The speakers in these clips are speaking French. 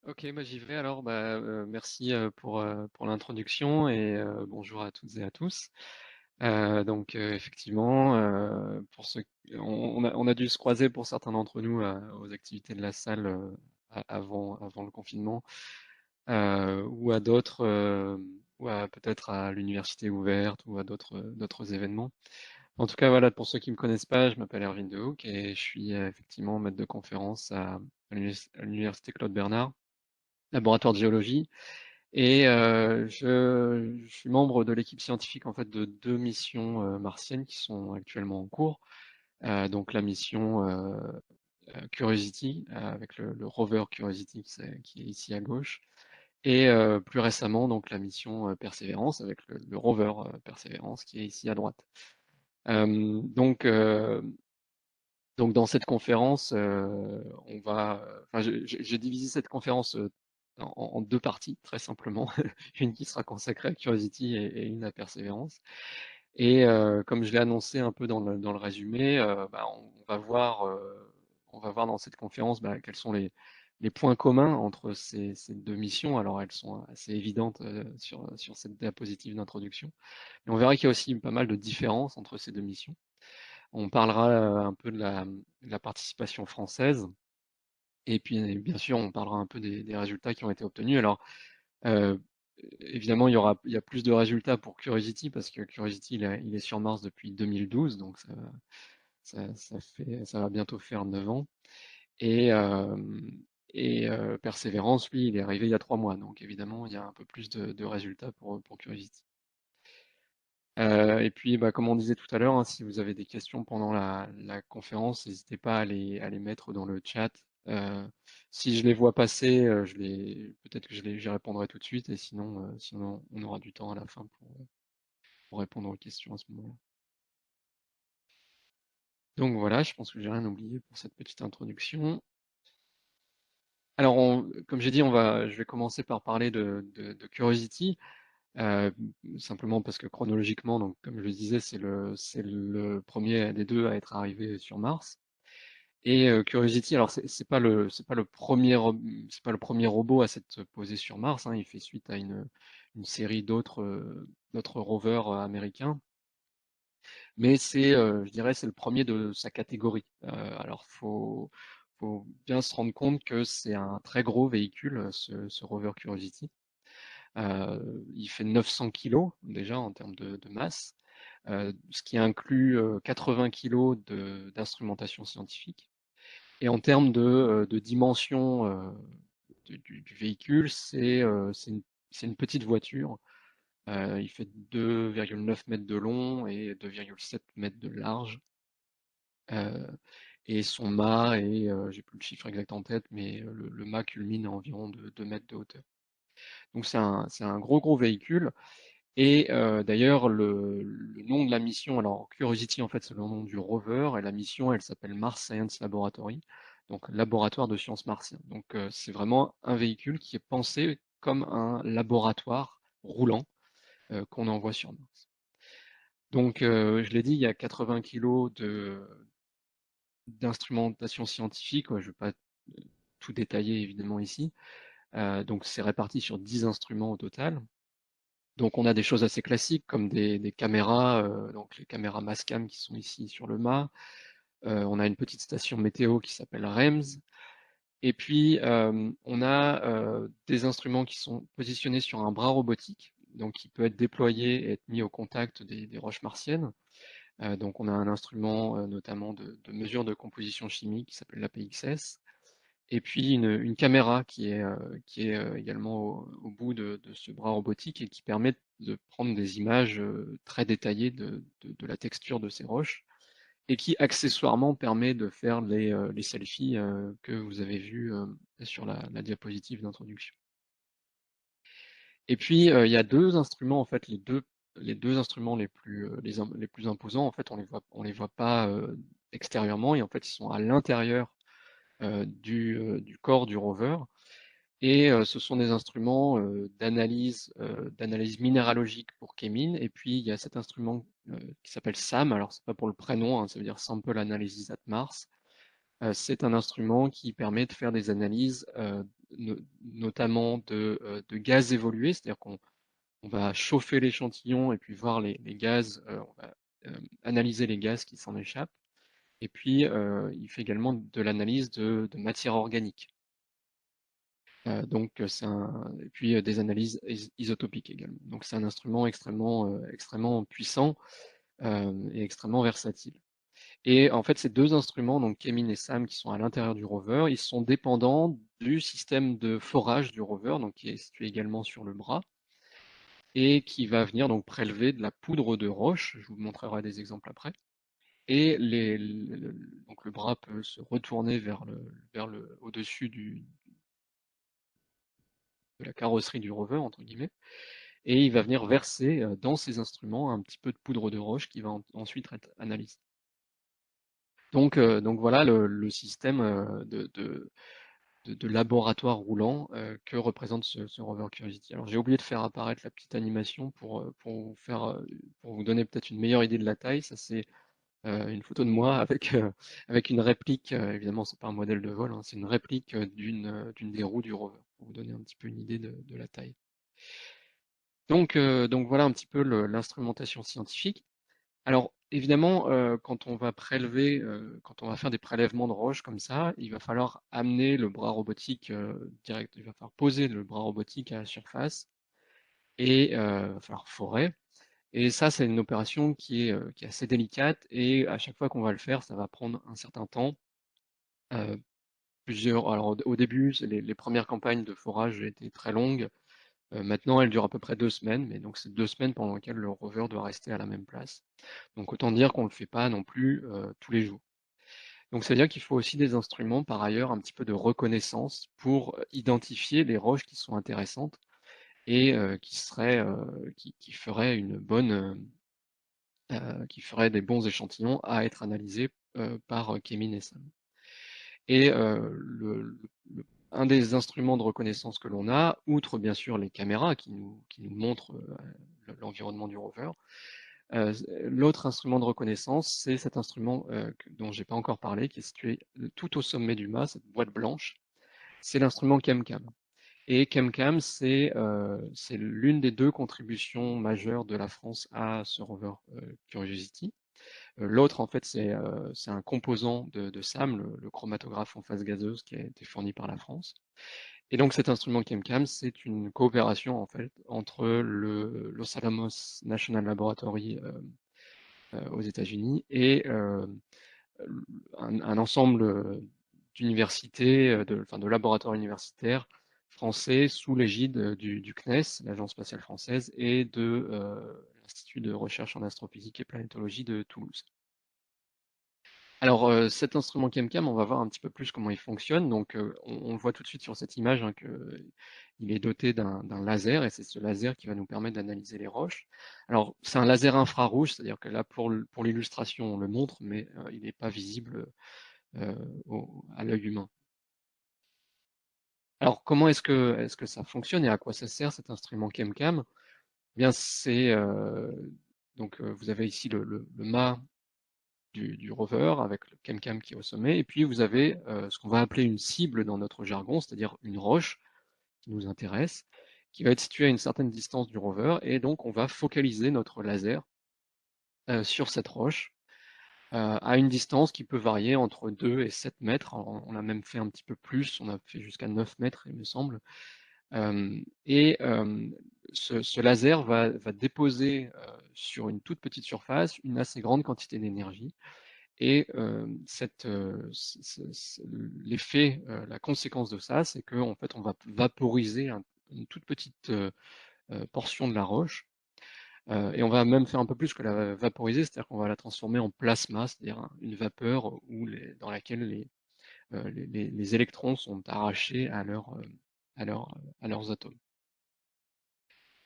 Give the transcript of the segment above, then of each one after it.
Ok, bah, j'y vais alors. Merci pour l'introduction et bonjour à toutes et à tous. Effectivement, pour ceux, on a dû se croiser pour certains d'entre nous aux activités de la salle avant le confinement ou à d'autres, peut-être à l'université ouverte ou à d'autres événements. En tout cas, voilà, pour ceux qui me connaissent pas, je m'appelle Erwin De Hoek et je suis effectivement maître de conférence à l'université Claude Bernard, laboratoire de géologie. Et je suis membre de l'équipe scientifique en fait de deux missions martiennes qui sont actuellement en cours. Donc la mission Curiosity avec le rover Curiosity qui est ici à gauche, et plus récemment donc la mission Perseverance avec le rover Perseverance qui est ici à droite. Euh, donc euh, donc dans cette conférence, j'ai divisé cette conférence en deux parties, très simplement. Une qui sera consacrée à Curiosity et une à Perseverance. Et comme je l'ai annoncé un peu dans le résumé, on va voir dans cette conférence quels sont les points communs entre ces deux missions. Alors elles sont assez évidentes sur cette diapositive d'introduction. Mais on verra qu'il y a aussi pas mal de différences entre ces deux missions. On parlera un peu de la participation française et puis bien sûr on parlera un peu des résultats qui ont été obtenus. Alors euh, évidemment il y a plus de résultats pour Curiosity parce que Curiosity il est sur Mars depuis 2012 donc ça va bientôt faire 9 ans et, euh, et Perseverance lui il est arrivé il y a 3 mois donc évidemment il y a un peu plus de résultats pour Curiosity. Et puis, comme on disait tout à l'heure, hein, si vous avez des questions pendant la conférence, n'hésitez pas à les mettre dans le chat. Euh, Si je les vois passer, peut-être que j'y répondrai tout de suite, et sinon, on aura du temps à la fin pour répondre aux questions à ce moment-là. Donc voilà, je pense que j'ai rien oublié pour cette petite introduction. Alors, comme j'ai dit, je vais commencer par parler de Curiosity. Euh, Simplement parce que chronologiquement, donc comme je le disais, c'est le premier des deux à être arrivé sur Mars. Et Curiosity, alors c'est pas le premier c'est pas le premier robot à s'être posé sur Mars, hein, il fait suite à une série d'autres rovers américains, mais je dirais, c'est le premier de sa catégorie. Alors faut bien se rendre compte que c'est un très gros véhicule, ce rover Curiosity. Il fait 900 kilos déjà en termes de masse, ce qui inclut 80 kilos d'instrumentation scientifique. Et en termes de dimension du véhicule, c'est une petite voiture. Il fait 2,9 mètres de long et 2,7 mètres de large. Euh, et son mât j'ai plus le chiffre exact en tête, mais le mât culmine à environ de 2 mètres de hauteur. Donc c'est un gros véhicule. Et d'ailleurs, le nom de la mission, alors Curiosity en fait c'est le nom du rover, et la mission elle s'appelle Mars Science Laboratory, donc laboratoire de sciences martiennes. Donc c'est vraiment un véhicule qui est pensé comme un laboratoire roulant qu'on envoie sur Mars. Donc je l'ai dit, il y a 80 kilos d'instrumentation scientifique, ouais, je ne vais pas tout détailler évidemment ici. Donc c'est réparti sur 10 instruments au total. Donc on a des choses assez classiques comme des caméras, donc les caméras Mastcam qui sont ici sur le mât. On a une petite station météo qui s'appelle REMS. Et puis on a des instruments qui sont positionnés sur un bras robotique, donc qui peut être déployé et être mis au contact des roches martiennes. Donc on a un instrument notamment de mesure de composition chimique qui s'appelle l'APXS. Et puis une caméra qui est également au bout de ce bras robotique et qui permet de prendre des images très détaillées de la texture de ces roches et qui accessoirement permet de faire les selfies que vous avez vus sur la diapositive d'introduction. Et puis il y a deux instruments en fait, les deux instruments les plus imposants en fait on les voit pas extérieurement et en fait ils sont à l'intérieur du corps du rover. Et ce sont des instruments d'analyse minéralogique pour Kemin. Et puis il y a cet instrument qui s'appelle SAM. Alors c'est pas pour le prénom, hein, ça veut dire Sample Analysis at Mars. C'est un instrument qui permet de faire des analyses notamment de gaz évolués, c'est-à-dire qu'on va chauffer l'échantillon et puis voir les gaz, on va analyser les gaz qui s'en échappent. Et puis, il fait également de l'analyse de matière organique. Et puis des analyses isotopiques également. Donc c'est un instrument extrêmement puissant et extrêmement versatile. Et en fait, ces deux instruments, donc Kemin et SAM, qui sont à l'intérieur du rover, ils sont dépendants du système de forage du rover, donc qui est situé également sur le bras, et qui va venir donc prélever de la poudre de roche. Je vous montrerai des exemples après. Et donc le bras peut se retourner au-dessus de la carrosserie du rover, entre guillemets, et il va venir verser dans ces instruments un petit peu de poudre de roche qui va ensuite être analysée. Donc voilà le système de laboratoire roulant que représente ce rover Curiosity. Alors j'ai oublié de faire apparaître la petite animation pour vous donner peut-être une meilleure idée de la taille. Ça c'est une photo de moi avec une réplique, évidemment c'est pas un modèle de vol, hein, c'est une réplique d'une des roues du rover, pour vous donner un petit peu une idée de la taille. Donc voilà un petit peu l'instrumentation scientifique. Alors évidemment, quand on va faire des prélèvements de roches comme ça, il va falloir amener le bras robotique direct, il va falloir poser le bras robotique à la surface et il va falloir forer. Et ça, c'est une opération qui est assez délicate et à chaque fois qu'on va le faire, ça va prendre un certain temps. Euh, alors au début, les premières campagnes de forage étaient très longues. Maintenant, elles durent à peu près 2 semaines, mais donc c'est 2 semaines pendant lesquelles le rover doit rester à la même place. Donc autant dire qu'on ne le fait pas non plus tous les jours. Donc c'est-à-dire qu'il faut aussi des instruments par ailleurs un petit peu de reconnaissance pour identifier les roches qui sont intéressantes et qui feraient qui ferait des bons échantillons à être analysés par Kemin et Sam. Et un des instruments de reconnaissance que l'on a, outre bien sûr les caméras qui nous montrent l'environnement du rover, l'autre instrument de reconnaissance, c'est cet instrument dont j'ai pas encore parlé, qui est situé tout au sommet du mât, cette boîte blanche. C'est l'instrument ChemCam. Et ChemCam, c'est l'une des deux contributions majeures de la France à ce rover Curiosity. L'autre, en fait, c'est un composant de SAM, le chromatographe en phase gazeuse qui a été fourni par la France. Et donc cet instrument ChemCam, c'est une coopération en fait entre le Los Alamos National Laboratory aux États-Unis et un ensemble d'universités, de laboratoires universitaires français sous l'égide du CNES, l'Agence spatiale française, et de l'Institut de recherche en astrophysique et planétologie de Toulouse. Alors cet instrument ChemCam, on va voir un petit peu plus comment il fonctionne. Donc on le voit tout de suite sur cette image hein, qu'il est doté d'un laser et c'est ce laser qui va nous permettre d'analyser les roches. Alors c'est un laser infrarouge, c'est-à-dire que là pour l'illustration on le montre, mais il n'est pas visible euh, à l'œil humain. Alors comment est-ce que ça fonctionne et à quoi ça sert cet instrument ChemCam? Eh bien vous avez ici le mât du rover avec le ChemCam qui est au sommet, et puis vous avez ce qu'on va appeler une cible dans notre jargon, c'est-à-dire une roche qui nous intéresse, qui va être située à une certaine distance du rover, et donc on va focaliser notre laser sur cette roche à une distance qui peut varier entre 2 et 7 mètres. Alors, on a même fait un petit peu plus, on a fait jusqu'à 9 mètres, il me semble. Et ce laser va déposer sur une toute petite surface une assez grande quantité d'énergie. Et l'effet, la conséquence de ça, c'est qu'en fait, on va vaporiser une toute petite portion de la roche. Et on va même faire un peu plus que la vaporiser, c'est-à-dire qu'on va la transformer en plasma, c'est-à-dire une vapeur dans laquelle les électrons sont arrachés à leurs atomes.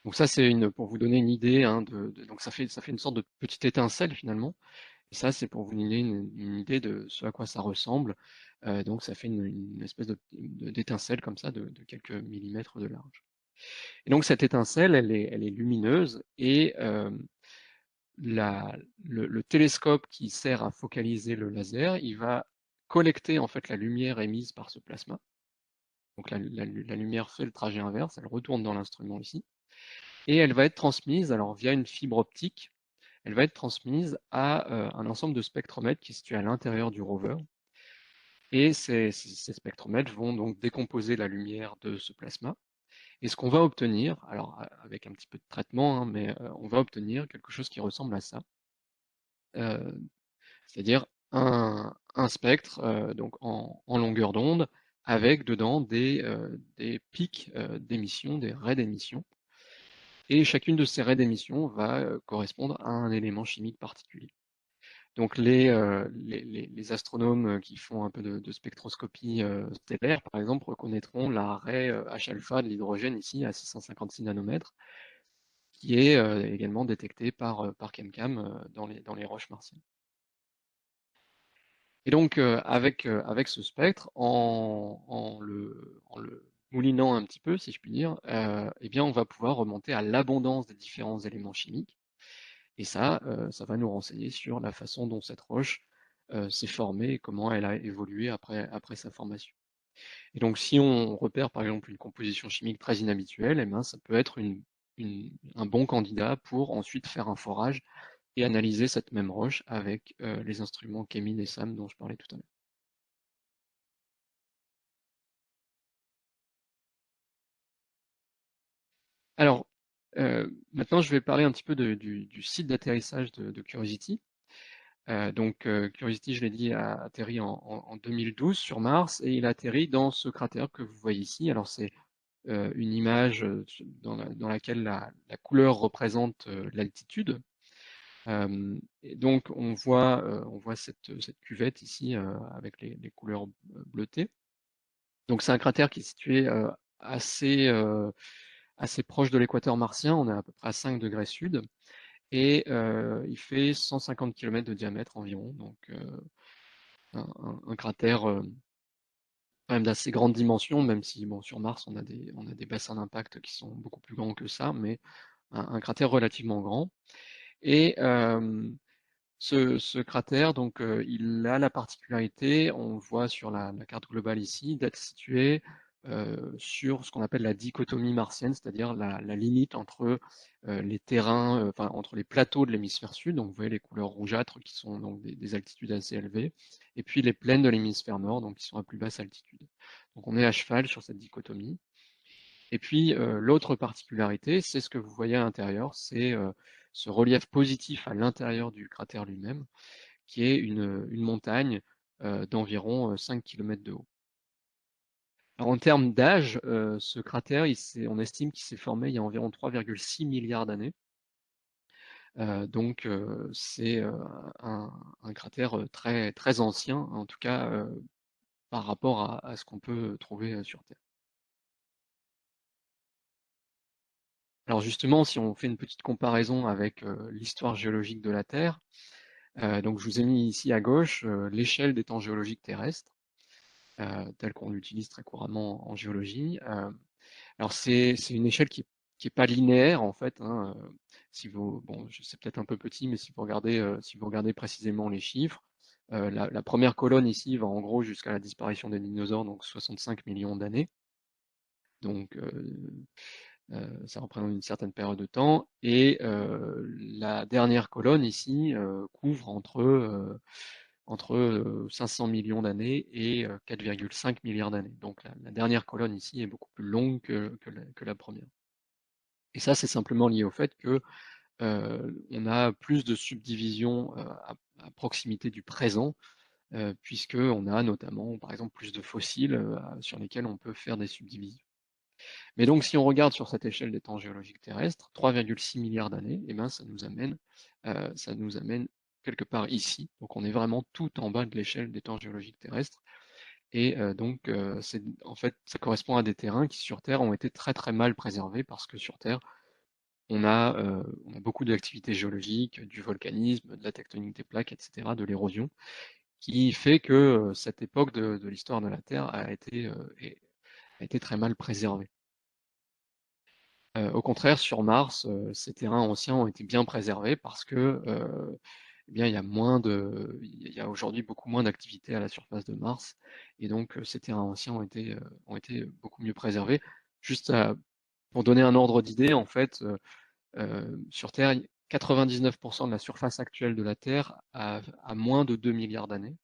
Donc ça, pour vous donner une idée, hein, donc ça fait une sorte de petite étincelle finalement. Et ça, c'est pour vous donner une idée de ce à quoi ça ressemble. Donc ça fait une espèce d'étincelle comme ça de quelques millimètres de large. Et donc cette étincelle, elle est lumineuse et le télescope qui sert à focaliser le laser, il va collecter en fait la lumière émise par ce plasma Donc la lumière fait le trajet inverse, elle retourne dans l'instrument ici, et elle va être transmise, alors via une fibre optique, elle va être transmise à un ensemble de spectromètres qui est situé à l'intérieur du rover. Et ces spectromètres vont donc décomposer la lumière de ce plasma. Et ce qu'on va obtenir, alors avec un petit peu de traitement, hein, mais on va obtenir quelque chose qui ressemble à ça. Euh, C'est-à-dire un spectre donc en longueur d'onde avec dedans des pics d'émission, des raies d'émission. Et chacune de ces raies d'émission va correspondre à un élément chimique particulier. Donc les astronomes qui font un peu de spectroscopie stellaire, par exemple, reconnaîtront la raie H-alpha de l'hydrogène ici à 656 nanomètres, qui est également détectée par ChemCam dans les roches martiennes. Et donc avec ce spectre, en le moulinant un petit peu, si je puis dire, eh bien on va pouvoir remonter à l'abondance des différents éléments chimiques. Et ça va nous renseigner sur la façon dont cette roche s'est formée et comment elle a évolué après sa formation. Et donc, si on repère par exemple une composition chimique très inhabituelle, eh ben, ça peut être un bon candidat pour ensuite faire un forage et analyser cette même roche avec les instruments CheMin et SAM dont je parlais tout à l'heure. Alors, maintenant, je vais parler un petit peu du site d'atterrissage de Curiosity. Curiosity, je l'ai dit, a atterri en 2012 sur Mars et il a atterri dans ce cratère que vous voyez ici. Alors c'est une image dans laquelle la couleur représente l'altitude. Et donc on voit cette cuvette ici avec les couleurs bleutées. Donc c'est un cratère qui est situé assez, assez proche de l'équateur martien. On est à peu près à 5 degrés sud et il fait 150 km de diamètre environ. Donc un cratère quand même d'assez grande dimension, même si bon, sur Mars on a des bassins d'impact qui sont beaucoup plus grands que ça, mais un cratère relativement grand. Et ce cratère, donc, il a la particularité, on le voit sur la carte globale ici, d'être situé sur ce qu'on appelle la dichotomie martienne, c'est-à-dire la limite entre les terrains, enfin entre les plateaux de l'hémisphère sud, donc vous voyez les couleurs rougeâtres qui sont donc des altitudes assez élevées, et puis les plaines de l'hémisphère nord, donc qui sont à plus basse altitude. Donc on est à cheval sur cette dichotomie. Et puis l'autre particularité, c'est ce que vous voyez à l'intérieur, c'est ce relief positif à l'intérieur du cratère lui-même, qui est une montagne d'environ 5 km de haut. Alors, en termes d'âge, ce cratère, on estime qu'il s'est formé il y a environ 3,6 milliards d'années. C'est un cratère très, très ancien, en tout cas par rapport à ce qu'on peut trouver sur Terre. Alors justement, si on fait une petite comparaison avec l'histoire géologique de la Terre, donc je vous ai mis ici à gauche l'échelle des temps géologiques terrestres, telle qu'on l'utilise très couramment en géologie. Alors c'est une échelle qui est pas linéaire en fait, hein, si vous, bon, c'est peut-être un peu petit, mais si vous regardez précisément les chiffres, la première colonne ici va en gros jusqu'à la disparition des dinosaures, donc 65 millions d'années. Donc ça représente une certaine période de temps. Et la dernière colonne ici couvre entre 500 millions d'années et 4,5 milliards d'années. Donc la dernière colonne ici est beaucoup plus longue que la première. Et ça, c'est simplement lié au fait que on a plus de subdivisions à proximité du présent, puisque on a notamment, par exemple, plus de fossiles sur lesquels on peut faire des subdivisions. Mais donc, si on regarde sur cette échelle des temps géologiques terrestres, 3,6 milliards d'années, eh ben, ça nous amène quelque part ici. Donc, on est vraiment tout en bas de l'échelle des temps géologiques terrestres. Et en fait, ça correspond à des terrains qui, sur Terre, ont été très très mal préservés parce que sur Terre, on a beaucoup d'activités géologiques, du volcanisme, de la tectonique des plaques, etc., de l'érosion, qui fait que cette époque de l'histoire de la Terre a été très mal préservée. Au contraire, sur Mars, ces terrains anciens ont été bien préservés parce que eh bien, il y a aujourd'hui beaucoup moins d'activité à la surface de Mars, et donc ces terrains anciens ont été beaucoup mieux préservés. Juste pour donner un ordre d'idée, en fait, sur Terre, 99% de la surface actuelle de la Terre a moins de 2 milliards d'années,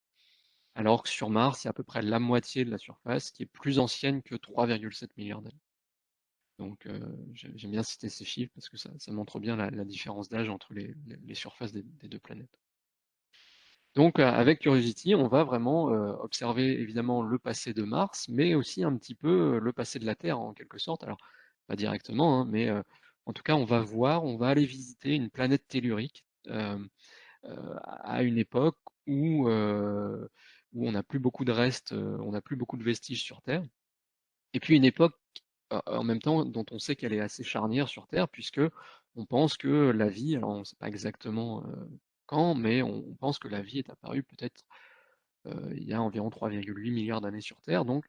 alors que sur Mars, il y a à peu près la moitié de la surface qui est plus ancienne que 3,7 milliards d'années. Donc, j'aime bien citer ces chiffres parce que ça montre bien la différence d'âge entre les surfaces des deux planètes. Donc, avec Curiosity, on va vraiment observer évidemment le passé de Mars, mais aussi un petit peu le passé de la Terre en quelque sorte. Alors, pas directement, hein, mais en tout cas, on va aller visiter une planète tellurique à une époque où on n'a plus beaucoup de restes, on n'a plus beaucoup de vestiges sur Terre. Et puis une époque en même temps dont on sait qu'elle est assez charnière sur Terre, puisque on pense que la vie, alors on ne sait pas exactement quand, mais on pense que la vie est apparue peut-être il y a environ 3,8 milliards d'années sur Terre. Donc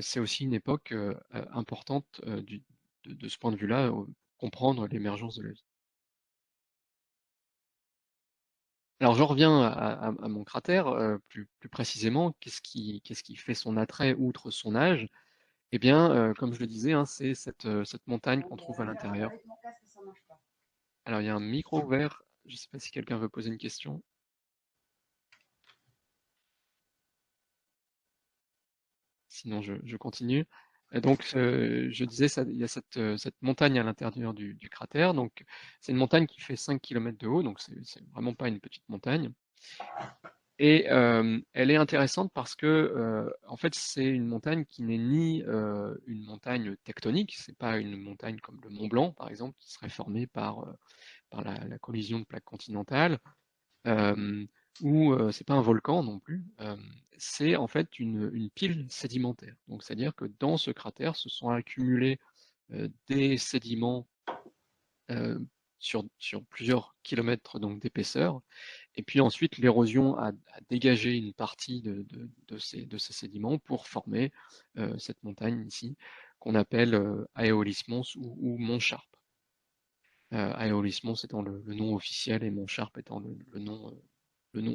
c'est aussi une époque importante de ce point de vue-là, comprendre l'émergence de la vie. Alors j'en reviens à mon cratère, plus précisément, qu'est-ce qui fait son attrait outre son âge? Eh bien, comme je le disais, hein, c'est cette montagne qu'on trouve à l'intérieur. Alors, il y a un micro ouvert. Je ne sais pas si quelqu'un veut poser une question. Sinon, je continue. Et donc, je disais, il y a cette montagne à l'intérieur du cratère. Donc, c'est une montagne qui fait 5 km de haut. Donc, c'est vraiment pas une petite montagne. Et elle est intéressante parce que, en fait, c'est une montagne qui n'est ni une montagne tectonique. C'est pas une montagne comme le Mont Blanc, par exemple, qui serait formée par la collision de plaques continentales, euh, ou c'est pas un volcan non plus, c'est en fait une pile sédimentaire. Donc c'est-à-dire que dans ce cratère se sont accumulés des sédiments sur plusieurs kilomètres donc d'épaisseur, et puis ensuite l'érosion a dégagé une partie de ces sédiments pour former cette montagne ici, qu'on appelle Aeolis Mons ou Mont Sharp. Aeolis Mons étant le nom officiel et Mont Sharp étant le nom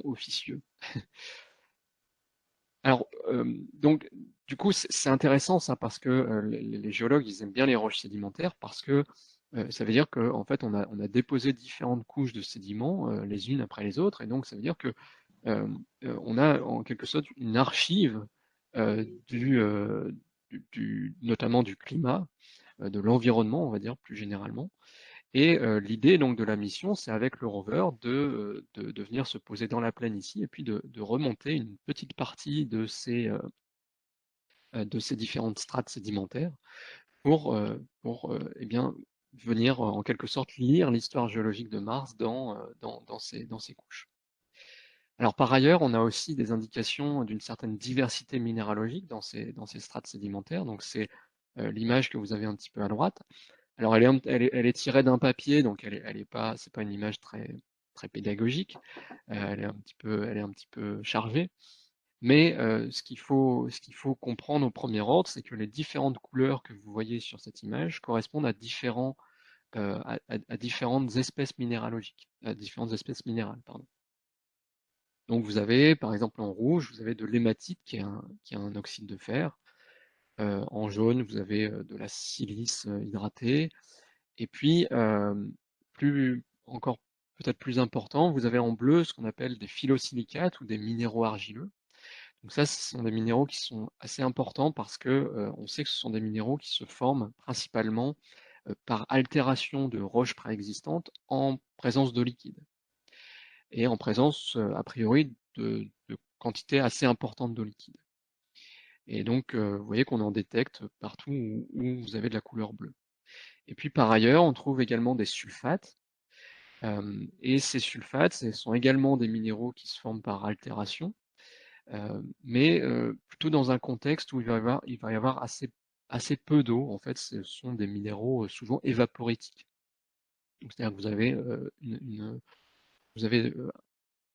officieux. Alors, donc, du coup, c'est intéressant ça parce que les géologues, ils aiment bien les roches sédimentaires parce que ça veut dire qu'en fait, on a déposé différentes couches de sédiments les unes après les autres, et donc ça veut dire que euh, on a en quelque sorte une archive euh, notamment du climat, de l'environnement, on va dire plus généralement. Et l'idée donc de la mission, c'est avec le rover de venir se poser dans la plaine ici et puis de remonter une petite partie de ces différentes strates sédimentaires pour eh bien, venir en quelque sorte lire l'histoire géologique de Mars dans ces couches. Alors par ailleurs, on a aussi des indications d'une certaine diversité minéralogique dans ces strates sédimentaires. Donc c'est l'image que vous avez un petit peu à droite. Alors elle est tirée d'un papier, donc elle est pas, c'est pas une image très pédagogique. Elle est un petit peu chargée. Mais ce qu'il faut comprendre au premier ordre, c'est que les différentes couleurs que vous voyez sur cette image correspondent à différentes espèces minéralogiques, à différentes espèces minérales, pardon. Donc vous avez, par exemple en rouge, vous avez de l'hématite qui est un oxyde de fer. En jaune, vous avez de la silice hydratée. Et puis, encore peut-être plus important, vous avez en bleu ce qu'on appelle des phyllosilicates ou des minéraux argileux. Donc ça, ce sont des minéraux qui sont assez importants parce que on sait que ce sont des minéraux qui se forment principalement par altération de roches préexistantes en présence d'eau liquide et en présence, a priori, de quantités assez importantes d'eau liquide. Et donc, vous voyez qu'on en détecte partout où vous avez de la couleur bleue. Et puis par ailleurs, on trouve également des sulfates. Et ces sulfates, ce sont également des minéraux qui se forment par altération, mais plutôt dans un contexte où il va y avoir assez peu d'eau. En fait, ce sont des minéraux souvent évaporétiques. C'est-à-dire que vous avez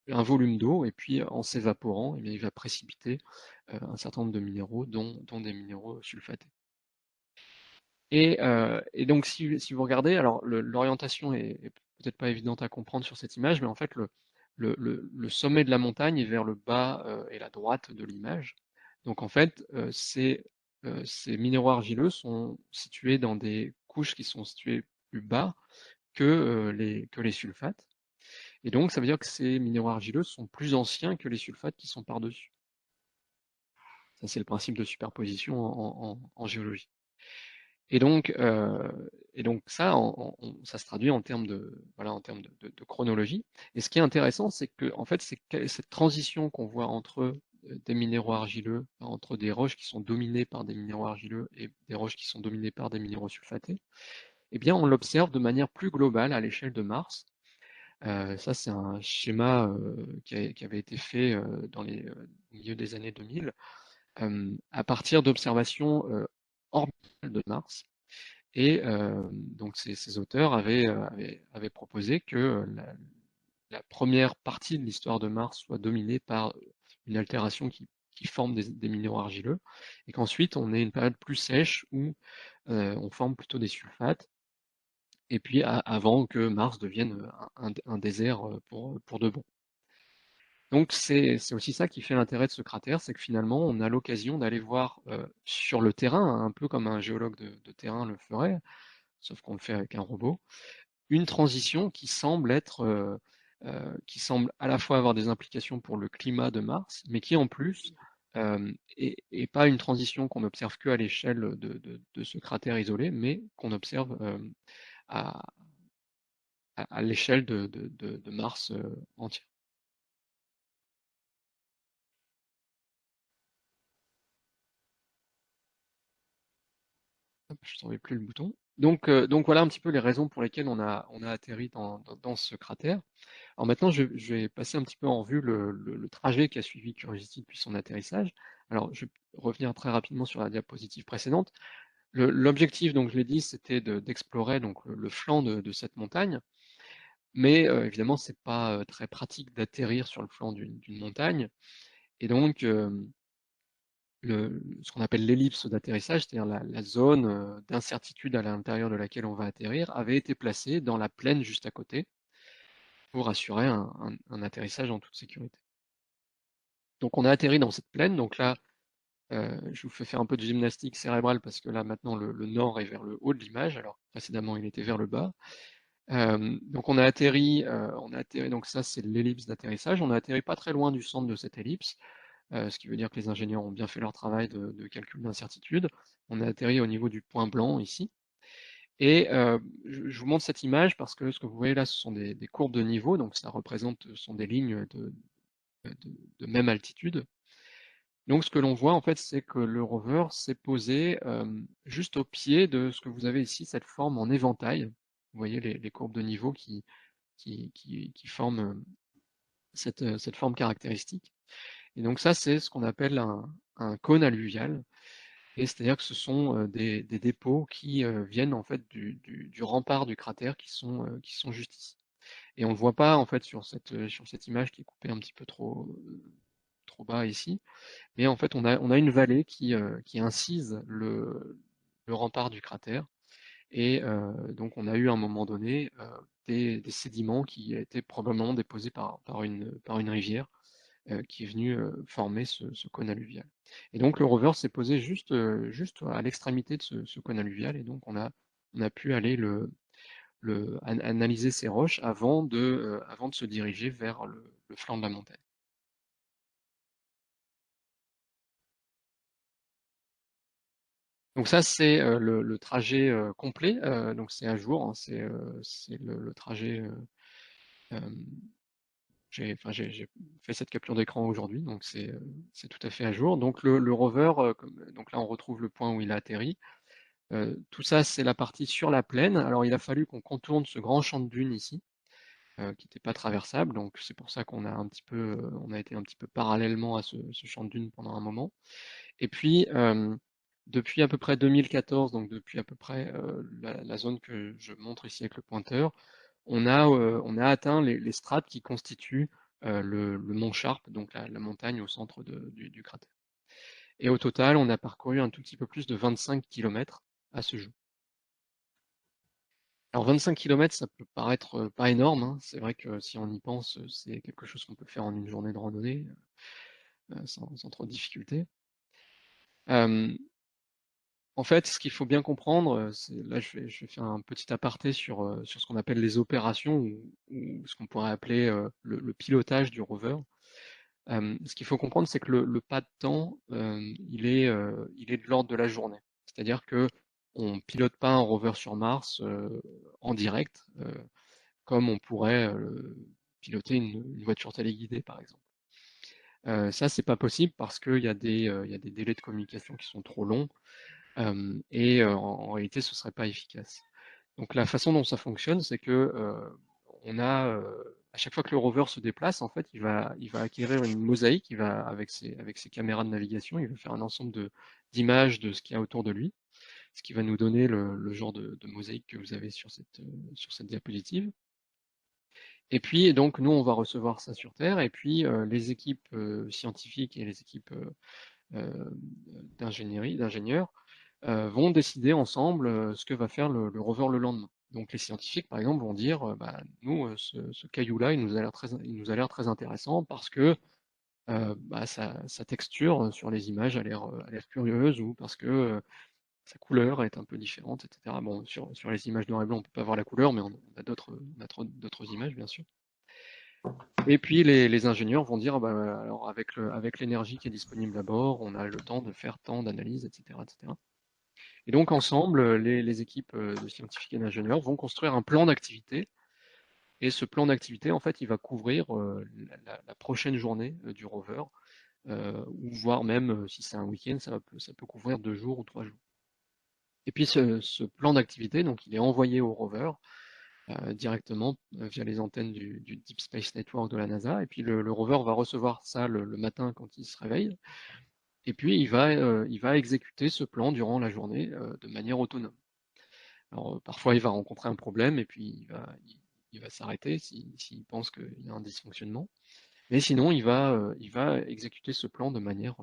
un volume d'eau, et puis en s'évaporant, eh bien, il va précipiter un certain nombre de minéraux, dont des minéraux sulfatés. Et donc, si vous regardez, alors l'orientation est peut-être pas évidente à comprendre sur cette image, mais en fait, le sommet de la montagne est vers le bas et la droite de l'image. Donc en fait, ces minéraux argileux sont situés dans des couches qui sont situées plus bas que les sulfates. Et donc ça veut dire que ces minéraux argileux sont plus anciens que les sulfates qui sont par-dessus. Ça, c'est le principe de superposition en géologie. Et donc, ça, ça se traduit en termes voilà, en termes de chronologie. Et ce qui est intéressant, c'est que, en fait, c'est cette transition qu'on voit entre des minéraux argileux, entre des roches qui sont dominées par des minéraux argileux et des roches qui sont dominées par des minéraux sulfatés, eh bien, on l'observe de manière plus globale à l'échelle de Mars. Ça, c'est un schéma qui avait été fait dans les milieux des années 2000, à partir d'observations orbitales de Mars. Et donc ces auteurs avaient proposé que la première partie de l'histoire de Mars soit dominée par une altération qui forme des minéraux argileux, et qu'ensuite on ait une période plus sèche où on forme plutôt des sulfates, et puis avant que Mars devienne un désert pour de bon. Donc c'est aussi ça qui fait l'intérêt de ce cratère, c'est que finalement on a l'occasion d'aller voir sur le terrain, un peu comme un géologue de terrain le ferait, sauf qu'on le fait avec un robot, une transition qui semble à la fois avoir des implications pour le climat de Mars, mais qui en plus est pas une transition qu'on observe que à l'échelle de ce cratère isolé, mais qu'on observe à, à l'échelle de Mars entière. Hop, je ne trouvais plus le bouton. Donc voilà un petit peu les raisons pour lesquelles on a atterri dans ce cratère. Alors maintenant, je vais passer un petit peu en revue le trajet qu'a suivi Curiosity depuis son atterrissage. Alors, je vais revenir très rapidement sur la diapositive précédente. L'objectif, donc je l'ai dit, c'était d'explorer donc le flanc de cette montagne, mais évidemment, c'est pas très pratique d'atterrir sur le flanc d'une montagne, et donc ce qu'on appelle l'ellipse d'atterrissage, c'est-à-dire la zone d'incertitude à l'intérieur de laquelle on va atterrir, avait été placée dans la plaine juste à côté pour assurer un atterrissage en toute sécurité. Donc on a atterri dans cette plaine, donc là, je vous fais faire un peu de gymnastique cérébrale parce que là maintenant le nord est vers le haut de l'image, alors précédemment il était vers le bas. Donc on a atterri, donc ça c'est l'ellipse d'atterrissage, on a atterri pas très loin du centre de cette ellipse, ce qui veut dire que les ingénieurs ont bien fait leur travail de calcul d'incertitude. On a atterri au niveau du point blanc ici. Et je vous montre cette image parce que ce que vous voyez là, ce sont des courbes de niveau, donc ça représente, ce sont des lignes de même altitude. Donc ce que l'on voit en fait, c'est que le rover s'est posé juste au pied de ce que vous avez ici, cette forme en éventail. Vous voyez les courbes de niveau qui forment cette forme caractéristique. Et donc ça, c'est ce qu'on appelle un cône alluvial. Et c'est-à-dire que ce sont des dépôts qui viennent en fait du rempart du cratère qui sont juste ici. Et on ne le voit pas en fait sur cette image qui est coupée un petit peu trop bas ici. Mais en fait, on a une vallée qui incise le rempart du cratère. Et donc, on a eu à un moment donné des sédiments qui étaient probablement déposés par une rivière qui est venue former ce cône alluvial. Et donc, le rover s'est posé juste à l'extrémité de ce cône alluvial. Et donc, on a pu aller analyser ces roches avant de se diriger vers le flanc de la montagne. Donc ça, c'est le trajet complet. Donc c'est à jour, hein, c'est le trajet. Euh, j'ai fait cette capture d'écran aujourd'hui, donc c'est tout à fait à jour. Donc le rover, donc là on retrouve le point où il a atterri. Tout ça, c'est la partie sur la plaine. Alors il a fallu qu'on contourne ce grand champ de dunes ici, qui n'était pas traversable. Donc c'est pour ça on a été un petit peu parallèlement à ce champ de dunes pendant un moment. Et puis, depuis à peu près 2014, donc depuis à peu près la zone que je montre ici avec le pointeur, on a atteint les strates qui constituent le mont Sharp, donc la montagne au centre du cratère. Et au total, on a parcouru un tout petit peu plus de 25 km à ce jour. Alors 25 km, ça peut paraître pas énorme, hein. C'est vrai que si on y pense, c'est quelque chose qu'on peut faire en une journée de randonnée sans trop de difficulté. Euh, En fait, ce qu'il faut bien comprendre, là je vais faire un petit aparté sur ce qu'on appelle les opérations ou ce qu'on pourrait appeler le pilotage du rover. Ce qu'il faut comprendre, c'est que le pas de temps, il est de l'ordre de la journée. C'est-à-dire que on pilote pas un rover sur Mars en direct, comme on pourrait piloter une voiture téléguidée, par exemple. Ça, c'est pas possible parce qu'il y a des délais de communication qui sont trop longs et en réalité, ce serait pas efficace. Donc la façon dont ça fonctionne, c'est que on a à chaque fois que le rover se déplace, en fait, il va acquérir une mosaïque, il va avec ses caméras de navigation, il va faire un ensemble d'images de ce qu'il y a autour de lui, ce qui va nous donner le genre de mosaïque que vous avez sur cette diapositive. Et puis donc nous on va recevoir ça sur Terre, et puis les équipes scientifiques et les équipes d'ingénieurs vont décider ensemble ce que va faire le rover le lendemain. Donc les scientifiques, par exemple, vont dire, bah, nous, ce caillou-là, il nous a l'air très intéressant parce que bah, sa texture sur les images a l'air curieuse ou parce que sa couleur est un peu différente, etc. Bon, sur les images noir et blanc, on peut pas voir la couleur, mais on a d'autres images, bien sûr. Et puis les ingénieurs vont dire, ah bah, alors avec l'énergie qui est disponible à bord, on a le temps de faire tant d'analyses, etc., etc. Et donc ensemble, les équipes de scientifiques et d'ingénieurs vont construire un plan d'activité. Et ce plan d'activité, en fait, il va couvrir la prochaine journée du rover, ou voire même, si c'est un week-end, ça peut couvrir 2 jours ou 3 jours. Et puis ce plan d'activité, donc, il est envoyé au rover directement via les antennes du Deep Space Network de la NASA. Et puis le rover va recevoir ça le matin quand il se réveille. Et puis il va exécuter ce plan durant la journée de manière autonome. Alors parfois il va rencontrer un problème et puis il va s'arrêter s'il pense qu'il y a un dysfonctionnement. Mais sinon il va exécuter ce plan de manière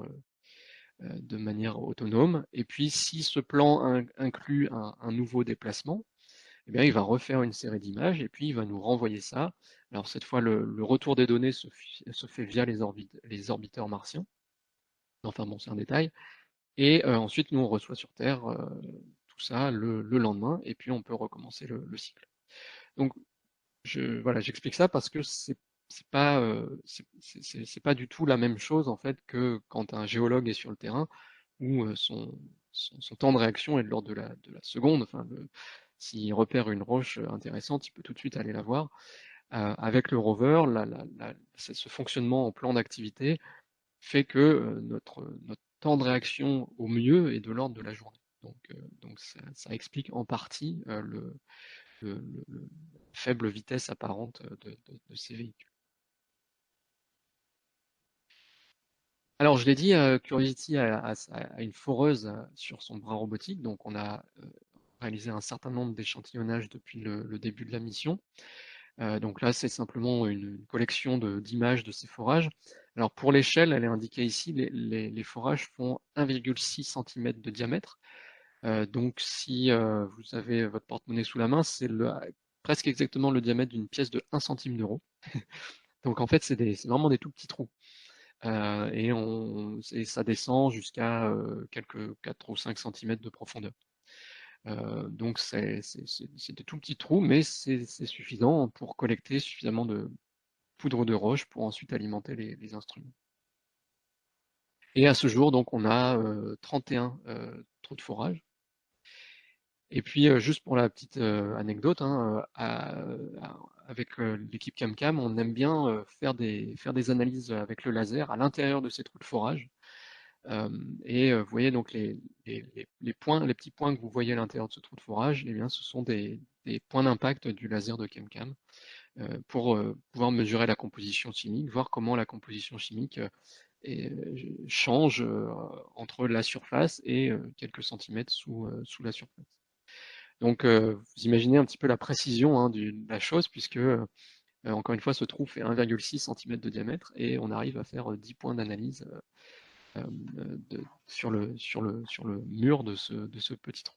autonome. Et puis si ce plan inclut un nouveau déplacement, eh bien, il va refaire une série d'images et puis il va nous renvoyer ça. Alors cette fois, le retour des données se fait via les orbiteurs martiens. Enfin bon, c'est un détail. Et ensuite, nous, on reçoit sur Terre tout ça le lendemain, et puis on peut recommencer le cycle. Donc, voilà, j'explique ça parce que c'est pas du tout la même chose en fait que quand un géologue est sur le terrain où son temps de réaction est de l'ordre de la seconde. Enfin, s'il repère une roche intéressante, il peut tout de suite aller la voir. Avec le rover, ce fonctionnement en plan d'activité fait que notre temps de réaction au mieux est de l'ordre de la journée. Donc ça explique en partie la faible vitesse apparente de ces véhicules. Alors je l'ai dit, Curiosity a une foreuse sur son bras robotique, donc on a réalisé un certain nombre d'échantillonnages depuis le début de la mission. Donc là, c'est simplement une collection d'images de ces forages. Alors pour l'échelle, elle est indiquée ici, les forages font 1,6 cm de diamètre. Donc si vous avez votre porte-monnaie sous la main, c'est presque exactement le diamètre d'une pièce de 1 centime d'euro. Donc en fait, c'est vraiment des tout petits trous. Et ça descend jusqu'à quelques 4 ou 5 centimètres de profondeur. Donc c'est des tout petits trous, mais c'est suffisant pour collecter suffisamment de poudre de roche pour ensuite alimenter les instruments. Et à ce jour, donc, on a 31 trous de forage. Et puis, juste pour la petite anecdote, hein, avec l'équipe CamCam, on aime bien faire des analyses avec le laser à l'intérieur de ces trous de forage. Et vous voyez donc les petits points que vous voyez à l'intérieur de ce trou de forage, eh bien, ce sont des points d'impact du laser de CamCam pour pouvoir mesurer la composition chimique, voir comment la composition chimique change entre la surface et quelques centimètres sous la surface. Donc, vous imaginez un petit peu la précision hein, de la chose, puisque, encore une fois, ce trou fait 1,6 cm de diamètre et on arrive à faire 10 points d'analyse sur le mur de ce petit trou.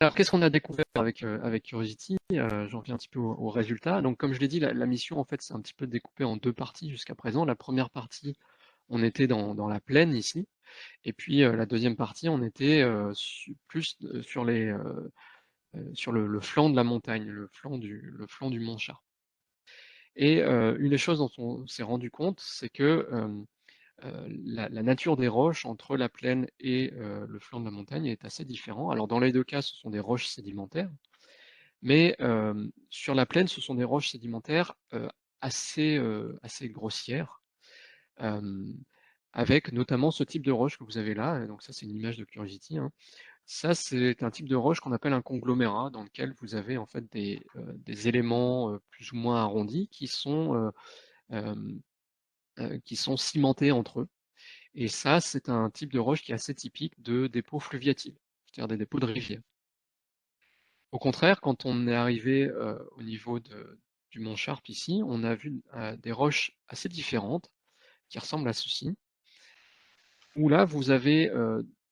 Alors, qu'est-ce qu'on a découvert avec Curiosity? J'en viens un petit peu au résultat. Donc, comme je l'ai dit, la mission, en fait, c'est un petit peu découpé en deux parties jusqu'à présent. La première partie, on était dans la plaine ici, et puis la deuxième partie, on était plus sur le flanc de la montagne, le flanc du mont Char. Et une des choses dont on s'est rendu compte, c'est que la nature des roches entre la plaine et le flanc de la montagne est assez différente. Alors dans les deux cas, ce sont des roches sédimentaires, mais sur la plaine, ce sont des roches sédimentaires assez grossières, euh, avec notamment ce type de roche que vous avez là. Donc ça, c'est une image de Curiosity, hein. Ça, c'est un type de roche qu'on appelle un conglomérat, dans lequel vous avez en fait des éléments plus ou moins arrondis euh, qui sont cimentés entre eux. Et ça, c'est un type de roche qui est assez typique de dépôts fluviatiles, c'est-à-dire des dépôts de rivière. Au contraire, quand on est arrivé au niveau du mont Sharp ici, on a vu des roches assez différentes qui ressemblent à ceci, où là, vous avez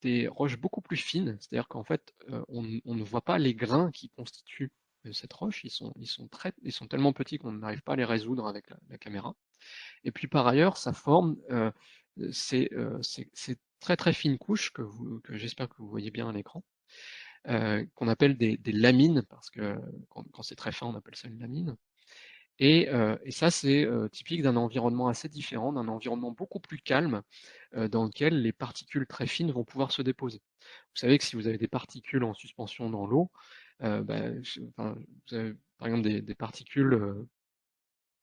des roches beaucoup plus fines, c'est-à-dire qu'en fait, on ne voit pas les grains qui constituent cette roche, ils sont tellement petits qu'on n'arrive pas à les résoudre avec la caméra. Et puis par ailleurs, ça forme ces très très fines couches que j'espère que vous voyez bien à l'écran, qu'on appelle des lamines, parce que quand c'est très fin, on appelle ça une lamine. Et ça, c'est typique d'un environnement assez différent, d'un environnement beaucoup plus calme, dans lequel les particules très fines vont pouvoir se déposer. Vous savez que si vous avez des particules en suspension dans l'eau, enfin, vous avez par exemple des particules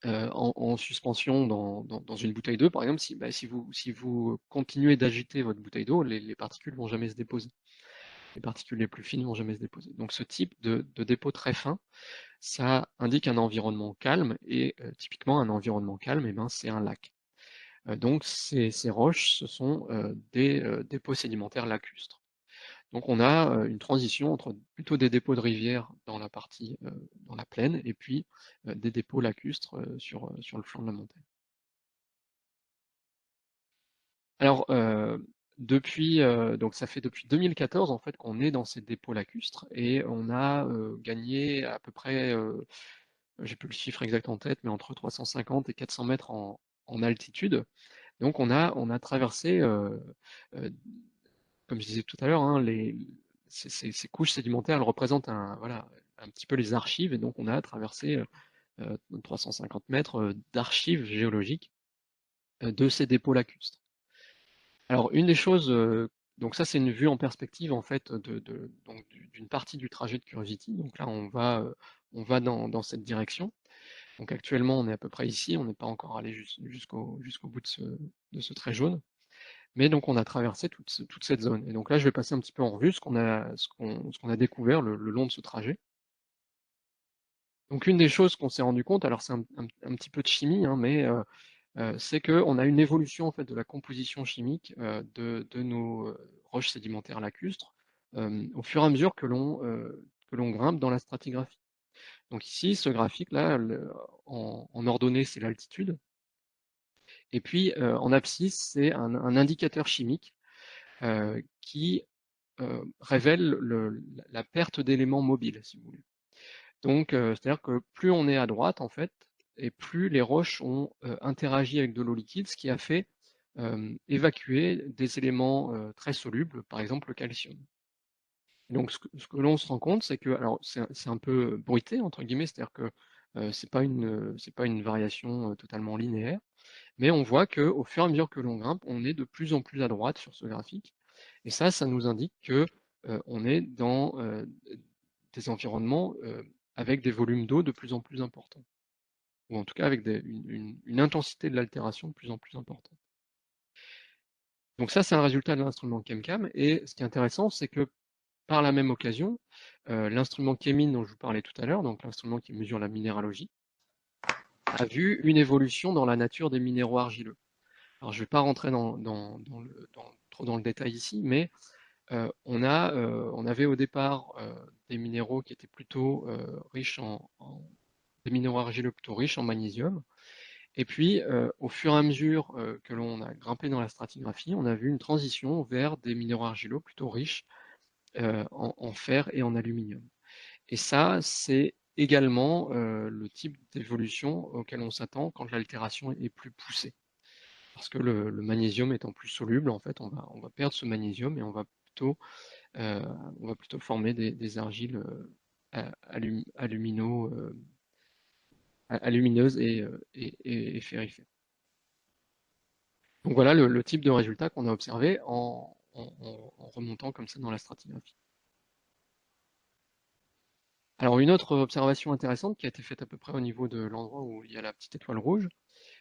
en suspension dans une bouteille d'eau, par exemple, si vous continuez d'agiter votre bouteille d'eau, les particules vont jamais se déposer. Les particules les plus fines vont jamais se déposer. Donc ce type de dépôt très fin, ça indique un environnement calme, et typiquement un environnement calme, eh ben, c'est un lac. Donc ces roches, ce sont des dépôts sédimentaires lacustres. Donc on a une transition entre plutôt des dépôts de rivière dans la partie, dans la plaine, et puis des dépôts lacustres sur le flanc de la montagne. Alors, donc ça fait depuis 2014 en fait qu'on est dans ces dépôts lacustres, et on a gagné à peu près, j'ai plus le chiffre exact en tête, mais entre 350 et 400 mètres en altitude. Donc on a traversé, euh, comme je disais tout à l'heure, hein, ces couches sédimentaires, elles représentent voilà, un petit peu les archives, et donc on a traversé 350 mètres d'archives géologiques de ces dépôts lacustres. Alors, une des choses, donc ça c'est une vue en perspective en fait donc d'une partie du trajet de Curiosity. Donc là on va dans cette direction. Donc actuellement on est à peu près ici, on n'est pas encore allé jusqu'au bout de ce trait jaune. Mais donc on a traversé toute cette zone. Et donc là je vais passer un petit peu en revue ce qu'on a découvert le long de ce trajet. Donc une des choses qu'on s'est rendu compte, alors c'est un petit peu de chimie, hein, mais c'est qu'on a une évolution en fait de la composition chimique de nos roches sédimentaires lacustres au fur et à mesure que l'on grimpe dans la stratigraphie. Donc ici, ce graphique-là, en ordonnée, c'est l'altitude, et puis en abscisse, c'est un indicateur chimique qui révèle la perte d'éléments mobiles, si vous voulez. Donc, c'est-à-dire que plus on est à droite, en fait, et plus les roches ont interagi avec de l'eau liquide, ce qui a fait évacuer des éléments très solubles, par exemple le calcium. Donc, ce que l'on se rend compte, c'est que, alors, c'est un peu bruité, entre guillemets, c'est-à-dire que c'est pas une variation totalement linéaire, mais on voit que au fur et à mesure que l'on grimpe, on est de plus en plus à droite sur ce graphique, et ça nous indique que on est dans des environnements avec des volumes d'eau de plus en plus importants, ou en tout cas avec une intensité de l'altération de plus en plus importante. Donc ça, c'est un résultat de l'instrument ChemCam, et ce qui est intéressant, c'est que par la même occasion, l'instrument Chemin dont je vous parlais tout à l'heure, donc l'instrument qui mesure la minéralogie, a vu une évolution dans la nature des minéraux argileux. Alors je ne vais pas rentrer trop dans le détail ici, mais on avait au départ des minéraux qui étaient plutôt riches des minéraux argileux plutôt riches en magnésium. Et puis, au fur et à mesure que l'on a grimpé dans la stratigraphie, on a vu une transition vers des minéraux argileux plutôt riches en fer et en aluminium. Et ça, c'est également le type d'évolution auquel on s'attend quand l'altération est plus poussée. Parce que le magnésium étant plus soluble, en fait, on va perdre ce magnésium et euh, on va plutôt former des argiles alumineuses et ferrifères. Donc voilà le type de résultat qu'on a observé en remontant comme ça dans la stratigraphie. Alors une autre observation intéressante qui a été faite à peu près au niveau de l'endroit où il y a la petite étoile rouge,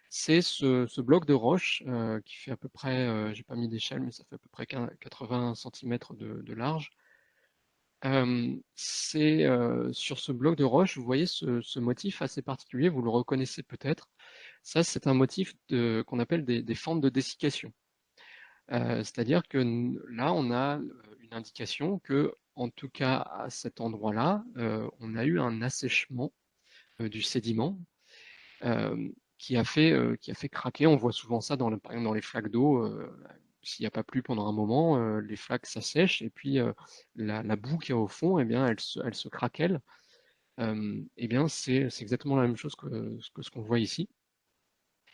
c'est ce bloc de roche qui fait à peu près, j'ai pas mis d'échelle, mais ça fait à peu près 80 cm de large. Sur ce bloc de roche, vous voyez ce motif assez particulier, vous le reconnaissez peut-être. Ça, c'est un motif qu'on appelle des fentes de dessiccation. C'est-à-dire que là, on a une indication que, en tout cas à cet endroit-là, on a eu un assèchement du sédiment euh, qui a fait craquer. On voit souvent ça par exemple dans les flaques d'eau. S'il n'y a pas plu pendant un moment, les flaques s'assèchent et puis la boue qui est au fond, eh bien, elle se craquelle. Eh bien, c'est exactement la même chose que ce qu'on voit ici.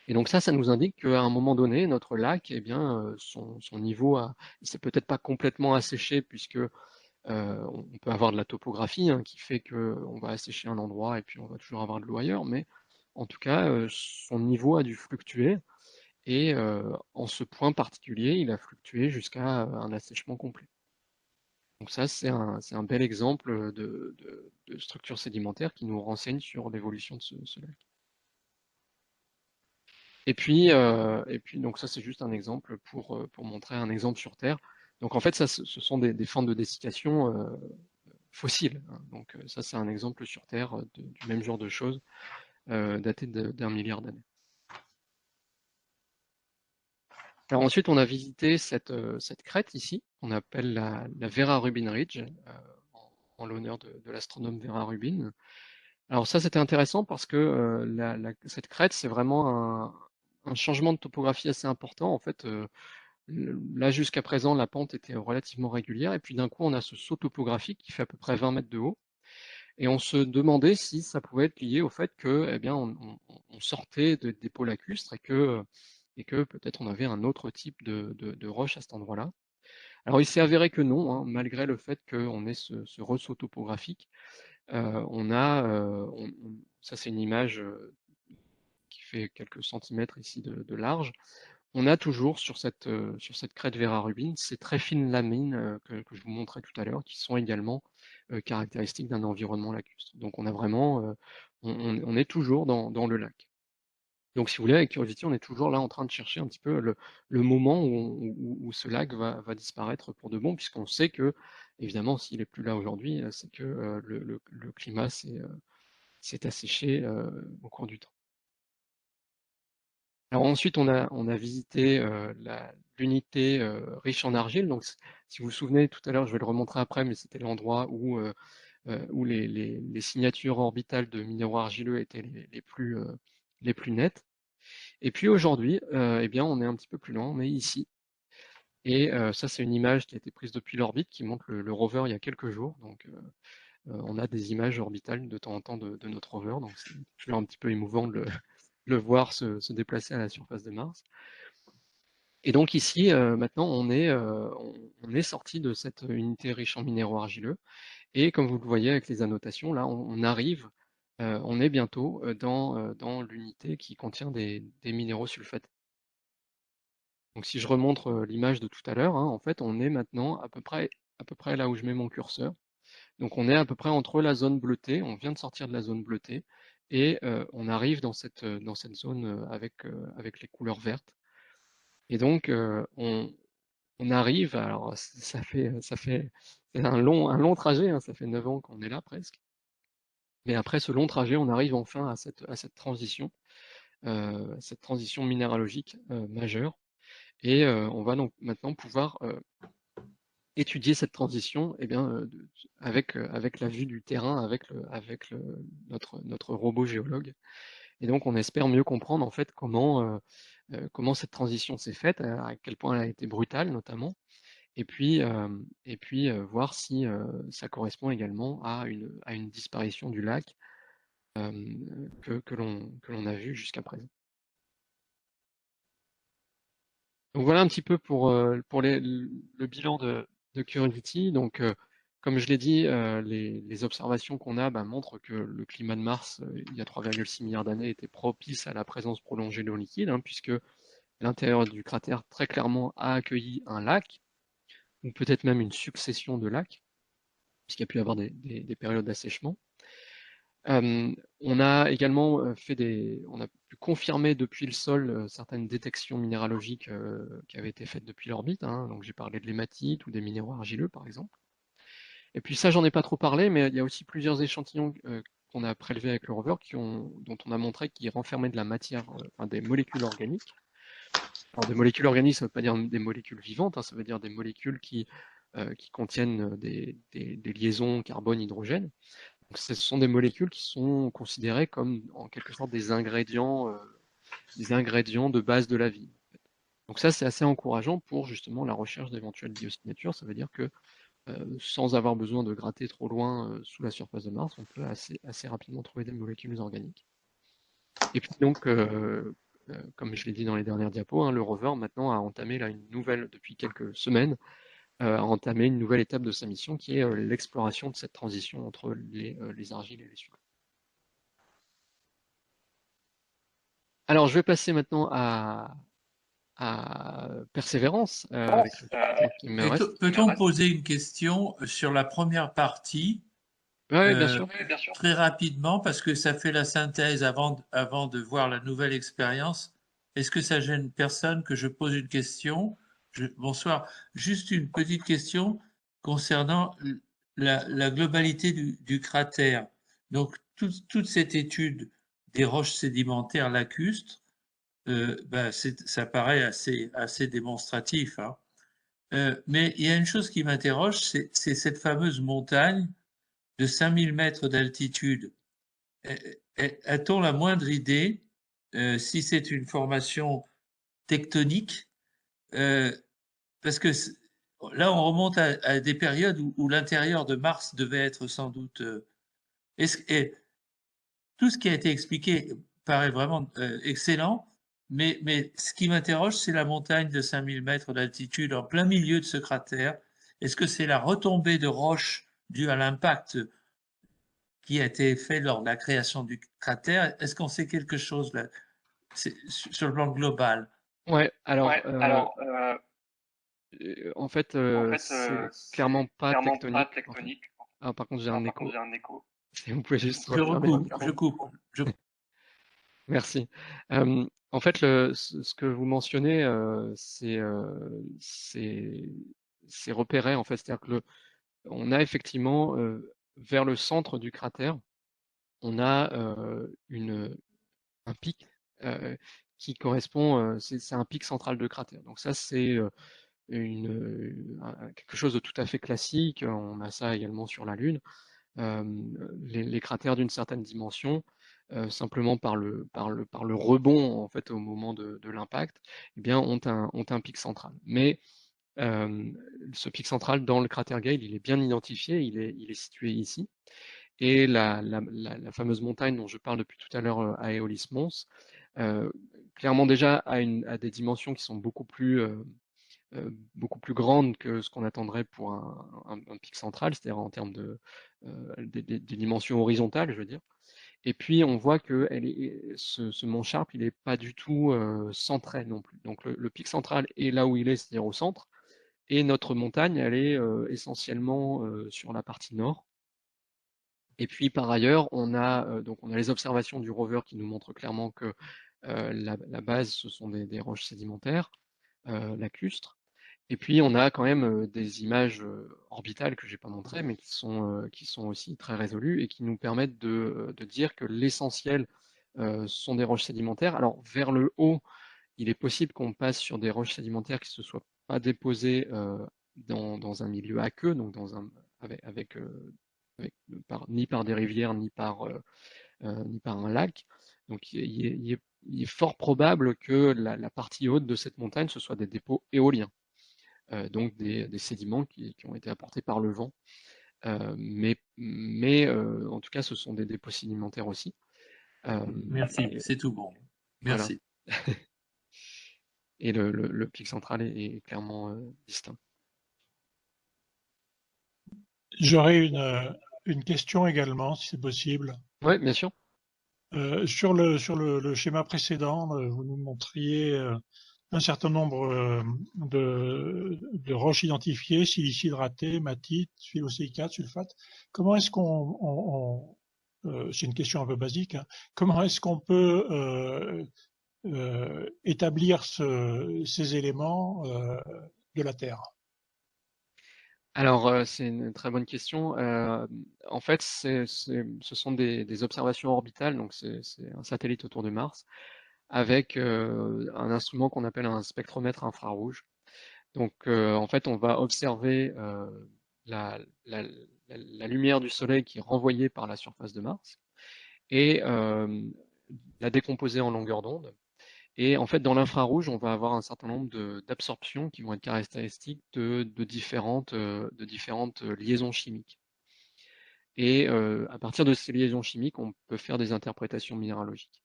Et donc ça nous indique qu'à un moment donné, notre lac, eh bien, son niveau il s'est peut-être pas complètement asséché puisque on peut avoir de la topographie hein, qui fait que on va assécher un endroit et puis on va toujours avoir de l'eau ailleurs, mais en tout cas, son niveau a dû fluctuer et en ce point particulier, il a fluctué jusqu'à un assèchement complet. Donc ça, c'est un bel exemple de structure sédimentaire qui nous renseigne sur l'évolution de ce lac. Et puis donc ça c'est juste un exemple pour montrer un exemple sur Terre. Donc en fait ça ce sont des fentes de dessiccation fossiles, hein. Donc ça c'est un exemple sur Terre du même genre de choses daté d'un milliard d'années. Alors ensuite on a visité cette crête ici, qu'on appelle la Vera Rubin Ridge, en l'honneur de l'astronome Vera Rubin. Alors ça c'était intéressant parce que cette crête c'est vraiment un changement de topographie assez important. En fait, là, jusqu'à présent, la pente était relativement régulière, et puis d'un coup, on a ce saut topographique qui fait à peu près 20 mètres de haut, et on se demandait si ça pouvait être lié au fait que, eh bien, on sortait des pôles lacustres et que peut-être on avait un autre type de roche à cet endroit-là. Alors, il s'est avéré que non, hein, malgré le fait qu'on ait ce ressaut topographique, ça c'est une image qui fait quelques centimètres ici de large. On a toujours sur cette crête Vera Rubin ces très fines lamines que je vous montrais tout à l'heure, qui sont également caractéristiques d'un environnement lacustre. Donc on a vraiment, on est toujours dans le lac. Donc si vous voulez, avec Curiosity, on est toujours là en train de chercher un petit peu le moment où ce lac va disparaître pour de bon, puisqu'on sait que, évidemment, s'il est plus là aujourd'hui, c'est que le climat s'est asséché au cours du temps. Alors ensuite, on a visité l'unité riche en argile. Donc, si vous vous souvenez, tout à l'heure, je vais le remontrer après, mais c'était l'endroit où les signatures orbitales de minéraux argileux étaient les plus nettes. Et puis aujourd'hui, eh bien, on est un petit peu plus loin, on est ici. Et ça, c'est une image qui a été prise depuis l'orbite, qui montre le rover il y a quelques jours. Donc, on a des images orbitales de temps en temps de notre rover. Donc, c'est toujours un petit peu émouvant de le voir se déplacer à la surface de Mars. Et donc ici, maintenant, on est sorti de cette unité riche en minéraux argileux. Et comme vous le voyez avec les annotations, là, on est bientôt dans l'unité qui contient des minéraux sulfatés. Donc si je remontre l'image de tout à l'heure, hein, en fait, on est maintenant à peu près là où je mets mon curseur. Donc on est à peu près entre la zone bleutée, on vient de sortir de la zone bleutée, et on arrive dans cette zone avec les couleurs vertes. Et donc, on arrive, alors ça fait c'est un long trajet, hein, ça fait 9 ans qu'on est là presque. Mais après ce long trajet, on arrive enfin à cette transition minéralogique majeure. Et on va donc maintenant pouvoir étudier cette transition eh bien, avec la vue du terrain, notre robot géologue. Et donc on espère mieux comprendre en fait comment cette transition s'est faite, à quel point elle a été brutale notamment, et puis voir si ça correspond également à une disparition du lac que l'on a vu jusqu'à présent. Donc voilà un petit peu pour le bilan de Curiosity. Donc, comme je l'ai dit, les observations qu'on a montrent que le climat de Mars, il y a 3,6 milliards d'années, était propice à la présence prolongée d'eau liquide, hein, puisque l'intérieur du cratère très clairement a accueilli un lac, ou peut-être même une succession de lacs, puisqu'il y a pu y avoir des périodes d'assèchement. On a également on a pu confirmer depuis le sol certaines détections minéralogiques qui avaient été faites depuis l'orbite, hein. Donc j'ai parlé de l'hématite ou des minéraux argileux par exemple. Et puis ça, j'en ai pas trop parlé, mais il y a aussi plusieurs échantillons qu'on a prélevés avec le rover dont on a montré qu'ils renfermaient de la matière, enfin des molécules organiques. Alors des molécules organiques, ça ne veut pas dire des molécules vivantes, hein, ça veut dire des molécules qui contiennent des liaisons carbone-hydrogène. Donc, ce sont des molécules qui sont considérées comme en quelque sorte des ingrédients de base de la vie. Donc ça, c'est assez encourageant pour justement la recherche d'éventuelles biosignatures. Ça veut dire que sans avoir besoin de gratter trop loin sous la surface de Mars, on peut assez rapidement trouver des molécules organiques. Et puis donc, comme je l'ai dit dans les dernières diapos, hein, le rover maintenant a entamé là, depuis quelques semaines, a entamé une nouvelle étape de sa mission qui est l'exploration de cette transition entre les argiles et les sucres. Alors, je vais passer maintenant à Persévérance, avec le temps qui me reste. Peut-on poser une question sur la première partie Oui, bien sûr. très rapidement parce que ça fait la synthèse avant de voir la nouvelle expérience. Est-ce que ça gêne personne que je pose une question? Bonsoir. Juste une petite question concernant la globalité du cratère. Donc, toute cette étude des roches sédimentaires lacustres, ça paraît assez démonstratif, hein. Mais il y a une chose qui m'interroge, c'est cette fameuse montagne de 5000 mètres d'altitude. A-t-on la moindre idée si c'est une formation tectonique? euh, Parce que là, on remonte à des périodes où l'intérieur de Mars devait être sans doute. Et tout ce qui a été expliqué paraît vraiment excellent, mais ce qui m'interroge, c'est la montagne de 5000 mètres d'altitude en plein milieu de ce cratère. Est-ce que c'est la retombée de roches due à l'impact qui a été fait lors de la création du cratère? Est-ce qu'on sait quelque chose là, sur le plan global? Ouais, alors, en fait, c'est clairement pas tectonique. Enfin, ah, par contre, j'ai un écho. Si vous pouvez juste Je refermer le recoupe, micro. je coupe. Merci. En fait, ce que vous mentionnez, c'est repéré, en fait. C'est-à-dire que on a effectivement, vers le centre du cratère, on a un pic qui correspond, c'est un pic central de cratère. Donc ça, c'est quelque chose de tout à fait classique. On a ça également sur la Lune. Les cratères d'une certaine dimension, simplement par le rebond en fait au moment de l'impact, eh bien ont un pic central. Mais ce pic central dans le cratère Gale, il est bien identifié, il est situé ici. Et la fameuse montagne dont je parle depuis tout à l'heure, Aeolis Mons, clairement déjà a des dimensions qui sont beaucoup plus grande que ce qu'on attendrait pour un pic central, c'est-à-dire en termes des dimensions horizontales, je veux dire. Et puis on voit que ce mont Sharp, il n'est pas du tout centré non plus. Donc le pic central est là où il est, c'est-à-dire au centre, et notre montagne, elle est essentiellement sur la partie nord. Et puis par ailleurs, on a les observations du rover qui nous montrent clairement que la base, ce sont des roches sédimentaires lacustres. Et puis on a quand même des images orbitales que j'ai pas montrées, mais qui sont aussi très résolues et qui nous permettent de dire que l'essentiel sont des roches sédimentaires. Alors vers le haut, il est possible qu'on passe sur des roches sédimentaires qui se soient pas déposées dans un milieu aqueux, donc ni par des rivières, ni par un lac. Donc il est fort probable que la partie haute de cette montagne, ce soit des dépôts éoliens. donc des sédiments qui ont été apportés par le vent. En tout cas, ce sont des dépôts sédimentaires aussi. Merci, Et c'est tout bon. voilà. Merci. Et le pic central est clairement distinct. J'aurais une question également, si c'est possible. Oui, bien sûr. Sur le schéma précédent, vous nous montriez un certain nombre de roches identifiées, silice hydratée, matite, phyllosilicate, sulfate. Comment est-ce c'est une question un peu basique, hein, comment est-ce qu'on peut établir ces éléments de la Terre? Alors, c'est une très bonne question. En fait, ce sont des observations orbitales, donc c'est un satellite autour de Mars, avec un instrument qu'on appelle un spectromètre infrarouge. Donc, en fait, on va observer la, la- la lumière du Soleil qui est renvoyée par la surface de Mars et la décomposer en longueur d'onde. Et en fait, dans l'infrarouge, on va avoir un certain nombre d'absorptions qui vont être caractéristiques de différentes liaisons chimiques. Et à partir de ces liaisons chimiques, on peut faire des interprétations minéralogiques.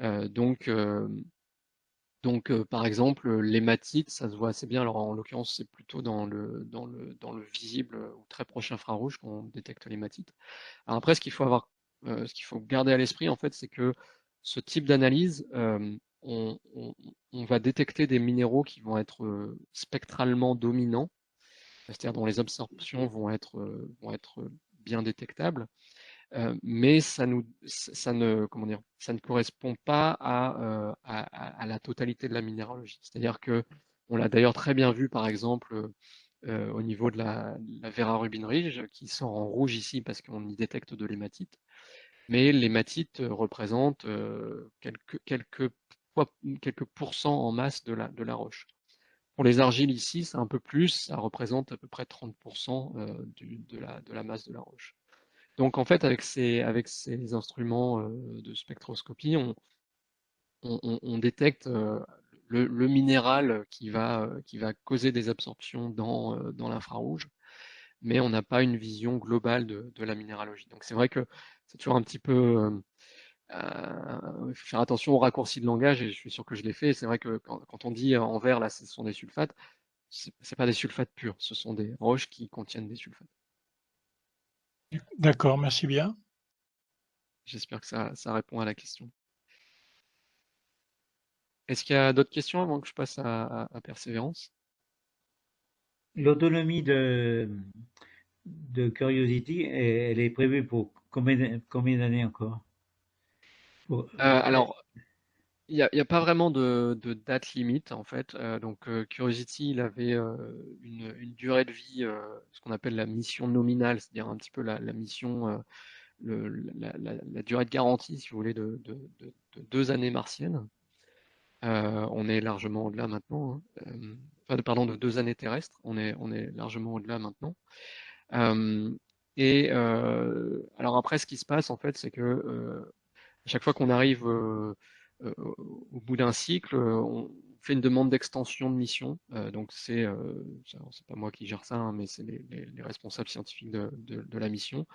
Euh, donc, euh, Par exemple, l'hématite, ça se voit assez bien. Alors, en l'occurrence, c'est plutôt dans le visible ou très proche infrarouge qu'on détecte l'hématite. Alors après, ce qu'il faut garder à l'esprit, en fait, c'est que ce type d'analyse, on va détecter des minéraux qui vont être spectralement dominants, c'est-à-dire dont les absorptions vont être bien détectables, mais comment dire, ça ne correspond pas à la totalité de la minéralogie. C'est-à-dire que, on l'a d'ailleurs très bien vu, par exemple, au niveau de la Vera rubinrige, qui sort en rouge ici parce qu'on y détecte de l'hématite. Mais l'hématite représente quelques pourcents en masse de la roche. Pour les argiles ici, c'est un peu plus, ça représente à peu près 30% de la masse de la roche. Donc en fait, avec ces instruments de spectroscopie, on détecte le minéral qui va causer des absorptions dans l'infrarouge, mais on n'a pas une vision globale de la minéralogie. Donc c'est vrai que c'est toujours un petit peu faire attention aux raccourcis de langage, et je suis sûr que je l'ai fait. C'est vrai que quand on dit en vert, là, ce sont des sulfates, c'est pas des sulfates purs, ce sont des roches qui contiennent des sulfates. D'accord, merci bien. J'espère que ça répond à la question. Est-ce qu'il y a d'autres questions avant que je passe à Persévérance? L'autonomie de Curiosity, elle est prévue pour combien d'années encore? Pour- Alors, il y a pas vraiment de date limite en fait. Curiosity, il avait une durée de vie, ce qu'on appelle la mission nominale, c'est-à-dire un petit peu la mission, la durée de garantie, si vous voulez, de 2 années martiennes. On est largement au-delà maintenant, hein. Pardon, de 2 années terrestres. On est largement au-delà maintenant. Euh, alors après, ce qui se passe en fait, c'est que à chaque fois qu'on arrive au bout d'un cycle, on fait une demande d'extension de mission. C'est pas moi qui gère ça, hein, mais c'est les responsables scientifiques de la mission.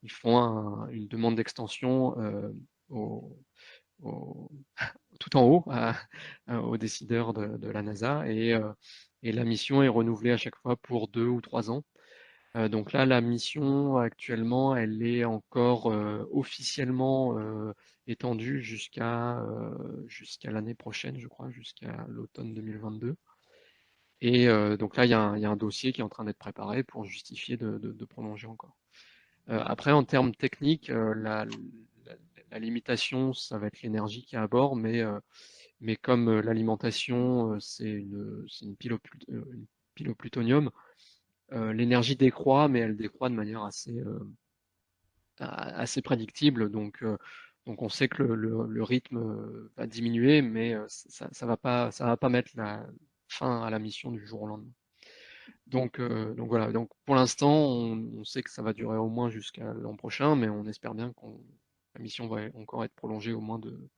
Ils font une demande d'extension au, au- tout en haut aux décideurs de la NASA et la mission est renouvelée à chaque fois pour 2 ou 3 ans. Donc là, la mission actuellement, elle est encore officiellement étendue jusqu'à l'année prochaine, je crois, jusqu'à l'automne 2022. Et donc là, il y a un dossier qui est en train d'être préparé pour justifier de prolonger encore. Après, en termes techniques, la- la limitation, ça va être l'énergie qui est à bord, mais comme l'alimentation, c'est une pile au plutonium, l'énergie décroît, mais elle décroît de manière assez prédictible. Donc on sait que le rythme va diminuer, mais ça va pas mettre la fin à la mission du jour au lendemain. Donc voilà. Donc pour l'instant, on sait que ça va durer au moins jusqu'à l'an prochain, mais on espère bien que la mission va encore être prolongée au moins de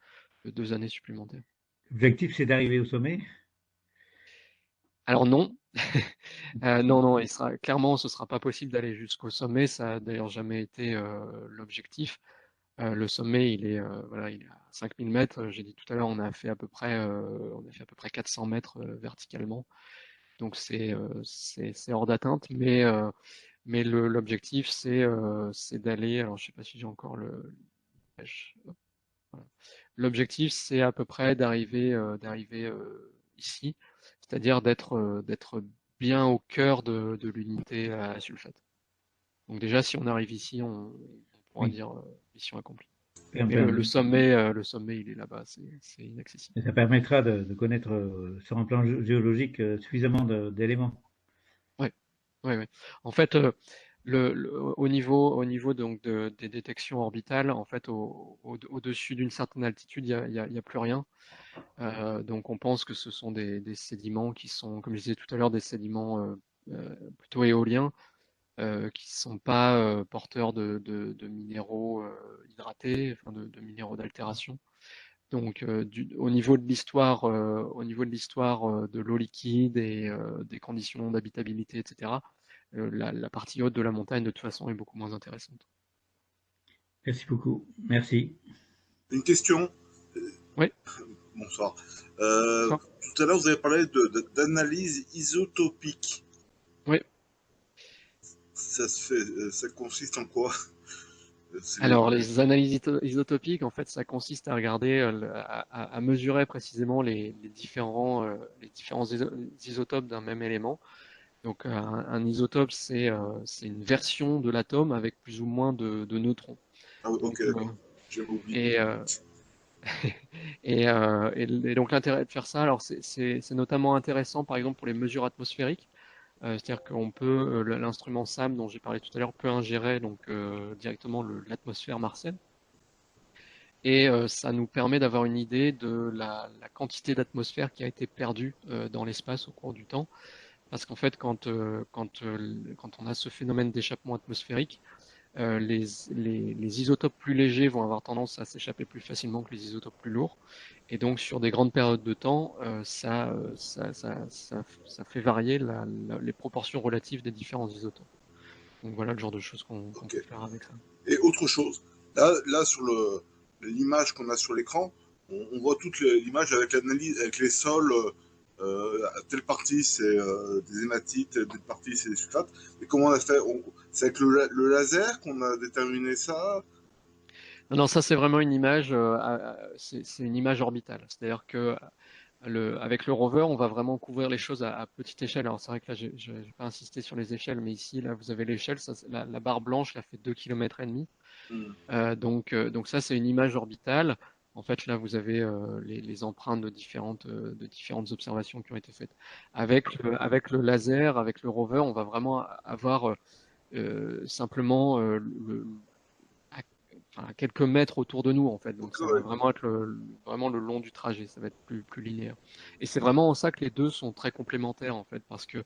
2 années supplémentaires. L'objectif, c'est d'arriver au sommet? Alors non, non, non, clairement, ce sera pas possible d'aller jusqu'au sommet. Ça a d'ailleurs jamais été l'objectif. Le sommet, voilà, il est à 5000 mètres. J'ai dit tout à l'heure, on a fait à peu près 400 mètres verticalement. Donc c'est hors d'atteinte, mais l'objectif c'est d'aller. Alors je sais pas si j'ai encore voilà. L'objectif c'est à peu près d'arriver ici, c'est-à-dire d'être bien au cœur de l'unité à sulfate. Donc déjà si on arrive ici, on pourra Oui. dire mission accomplie. Et Mais enfin, le sommet il est là-bas, c'est inaccessible. ça permettra de connaître sur un plan géologique suffisamment d'éléments. Ouais, ouais, ouais. En fait, au niveau donc des détections orbitales, en fait, au-dessus d'une certaine altitude, il y a plus rien. Donc, on pense que ce sont des sédiments qui sont, comme je disais tout à l'heure, des sédiments plutôt éoliens, qui sont pas porteurs de minéraux hydratés, enfin de minéraux d'altération. Donc, au niveau de l'histoire de l'eau liquide et des conditions d'habitabilité, etc., la partie haute de la montagne, de toute façon, est beaucoup moins intéressante. Merci beaucoup. Merci. Une question. Oui, Bonsoir. bonsoir. Tout à l'heure, vous avez parlé d'analyse isotopique. Oui. Ça consiste en quoi? Alors, les analyses isotopiques, en fait, ça consiste à regarder, à mesurer précisément les différents isotopes d'un même élément. Donc, un isotope, c'est une version de l'atome avec plus ou moins de neutrons. Ah oui, ok, Donc, d'accord. J'avais oublié. et, et donc l'intérêt de faire ça, alors c'est notamment intéressant par exemple pour les mesures atmosphériques. C'est-à-dire qu'on peut, l'instrument SAM dont j'ai parlé tout à l'heure peut ingérer donc directement l'atmosphère martienne. Et ça nous permet d'avoir une idée de la quantité d'atmosphère qui a été perdue dans l'espace au cours du temps. Parce qu'en fait, quand on a ce phénomène d'échappement atmosphérique, les isotopes plus légers vont avoir tendance à s'échapper plus facilement que les isotopes plus lourds. Et donc, sur des grandes périodes de temps, ça fait varier les proportions relatives des différents isotopes. Donc voilà le genre de choses qu'on Ok. peut faire avec ça. Et autre chose. Là sur l'image qu'on a sur l'écran, on voit toute l'image avec l'analyse, avec les sols. Telle partie c'est des hématites, telle partie c'est des sulfates. Et comment on a fait? C'est avec le laser qu'on a déterminé ça? Non, non, ça c'est vraiment une image, c'est une image orbitale. C'est-à-dire que avec le rover, on va vraiment couvrir les choses à petite échelle. Alors c'est vrai que là, je vais pas insister sur les échelles, mais ici, là, vous avez l'échelle. La barre blanche, là, fait 2,5 km. Hmm. Donc ça, c'est une image orbitale. En fait, là, vous avez les empreintes de différentes observations qui ont été faites. Avec le laser, avec le rover, on va vraiment avoir simplement à quelques mètres autour de nous, en fait. Donc Ok, ça va ouais. vraiment être vraiment le long du trajet. Ça va être plus linéaire. Et c'est vraiment en ça que les deux sont très complémentaires, en fait, parce que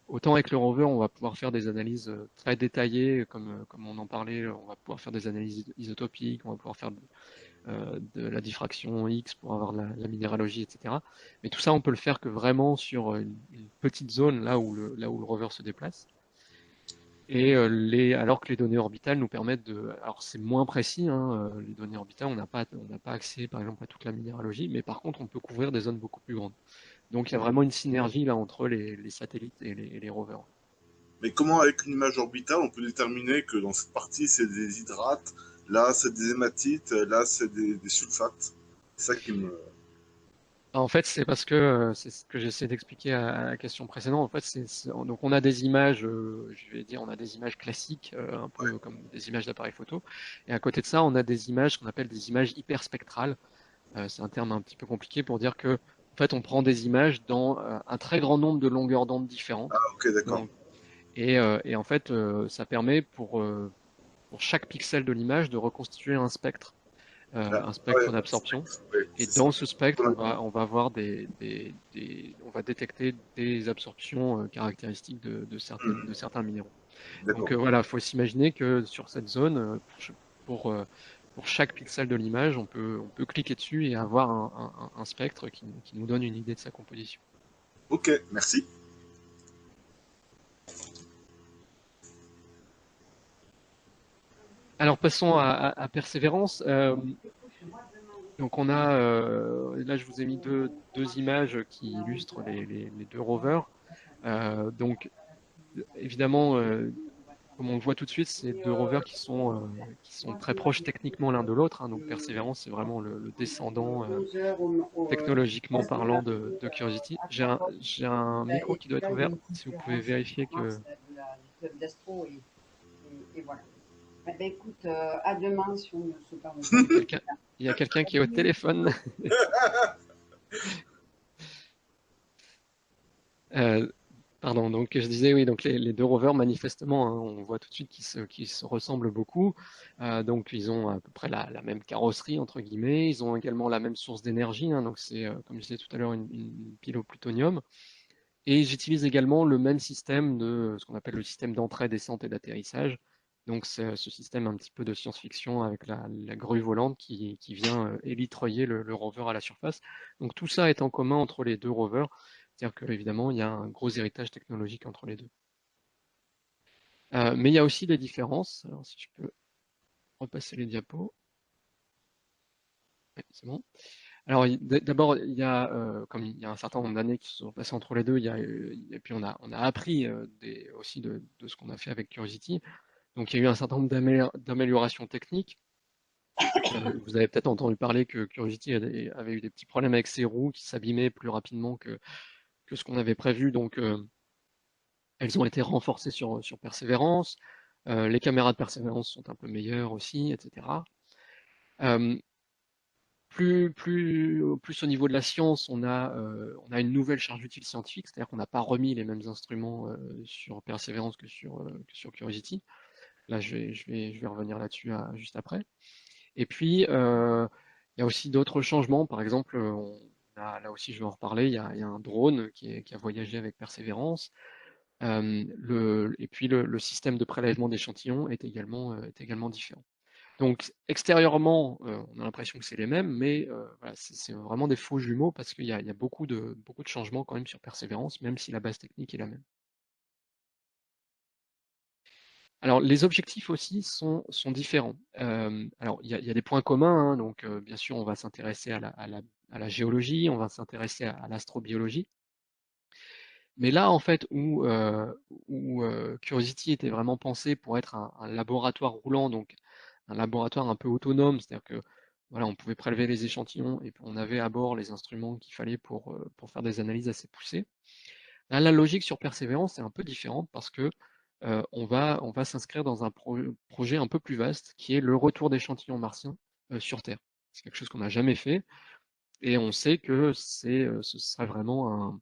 autant avec le rover, on va pouvoir faire des analyses très détaillées, comme on en parlait, on va pouvoir faire des analyses isotopiques, on va pouvoir faire de la diffraction X pour avoir la minéralogie, etc. Mais tout ça, on peut le faire que vraiment sur une petite zone là où le rover se déplace. Et alors que les données orbitales nous permettent de, alors c'est moins précis, hein, les données orbitales, on n'a pas accès, par exemple, à toute la minéralogie, mais par contre, on peut couvrir des zones beaucoup plus grandes. Donc, il y a vraiment une synergie là entre les satellites et les rovers. Mais comment, avec une image orbitale, on peut déterminer que dans cette partie, c'est des hydrates, là, c'est des hématites, là, c'est des sulfates? C'est ça qui me. En fait, c'est parce que c'est ce que j'essaie d'expliquer à la question précédente. En fait, donc on a des images, je vais dire, on a des images classiques, un Ouais. peu comme des images d'appareil photo. Et à côté de ça, on a des images qu'on appelle des images hyperspectrales. C'est un terme un petit peu compliqué pour dire que, en fait, on prend des images dans un très grand nombre de longueurs d'onde différentes. Ah, ok, d'accord. Donc, et en fait, ça permet pour chaque pixel de l'image de reconstituer Ah, un ouais, spectre d'absorption. ouais, Et c'est ça. dans ce spectre, Ouais. on va avoir on va détecter des absorptions caractéristiques de certains minéraux. Donc D'accord. voilà, il faut s'imaginer que sur cette zone, pour, euh, pour chaque pixel de l'image, on peut cliquer dessus et avoir un spectre qui nous donne une idée de sa composition. Ok, merci. Alors passons à Persévérance. Donc on a, là je vous ai mis deux images qui illustrent les deux rovers. Donc évidemment, comme on le voit tout de suite, c'est deux rovers qui sont très proches techniquement l'un de l'autre, hein. Donc Persévérance, c'est vraiment le descendant technologiquement parlant de Curiosity. J'ai un micro qui doit être ouvert, si vous pouvez vérifier que Eh ben, écoute, à demain si on ne se parle il y a quelqu'un qui est au téléphone. Pardon, donc je disais oui, donc les deux rovers manifestement, hein, on voit tout de suite qu'ils se ressemblent beaucoup. Donc ils ont à peu près la même carrosserie entre guillemets, ils ont également la même source d'énergie, hein, donc c'est comme je disais tout à l'heure une pile au plutonium. Et j'utilise également le même système de ce qu'on appelle le système d'entrée, descente et d'atterrissage. Donc c'est ce système un petit peu de science-fiction avec la grue volante qui vient élitreiller le rover à la surface. Donc tout ça est en commun entre les deux rovers. C'est-à-dire qu'évidemment, il y a un gros héritage technologique entre les deux. Mais il y a aussi des différences. Alors, si je peux repasser les diapos. Ouais, c'est bon. Alors, d'abord, il y a, comme il y a un certain nombre d'années qui se sont passées entre les deux, et puis on a appris aussi de ce qu'on a fait avec Curiosity. Donc, il y a eu un certain nombre d'améliorations techniques. Vous avez peut-être entendu parler que Curiosity avait eu des petits problèmes avec ses roues qui s'abîmaient plus rapidement que ce qu'on avait prévu. Donc, elles ont été renforcées sur Persévérance. Les caméras de Persévérance sont un peu meilleures aussi, etc. Plus au niveau de la science, on a une nouvelle charge utile scientifique, c'est-à-dire qu'on n'a pas remis les mêmes instruments sur Persévérance que sur Curiosity. Là, je vais revenir là-dessus juste après. Et puis, il y a aussi d'autres changements. Par exemple, là aussi, je vais en reparler, il y a un drone qui a voyagé avec Persévérance. Et puis, le système de prélèvement d'échantillons est également différent. Donc extérieurement, on a l'impression que c'est les mêmes, mais voilà, c'est vraiment des faux jumeaux parce qu'il y a beaucoup de changements quand même sur Persévérance, même si la base technique est la même. Alors les objectifs aussi sont différents. Alors il y a des points communs, hein, donc bien sûr on va s'intéresser à la géologie, on va s'intéresser à l'astrobiologie. Mais là en fait où Curiosity était vraiment pensé pour être un laboratoire roulant, donc un laboratoire un peu autonome, c'est-à-dire que voilà, on pouvait prélever les échantillons et puis on avait à bord les instruments qu'il fallait pour faire des analyses assez poussées. Là, la logique sur Persévérance est un peu différente parce que on va s'inscrire dans un projet un peu plus vaste qui est le retour d'échantillons martiens sur Terre. C'est quelque chose qu'on n'a jamais fait et on sait que ce serait vraiment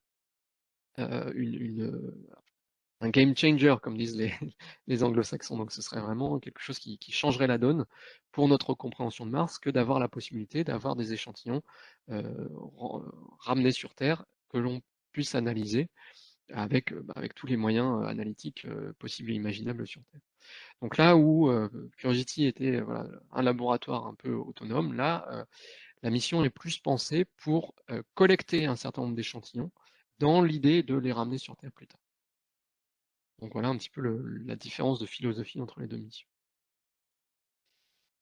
un game changer, comme disent les anglo-saxons. Donc ce serait vraiment quelque chose qui changerait la donne pour notre compréhension de Mars que d'avoir la possibilité d'avoir des échantillons ramenés sur Terre que l'on puisse analyser avec tous les moyens analytiques possibles et imaginables sur Terre. Donc là où Curiosity était voilà, un laboratoire un peu autonome, là la mission est plus pensée pour collecter un certain nombre d'échantillons dans l'idée de les ramener sur Terre plus tard. Donc voilà un petit peu la différence de philosophie entre les deux missions.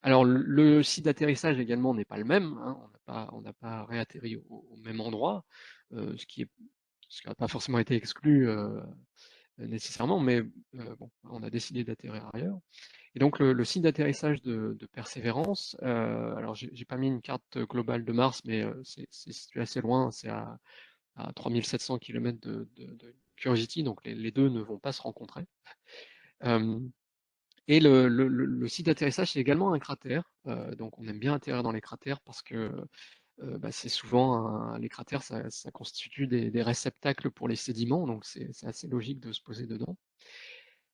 Alors le site d'atterrissage également n'est pas le même, hein, on n'a pas réatterri au même endroit, ce qui n'a pas forcément été exclu nécessairement, mais bon, on a décidé d'atterrir ailleurs. Et donc le site d'atterrissage de Persévérance, alors j'ai pas mis une carte globale de Mars, mais c'est situé assez loin, c'est à 3700 km de Curiosity, donc les deux ne vont pas se rencontrer. Et le site d'atterrissage, c'est également un cratère, donc on aime bien atterrir dans les cratères parce que c'est souvent les cratères, ça constitue des réceptacles pour les sédiments, donc c'est assez logique de se poser dedans.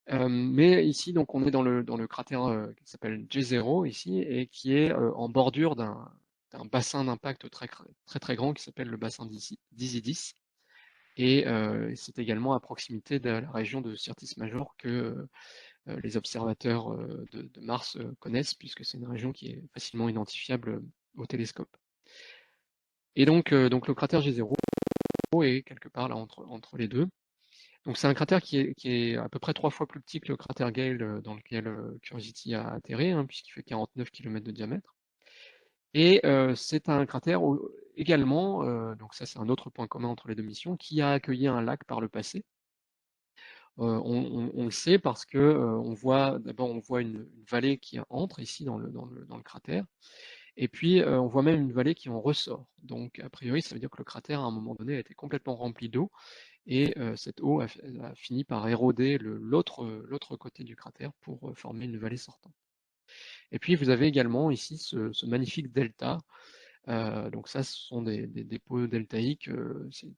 Mais ici, donc, on est dans le cratère qui s'appelle J0 ici et qui est en bordure d'un bassin d'impact très, très très grand qui s'appelle le bassin d'Isidis. Et c'est également à proximité de la région de Syrtis Major que les observateurs de Mars connaissent, puisque c'est une région qui est facilement identifiable au télescope. Et donc le cratère J0 et quelque part là entre les deux. Donc c'est un cratère qui est à peu près 3 fois plus petit que le cratère Gale dans lequel Curiosity a atterri, hein, puisqu'il fait 49 km de diamètre. Et c'est un cratère également, donc ça c'est un autre point commun entre les deux missions, qui a accueilli un lac par le passé. On le sait parce que d'abord on voit une vallée qui entre ici dans le cratère, et puis on voit même une vallée qui en ressort. Donc a priori ça veut dire que le cratère à un moment donné a été complètement rempli d'eau, et cette eau a fini par éroder l'autre côté du cratère pour former une vallée sortante. Et puis vous avez également ici ce magnifique delta. Donc ça, ce sont des dépôts deltaïques. C'est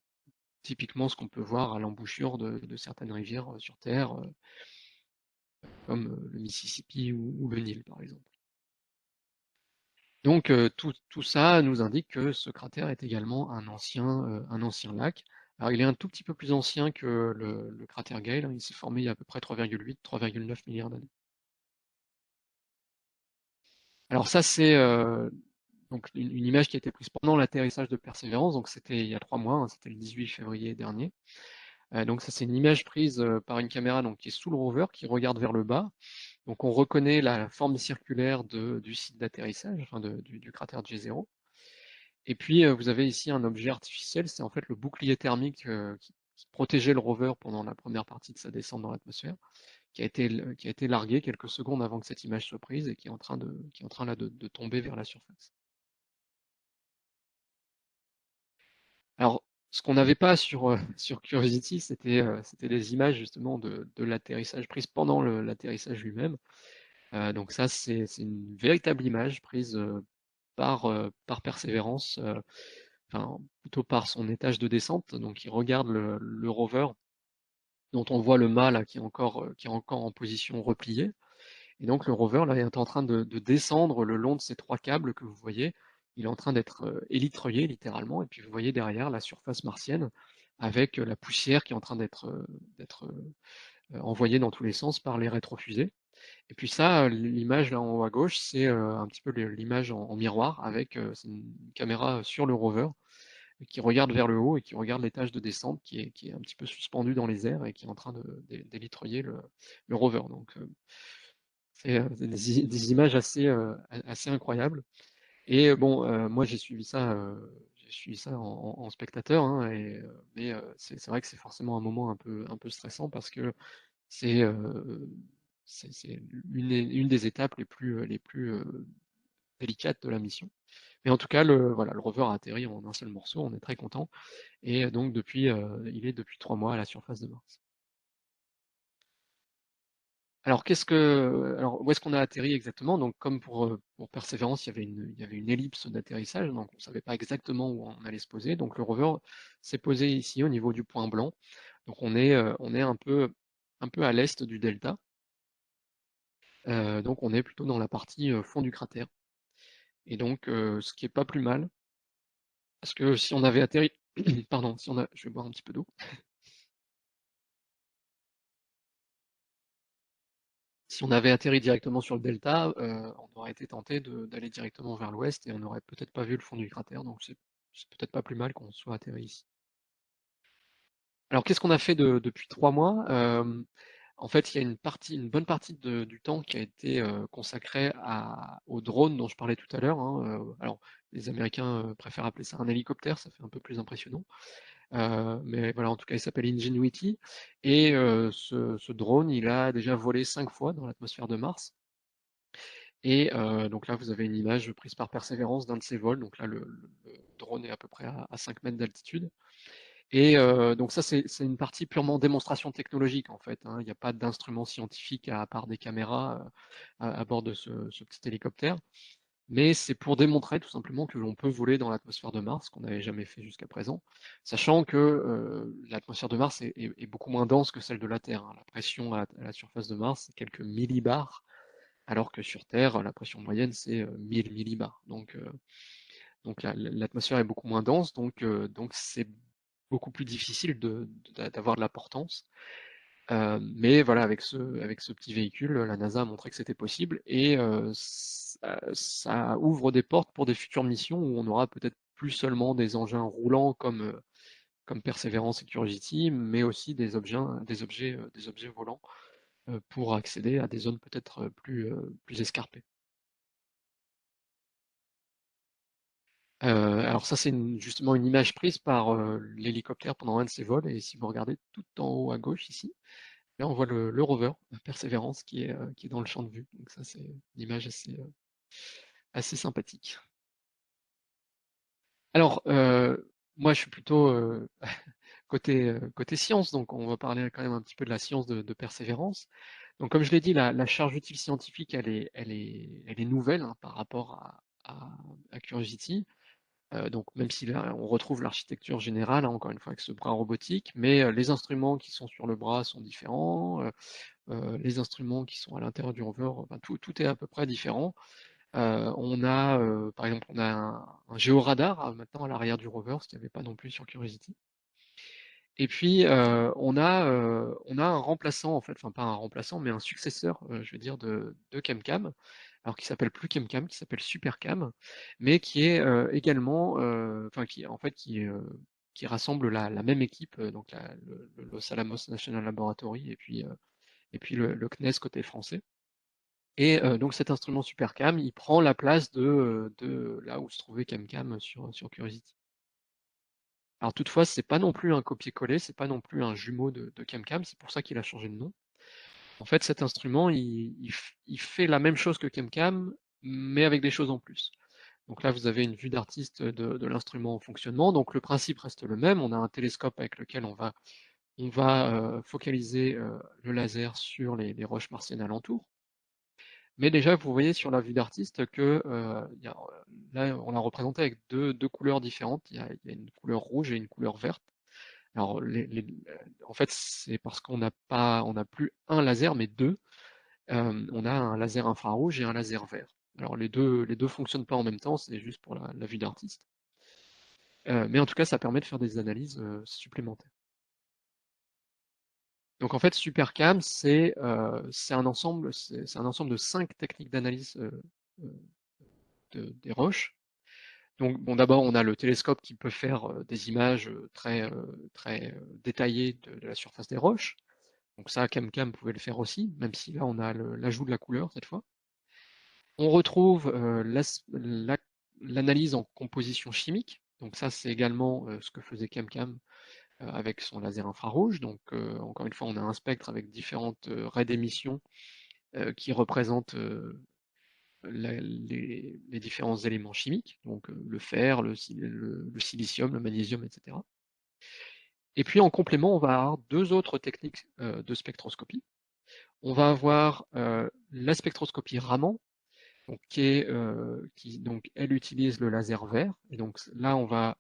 typiquement ce qu'on peut voir à l'embouchure de certaines rivières sur Terre, comme le Mississippi ou le Nil, par exemple. Donc tout ça nous indique que ce cratère est également un ancien lac. Alors il est un tout petit peu plus ancien que le cratère Gale, hein. Il s'est formé il y a à peu près 3,8, 3,9 milliards d'années. Alors ça, c'est donc une image qui a été prise pendant l'atterrissage de Persévérance, donc c'était il y a 3 mois, hein, c'était le 18 février dernier. Donc ça, c'est une image prise par une caméra donc, qui est sous le rover, qui regarde vers le bas. Donc on reconnaît la forme circulaire du site d'atterrissage, enfin du cratère J0. Et puis vous avez ici un objet artificiel, c'est en fait le bouclier thermique qui protégeait le rover pendant la première partie de sa descente dans l'atmosphère, qui a été largué quelques secondes avant que cette image soit prise et qui est en train là de tomber vers la surface. Alors, ce qu'on n'avait pas sur Curiosity, c'était des images justement de l'atterrissage prises pendant l'atterrissage lui-même. Donc ça, c'est une véritable image prise par Persévérance, enfin plutôt par son étage de descente. Donc il regarde le rover dont on voit le mât là, qui est encore en position repliée. Et donc le rover là est en train de descendre le long de ces 3 câbles que vous voyez. Il est en train d'être élitreillé littéralement, et puis vous voyez derrière la surface martienne avec la poussière qui est en train d'être envoyée dans tous les sens par les rétrofusées. Et puis ça, l'image là en haut à gauche, c'est un petit peu l'image en miroir avec c'est une caméra sur le rover qui regarde vers le haut et qui regarde l'étage de descente qui est un petit peu suspendu dans les airs et qui est en train d'élitreiller le rover. Donc c'est des images assez incroyables. Et bon, moi j'ai suivi ça en spectateur, hein, mais c'est vrai que c'est forcément un moment un peu stressant parce que c'est c'est une des étapes les plus délicates de la mission. Mais en tout cas, voilà, le rover a atterri en un seul morceau, on est très content. Et donc il est depuis 3 mois à la surface de Mars. Alors où est-ce qu'on a atterri exactement? Donc comme pour Persévérance, il y avait une ellipse d'atterrissage, donc on ne savait pas exactement où on allait se poser. Donc le rover s'est posé ici au niveau du point blanc. Donc on est un peu à l'est du delta. Donc on est plutôt dans la partie fond du cratère. Et donc ce qui est pas plus mal, parce que si on avait atterri, pardon, je vais boire un petit peu d'eau. Si on avait atterri directement sur le delta, on aurait été tenté d'aller directement vers l'ouest et on n'aurait peut-être pas vu le fond du cratère, donc c'est peut-être pas plus mal qu'on soit atterri ici. Alors qu'est-ce qu'on a fait depuis 3 mois? En fait, il y a une bonne partie du temps qui a été consacrée au drone dont je parlais tout à l'heure, hein. Alors les Américains préfèrent appeler ça un hélicoptère, ça fait un peu plus impressionnant. Mais voilà, en tout cas, il s'appelle Ingenuity. Et ce drone, il a déjà volé 5 fois dans l'atmosphère de Mars. Et donc là, vous avez une image prise par Persévérance d'un de ses vols. Donc là, le drone est à peu près à 5 mètres d'altitude. Et donc ça, c'est une partie purement démonstration technologique, en fait, hein. Il n'y a pas d'instrument scientifique à part des caméras à bord de ce petit hélicoptère. Mais c'est pour démontrer tout simplement que l'on peut voler dans l'atmosphère de Mars, ce qu'on n'avait jamais fait jusqu'à présent, sachant que l'atmosphère de Mars est beaucoup moins dense que celle de la Terre, hein. La pression à la surface de Mars, c'est quelques millibars, alors que sur Terre, la pression moyenne, c'est 1000 millibars. Donc l'atmosphère est beaucoup moins dense, donc c'est beaucoup plus difficile d'avoir de la portance. Mais voilà, avec ce petit véhicule, la NASA a montré que c'était possible et ça ouvre des portes pour des futures missions où on aura peut-être plus seulement des engins roulants comme Perseverance et Curiosity, mais aussi des objets volants pour accéder à des zones peut-être plus escarpées. Alors ça, c'est justement une image prise par l'hélicoptère pendant un de ses vols, et si vous regardez tout en haut à gauche ici, là on voit le rover Perseverance qui est dans le champ de vue. Donc ça, c'est une image assez sympathique. Alors, moi je suis plutôt côté science, donc on va parler quand même un petit peu de la science de Persévérance. Donc comme je l'ai dit, la charge utile scientifique, elle est nouvelle hein, par rapport à Curiosity. Donc même si là on retrouve l'architecture générale, hein, encore une fois avec ce bras robotique, mais les instruments qui sont sur le bras sont différents, les instruments qui sont à l'intérieur du rover, enfin, tout est à peu près différent. On a, par exemple, on a un géoradar maintenant à l'arrière du rover, ce qu'il n'y avait pas non plus sur Curiosity. Et puis on a un remplaçant en fait, enfin pas un remplaçant, mais un successeur, je veux dire de ChemCam, alors qui s'appelle plus ChemCam, qui s'appelle SuperCam, mais qui est également, enfin qui en fait qui rassemble la même équipe, donc le Los Alamos National Laboratory et puis le CNES côté français. Et donc cet instrument SuperCam, il prend la place de là où se trouvait ChemCam sur Curiosity. Alors toutefois, c'est pas non plus un copier-coller, c'est pas non plus un jumeau de ChemCam, c'est pour ça qu'il a changé de nom. En fait, cet instrument, il fait la même chose que ChemCam, mais avec des choses en plus. Donc là, vous avez une vue d'artiste de l'instrument en fonctionnement. Donc le principe reste le même. On a un télescope avec lequel on va focaliser le laser sur les roches martiennes alentour. Mais déjà, vous voyez sur la vue d'artiste que là, on l'a représenté avec deux couleurs différentes. Il y a une couleur rouge et une couleur verte. Alors, en fait, c'est parce on n'a plus un laser, mais deux. On a un laser infrarouge et un laser vert. Alors, les deux fonctionnent pas en même temps, c'est juste pour la vue d'artiste. Mais en tout cas, ça permet de faire des analyses supplémentaires. Donc, en fait, SuperCam, c'est un ensemble de 5 techniques d'analyse des roches. Donc, bon, d'abord, on a le télescope qui peut faire des images très détaillées de la surface des roches. Donc ça, ChemCam pouvait le faire aussi, même si là, on a l'ajout de la couleur cette fois. On retrouve l'analyse en composition chimique. Donc ça, c'est également ce que faisait ChemCam avec son laser infrarouge. Donc encore une fois, on a un spectre avec différentes raies d'émission qui représentent les différents éléments chimiques, donc le fer, le silicium, le magnésium, etc. Et puis en complément, on va avoir deux autres techniques de spectroscopie. On va avoir la spectroscopie Raman, donc donc elle utilise le laser vert, et donc là on va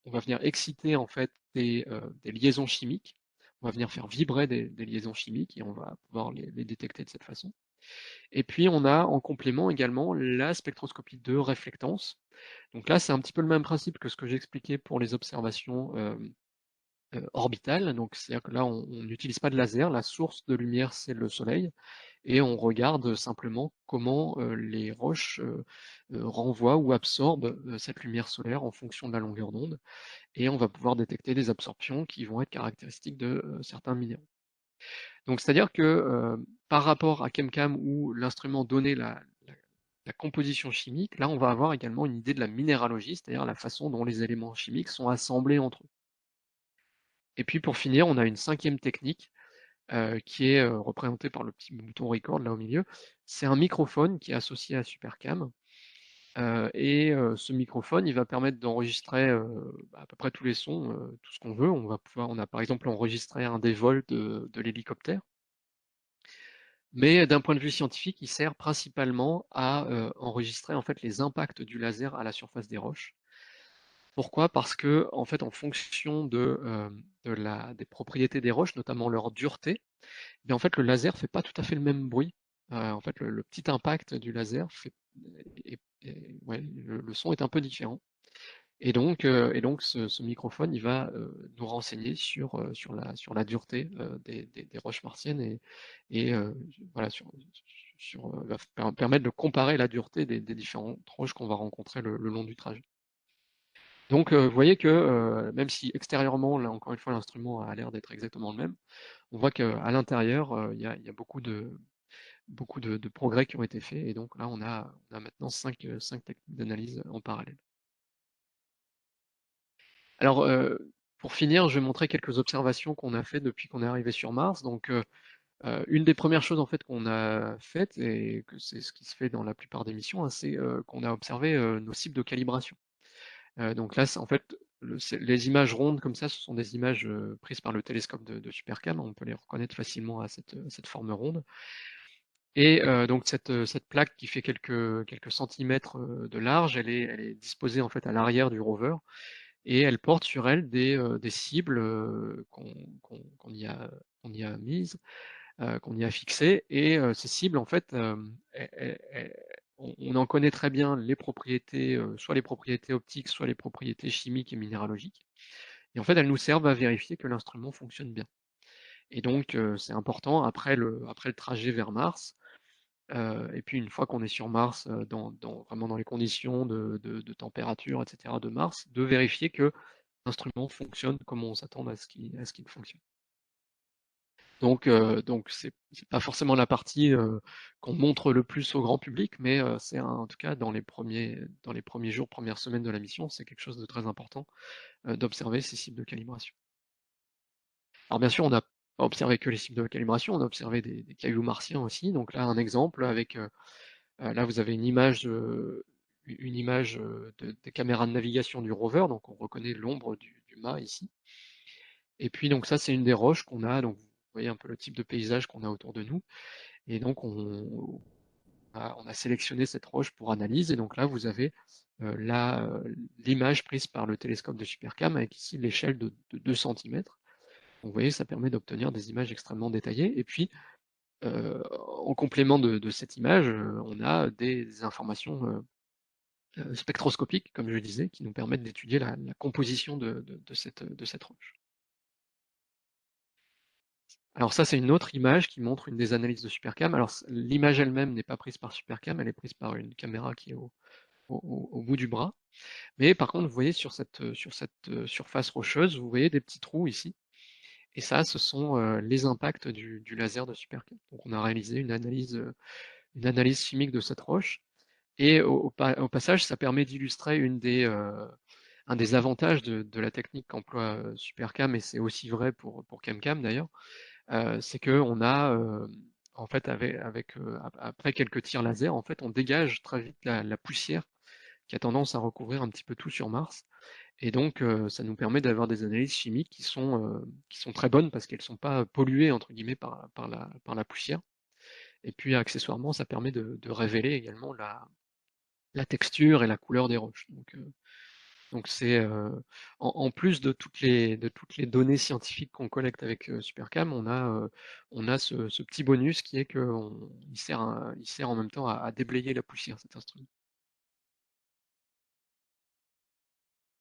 venir exciter en fait des liaisons chimiques. On va venir faire vibrer des liaisons chimiques et on va pouvoir les détecter de cette façon. Et puis on a en complément également la spectroscopie de réflectance. Donc là, c'est un petit peu le même principe que ce que j'expliquais pour les observations orbitales. Donc c'est-à-dire que là, on n'utilise pas de laser, la source de lumière, c'est le Soleil, et on regarde simplement comment les roches renvoient ou absorbent cette lumière solaire en fonction de la longueur d'onde, et on va pouvoir détecter des absorptions qui vont être caractéristiques de certains minéraux. Donc, c'est-à-dire que par rapport à ChemCam où l'instrument donnait la composition chimique, là, on va avoir également une idée de la minéralogie, c'est-à-dire la façon dont les éléments chimiques sont assemblés entre eux. Et puis, pour finir, on a une cinquième technique qui est représentée par le petit bouton record là au milieu. C'est un microphone qui est associé à SuperCam. Ce microphone, il va permettre d'enregistrer à peu près tous les sons, tout ce qu'on veut. On a par exemple enregistré un des vols de l'hélicoptère. Mais d'un point de vue scientifique, il sert principalement à enregistrer en fait les impacts du laser à la surface des roches. Pourquoi? Parce que en fait, en fonction des propriétés des roches, notamment leur dureté, en fait, le laser fait pas tout à fait le même bruit. En fait, le petit impact du laser ouais, le son est un peu différent. Et donc ce microphone, il va nous renseigner sur la dureté des roches martiennes et voilà, permettre de comparer la dureté des différentes roches qu'on va rencontrer le long du trajet. Donc, vous voyez que même si extérieurement, là encore une fois, l'instrument a l'air d'être exactement le même, on voit qu'à l'intérieur, il y a beaucoup de progrès qui ont été faits. Et donc là, on a maintenant 5 techniques d'analyse en parallèle. Alors, pour finir, je vais montrer quelques observations qu'on a faites depuis qu'on est arrivé sur Mars. Donc, une des premières choses en fait qu'on a faites, et que c'est ce qui se fait dans la plupart des missions, hein, c'est qu'on a observé nos cibles de calibration. Donc là, en fait, les images rondes comme ça, ce sont des images prises par le télescope de Supercam. On peut les reconnaître facilement à cette forme ronde. Et donc cette plaque qui fait quelques centimètres de large, elle est disposée en fait à l'arrière du rover, et elle porte sur elle des cibles qu'on y a mises, qu'on y a fixées. Et ces cibles, en fait, on en connaît très bien les propriétés, soit les propriétés optiques, soit les propriétés chimiques et minéralogiques. Et en fait, elles nous servent à vérifier que l'instrument fonctionne bien. Et donc, c'est important après le trajet vers Mars. Et puis une fois qu'on est sur Mars, vraiment dans les conditions de température, etc. de Mars, de vérifier que l'instrument fonctionne comme on s'attend à ce qu'il fonctionne. Donc c'est pas forcément la partie qu'on montre le plus au grand public, mais c'est en tout cas dans les premiers jours, premières semaines de la mission, c'est quelque chose de très important d'observer ces cibles de calibration. Alors bien sûr, on n'a pas observé que les cibles de calibration, on a observé des cailloux martiens aussi. Donc là, un exemple avec là, vous avez une image des caméras de navigation du rover, donc on reconnaît l'ombre du mât ici. Et puis donc ça, c'est une des roches qu'on a. Donc vous voyez un peu le type de paysage qu'on a autour de nous. Et donc on a sélectionné cette roche pour analyse. Et donc là, vous avez l'image prise par le télescope de Supercam avec ici l'échelle de 2 cm. Donc vous voyez, ça permet d'obtenir des images extrêmement détaillées. Et puis en complément de cette image, on a des informations spectroscopiques, comme je disais, qui nous permettent d'étudier la composition de cette roche. Alors ça, c'est une autre image qui montre une des analyses de Supercam. Alors l'image elle-même n'est pas prise par Supercam, elle est prise par une caméra qui est au bout du bras. Mais par contre, vous voyez sur cette surface rocheuse, vous voyez des petits trous ici. Et ça, ce sont les impacts du laser de Supercam. Donc on a réalisé une analyse chimique de cette roche. Et au passage, ça permet d'illustrer un des avantages de la technique qu'emploie Supercam, et c'est aussi vrai pour CamCam d'ailleurs, c'est que on a en fait après quelques tirs laser, en fait, on dégage très vite la poussière qui a tendance à recouvrir un petit peu tout sur Mars. Et donc, ça nous permet d'avoir des analyses chimiques qui sont très bonnes parce qu'elles ne sont pas polluées entre guillemets par la poussière. Et puis accessoirement, ça permet de révéler également la texture et la couleur des roches. Donc c'est en plus de toutes les données scientifiques qu'on collecte avec Supercam, on a ce petit bonus qui est qu'il sert en même temps à déblayer la poussière, cet instrument.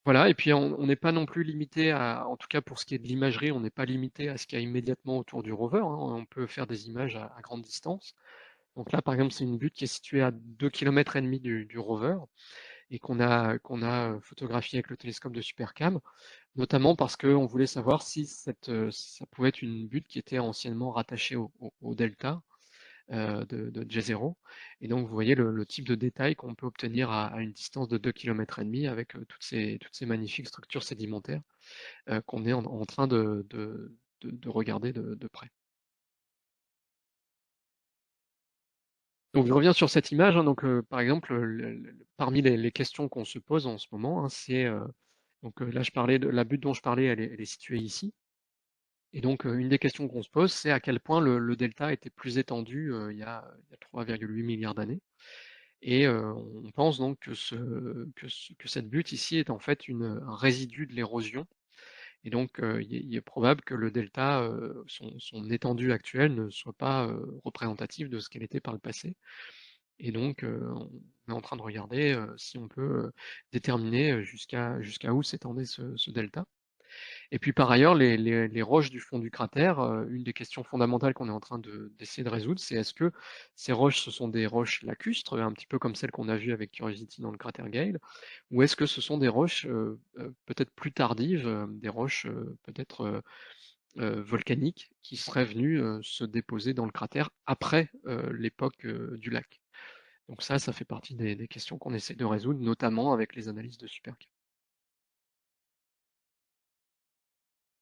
Voilà, et puis on n'est pas non plus limité en tout cas pour ce qui est de l'imagerie, on n'est pas limité à ce qu'il y a immédiatement autour du rover, hein. On peut faire des images à grande distance. Donc là, par exemple, c'est une butte qui est située à 2,5 km du rover, et qu'on a photographié avec le télescope de Supercam, notamment parce qu'on voulait savoir si ça pouvait être une butte qui était anciennement rattachée au delta de J0. Et donc vous voyez le type de détail qu'on peut obtenir à une distance de 2,5 km avec toutes ces magnifiques structures sédimentaires qu'on est en train de regarder de près. Donc je reviens sur cette image, hein. Donc par exemple, parmi les questions qu'on se pose en ce moment, hein, c'est donc là je parlais de la butte dont je parlais, elle est située ici. Et donc une des questions qu'on se pose, c'est à quel point le delta était plus étendu il y a 3,8 milliards d'années. Et on pense donc que cette butte ici est en fait un résidu de l'érosion. Et donc il est probable que le delta, son étendue actuelle, ne soit pas représentatif de ce qu'elle était par le passé. Et donc, on est en train de regarder si on peut déterminer jusqu'à où s'étendait ce delta. Et puis par ailleurs, les roches du fond du cratère, une des questions fondamentales qu'on est en train d'essayer de résoudre, c'est est-ce que ces roches, ce sont des roches lacustres, un petit peu comme celles qu'on a vues avec Curiosity dans le cratère Gale, ou est-ce que ce sont des roches peut-être plus tardives, des roches peut-être volcaniques qui seraient venues se déposer dans le cratère après l'époque du lac. Donc ça fait partie des questions qu'on essaie de résoudre, notamment avec les analyses de supercap.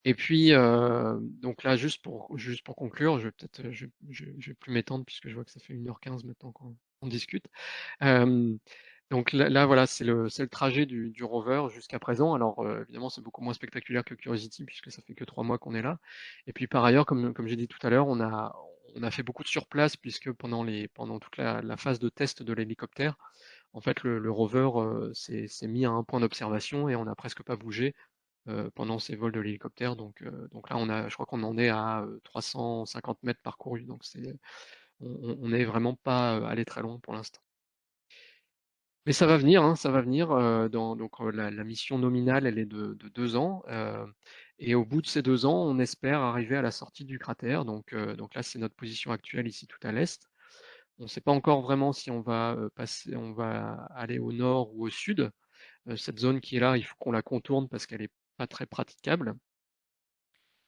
Et puis, donc là, juste pour conclure, je vais plus m'étendre puisque je vois que ça fait 1h15 maintenant qu'on discute. Donc là, voilà, c'est le trajet du rover jusqu'à présent. Alors évidemment, c'est beaucoup moins spectaculaire que Curiosity puisque ça fait que 3 mois qu'on est là. Et puis par ailleurs, comme j'ai dit tout à l'heure, on a fait beaucoup de surplace puisque pendant toute la phase de test de l'hélicoptère, en fait, le rover s'est mis à un point d'observation et on n'a presque pas bougé pendant ces vols de l'hélicoptère. Donc là, je crois qu'on en est à 350 mètres parcourus. Donc on n'est vraiment pas allé très loin pour l'instant. Mais ça va venir, hein, ça va venir. Donc la mission nominale, elle est de 2 ans. Et au bout de ces 2 ans, on espère arriver à la sortie du cratère. Donc là, c'est notre position actuelle ici tout à l'est. On ne sait pas encore vraiment si on va aller au nord ou au sud. Cette zone qui est là, il faut qu'on la contourne parce qu'elle n'est pas très praticable.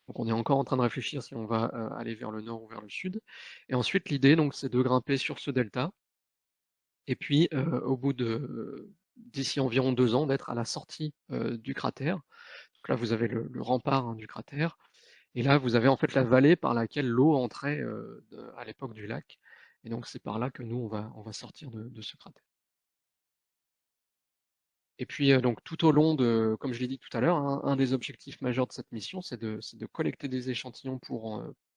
Donc on est encore en train de réfléchir si on va aller vers le nord ou vers le sud. Et ensuite, l'idée, donc, c'est de grimper sur ce delta. Et puis, au bout d'ici environ 2 ans, d'être à la sortie du cratère. Donc là, vous avez le rempart, hein, du cratère. Et là, vous avez en fait la vallée par laquelle l'eau entrait à l'époque du lac. Et donc, c'est par là que nous, on va sortir de ce cratère. Et puis, donc, tout au long comme je l'ai dit tout à l'heure, hein, un des objectifs majeurs de cette mission, c'est de collecter des échantillons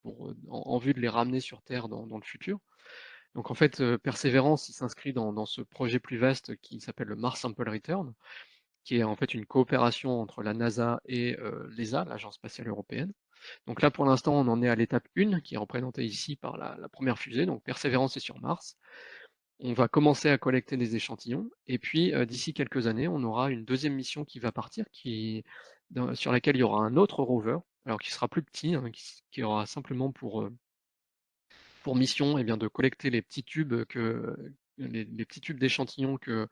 en vue de les ramener sur Terre dans le futur. Donc, en fait, Perseverance, il s'inscrit dans ce projet plus vaste qui s'appelle le Mars Sample Return, qui est en fait une coopération entre la NASA et l'ESA, l'Agence spatiale européenne. Donc là, pour l'instant, on en est à l'étape 1, qui est représentée ici par la première fusée. Donc, Perseverance est sur Mars. On va commencer à collecter des échantillons, et puis d'ici quelques années, on aura une deuxième mission qui va partir, sur laquelle il y aura un autre rover, alors qui sera plus petit, hein, qui aura simplement pour mission de collecter les petits tubes les petits tubes d'échantillons que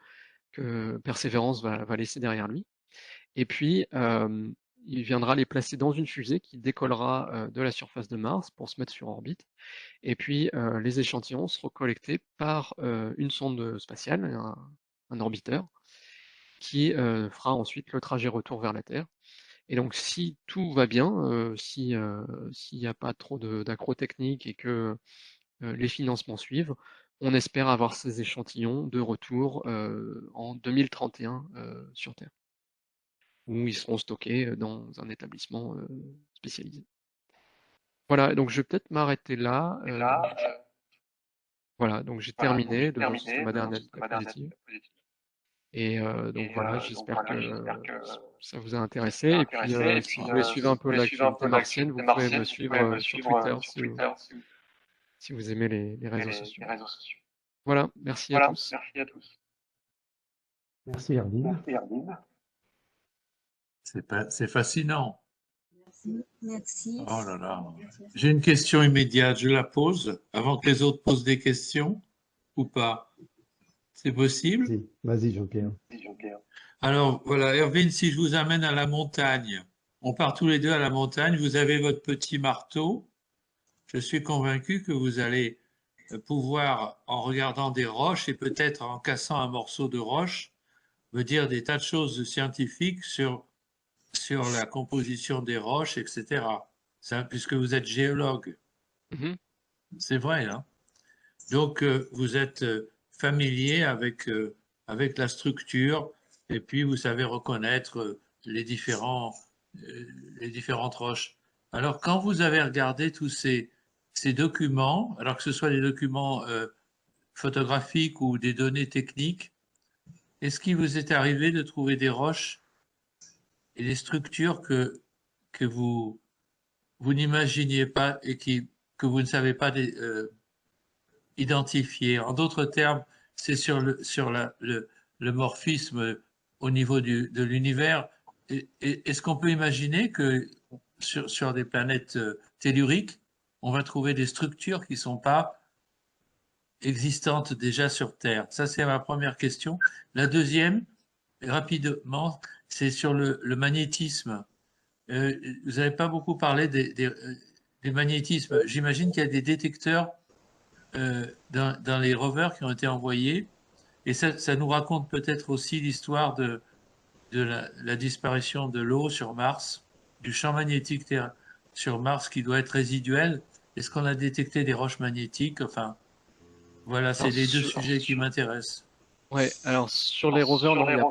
Perseverance va laisser derrière lui. Et puis il viendra les placer dans une fusée qui décollera de la surface de Mars pour se mettre sur orbite. Et puis les échantillons seront collectés par une sonde spatiale, un orbiteur, qui fera ensuite le trajet retour vers la Terre. Et donc si tout va bien, s'il n'y a pas trop d'accro techniques et que les financements suivent, on espère avoir ces échantillons de retour en 2031 sur Terre, où ils seront stockés dans un établissement spécialisé. Voilà, donc je vais peut-être m'arrêter là. Voilà, donc j'ai terminé de ma dernière diapositive. Et donc voilà, j'espère que ça vous a intéressé. Et puis si vous voulez suivre un peu l'actualité martienne, vous pouvez me suivre sur Twitter si vous aimez les réseaux sociaux. Voilà, merci à tous. Merci Erdine. C'est fascinant. Merci. Oh là là. J'ai une question immédiate, je la pose avant que les autres posent des questions ou pas? C'est possible? Vas-y Jean-Pierre. Alors voilà, Erwin, si je vous amène à la montagne, on part tous les deux à la montagne, vous avez votre petit marteau, je suis convaincu que vous allez pouvoir, en regardant des roches et peut-être en cassant un morceau de roche, me dire des tas de choses scientifiques sur la composition des roches, etc. Ça, puisque vous êtes géologue. Mhm. C'est vrai, hein? Donc, vous êtes familier avec la structure et puis vous savez reconnaître les différentes roches. Alors, quand vous avez regardé tous ces documents, alors que ce soit des documents photographiques ou des données techniques, est-ce qu'il vous est arrivé de trouver des roches et des structures que vous n'imaginiez pas et que vous ne savez pas identifier? En d'autres termes, c'est sur le morphisme au niveau de l'univers. est-ce qu'on peut imaginer que sur des planètes telluriques, on va trouver des structures qui ne sont pas existantes déjà sur Terre? Ça, c'est ma première question. La deuxième, rapidement, c'est sur le magnétisme. Vous n'avez pas beaucoup parlé des magnétismes. J'imagine qu'il y a des détecteurs dans les rovers qui ont été envoyés. Et ça nous raconte peut-être aussi l'histoire de la disparition de l'eau sur Mars, du champ magnétique sur Mars qui doit être résiduel. Est-ce qu'on a détecté des roches magnétiques? Enfin, voilà, c'est Alors, les deux sujets qui m'intéressent. ouais, alors sur les rovers, non, il n'y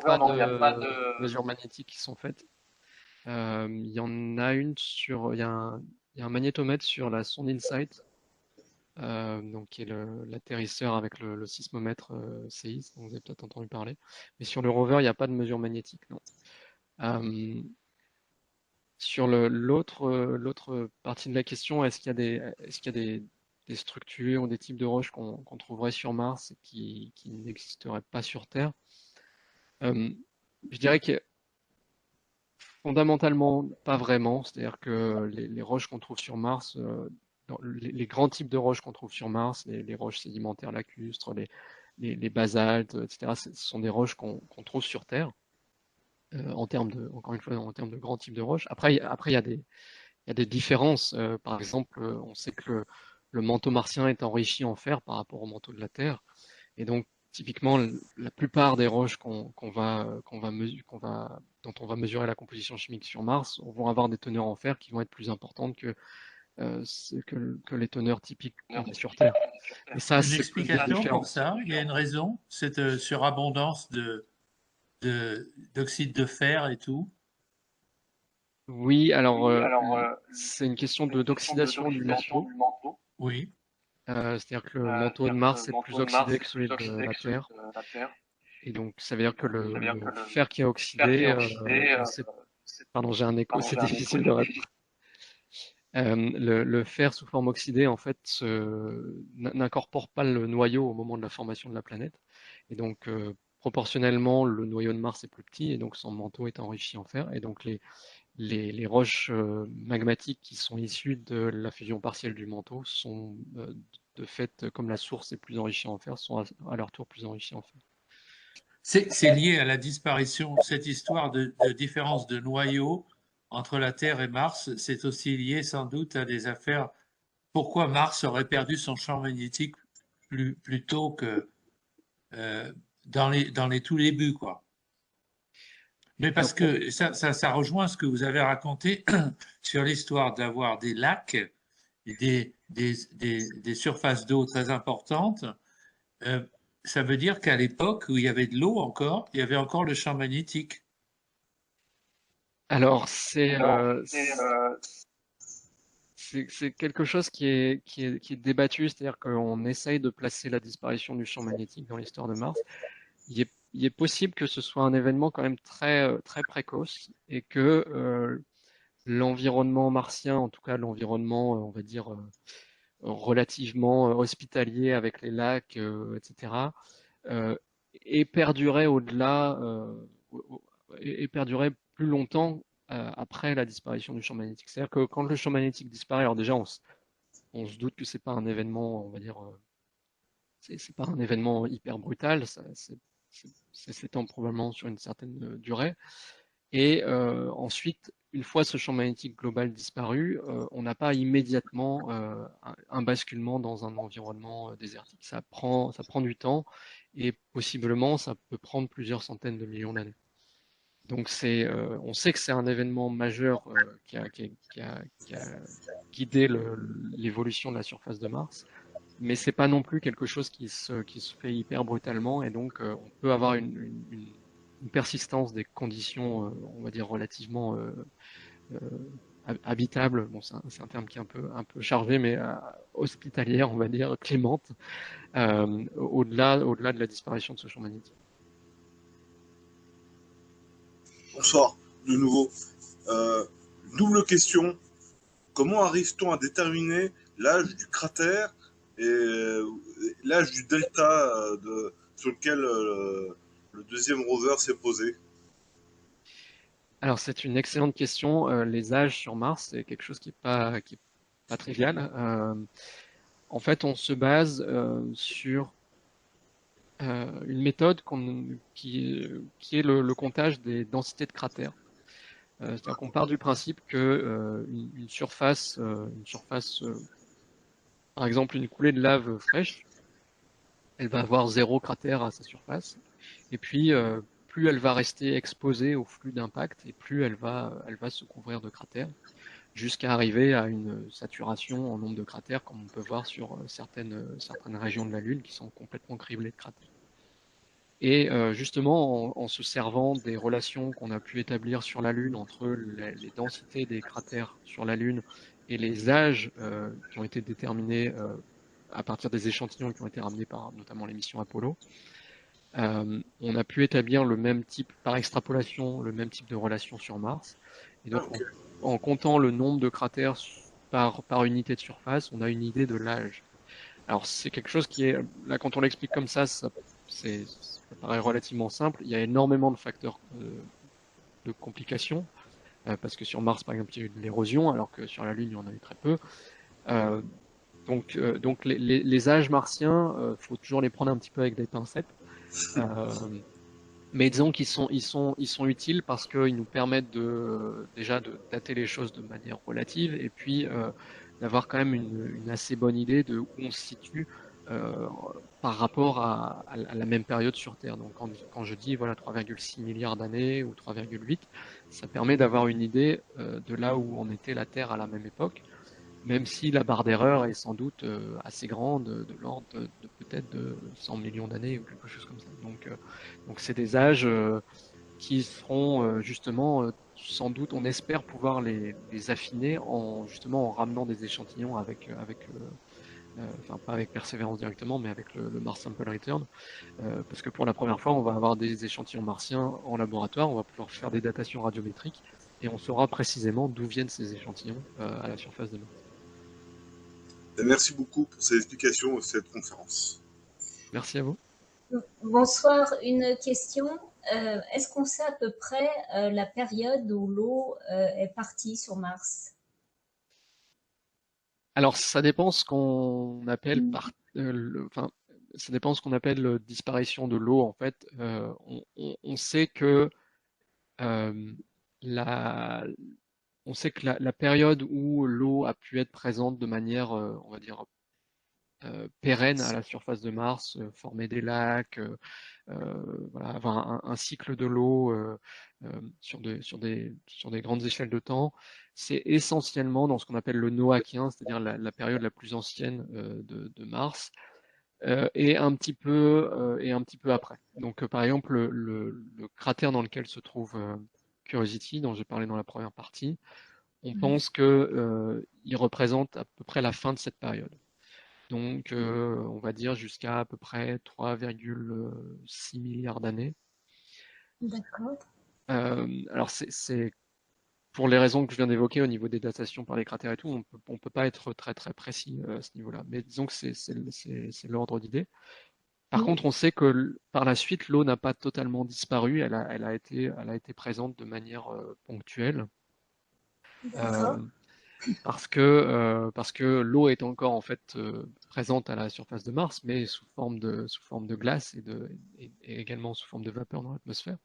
a pas de mesures magnétiques qui sont faites. Il y en a une il y a un magnétomètre sur la sonde InSight, donc qui est l'atterrisseur avec le sismomètre CEIS, dont vous avez peut-être entendu parler. Mais sur le rover, il n'y a pas de mesure magnétique, non. Sur l'autre partie de la question, est-ce qu'il y a des structures ou des types de roches qu'on trouverait sur Mars et qui n'existeraient pas sur Terre? Je dirais que fondamentalement, pas vraiment. C'est-à-dire que les roches qu'on trouve sur Mars, les grands types de roches qu'on trouve sur Mars, les roches sédimentaires lacustres, les basaltes, etc., ce sont des roches qu'on trouve sur Terre, encore une fois, en termes de grands types de roches. Après, il y a des différences. Par exemple, on sait que le manteau martien est enrichi en fer par rapport au manteau de la Terre. Et donc, typiquement, la plupart des roches dont on va mesurer la composition chimique sur Mars vont avoir des teneurs en fer qui vont être plus importantes que les teneurs typiques qu'on a sur Terre. Et ça, Une c'est des explication pour différences. ça? Il y a une raison? Cette surabondance d'oxyde de fer et tout? Oui, alors c'est une question d'oxydation du manteau. Oui. C'est-à-dire que le manteau de Mars est plus oxydé que celui de la Terre. Et donc, ça veut dire que le fer qui a oxydé, pardon, j'ai un écho, c'est difficile de répondre. Le fer sous forme oxydée, en fait, n'incorpore pas le noyau au moment de la formation de la planète. Et donc, proportionnellement, le noyau de Mars est plus petit et donc son manteau est enrichi en fer. Et donc, les roches magmatiques qui sont issues de la fusion partielle du manteau sont, de fait, comme la source est plus enrichie en fer, sont à leur tour plus enrichies en fer. C'est lié à la disparition, cette histoire de différence de noyau entre la Terre et Mars, c'est aussi lié sans doute à des affaires. Pourquoi Mars aurait perdu son champ magnétique plus tôt que dans les tout débuts, quoi. Mais parce que ça rejoint ce que vous avez raconté sur l'histoire d'avoir des lacs, et des surfaces d'eau très importantes. Ça veut dire qu'à l'époque où il y avait de l'eau encore, il y avait encore le champ magnétique. Alors, c'est quelque chose qui est débattu, c'est-à-dire qu'on essaye de placer la disparition du champ magnétique dans l'histoire de Mars. Il est possible que ce soit un événement quand même très précoce et que l'environnement martien, en tout cas l'environnement, on va dire, relativement hospitalier avec les lacs, etc., ait perduré au-delà, ait perduré plus longtemps après la disparition du champ magnétique. C'est-à-dire que quand le champ magnétique disparaît, alors déjà on se doute que c'est pas un événement, on va dire, c'est pas un événement hyper brutal, ça s'étend probablement sur une certaine durée. Et ensuite, une fois ce champ magnétique global disparu, on n'a pas immédiatement un basculement dans un environnement désertique. Ça prend du temps et possiblement ça peut prendre plusieurs centaines de millions d'années. Donc on sait que c'est un événement majeur qui a guidé l'évolution de la surface de Mars, mais c'est pas non plus quelque chose qui se fait hyper brutalement et donc on peut avoir une persistance des conditions, on va dire relativement habitables. Bon, c'est un terme qui est un peu chargé, mais hospitalière, on va dire, clémente, au-delà de la disparition de ce champ magnétique. Bonsoir, de nouveau. Double question. Comment arrive-t-on à déterminer l'âge du cratère et l'âge du delta sur lequel le deuxième rover s'est posé? Alors, c'est une excellente question. Les âges sur Mars, c'est quelque chose qui est pas trivial. En fait, on se base sur une méthode qui est le comptage des densités de cratères. C'est-à-dire qu'on part du principe que une surface, par exemple une coulée de lave fraîche, elle va avoir 0 cratère à sa surface. Et puis, plus elle va rester exposée au flux d'impact, et plus elle va se couvrir de cratères, jusqu'à arriver à une saturation en nombre de cratères, comme on peut voir sur certaines régions de la Lune qui sont complètement criblées de cratères. Et justement, en se servant des relations qu'on a pu établir sur la Lune entre les densités des cratères sur la Lune et les âges qui ont été déterminés à partir des échantillons qui ont été ramenés par notamment les missions Apollo, on a pu établir le même type, par extrapolation, le même type de relation sur Mars. Et donc, Ok. en comptant le nombre de cratères par unité de surface, on a une idée de l'âge. Alors, c'est quelque chose qui est, là, quand on l'explique comme ça paraît relativement simple. Il y a énormément de facteurs de complications, parce que sur Mars, par exemple, il y a eu de l'érosion, alors que sur la Lune, il y en a eu très peu. Euh, donc les âges martiens, faut toujours les prendre un petit peu avec des pincettes. Mais disons ils sont utiles parce qu'ils nous permettent déjà de dater les choses de manière relative et puis d'avoir quand même une assez bonne idée de où on se situe euh, par rapport à la même période sur Terre. Donc quand je dis voilà 3,6 milliards d'années ou 3,8, ça permet d'avoir une idée de là où on était la Terre à la même époque, même si la barre d'erreur est sans doute assez grande, de l'ordre de peut-être de 100 millions d'années ou quelque chose comme ça. Donc c'est des âges qui seront justement sans doute, on espère pouvoir les affiner en justement en ramenant des échantillons enfin pas avec Persévérance directement, mais avec le Mars Sample Return, parce que pour la première fois, on va avoir des échantillons martiens en laboratoire, on va pouvoir faire des datations radiométriques et on saura précisément d'où viennent ces échantillons à la surface de Mars. Et merci beaucoup pour ces explications et cette conférence. Merci à vous. Bonsoir, une question. Est-ce qu'on sait à peu près la période où l'eau est partie sur Mars? Alors, ça dépend ce qu'on appelle enfin, ça dépend ce qu'on appelle disparition de l'eau. En fait, on sait que euh, la, on sait que la période où l'eau a pu être présente de manière, on va dire, pérenne à la surface de Mars, former des lacs, voilà, avoir un cycle de l'eau sur des grandes échelles de temps, c'est essentiellement dans ce qu'on appelle le Noachien, c'est-à-dire la période la plus ancienne de Mars, et un petit peu après. Donc, par exemple, le cratère dans lequel se trouve Curiosity, dont j'ai parlé dans la première partie, on pense que il représente à peu près la fin de cette période. Donc, on va dire jusqu'à à peu près 3,6 milliards d'années. D'accord. Alors, c'est pour les raisons que je viens d'évoquer au niveau des datations par les cratères et tout, on peut pas être très très précis à ce niveau-là. Mais disons que c'est l'ordre d'idée. Par contre, on sait que par la suite, l'eau n'a pas totalement disparu. Elle a été présente de manière ponctuelle. D'accord. Parce que l'eau est encore en fait présente à la surface de Mars, mais sous forme de glace et également sous forme de vapeur dans l'atmosphère.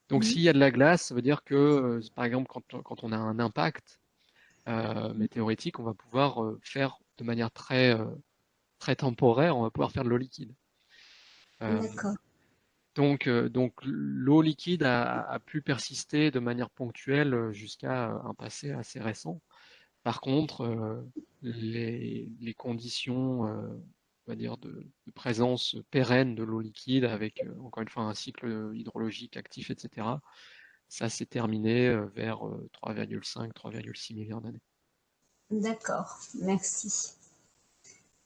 Donc s'il y a de la glace, ça veut dire que par exemple quand on a un impact météoritique, on va pouvoir faire de manière très temporaire, on va pouvoir faire de l'eau liquide. Euh, D'accord. donc l'eau liquide a pu persister de manière ponctuelle jusqu'à un passé assez récent. Par contre, les conditions, on va dire, de présence pérenne de l'eau liquide avec, encore une fois, un cycle hydrologique actif, etc., ça s'est terminé vers 3,5, 3,6 milliards d'années. D'accord. Merci.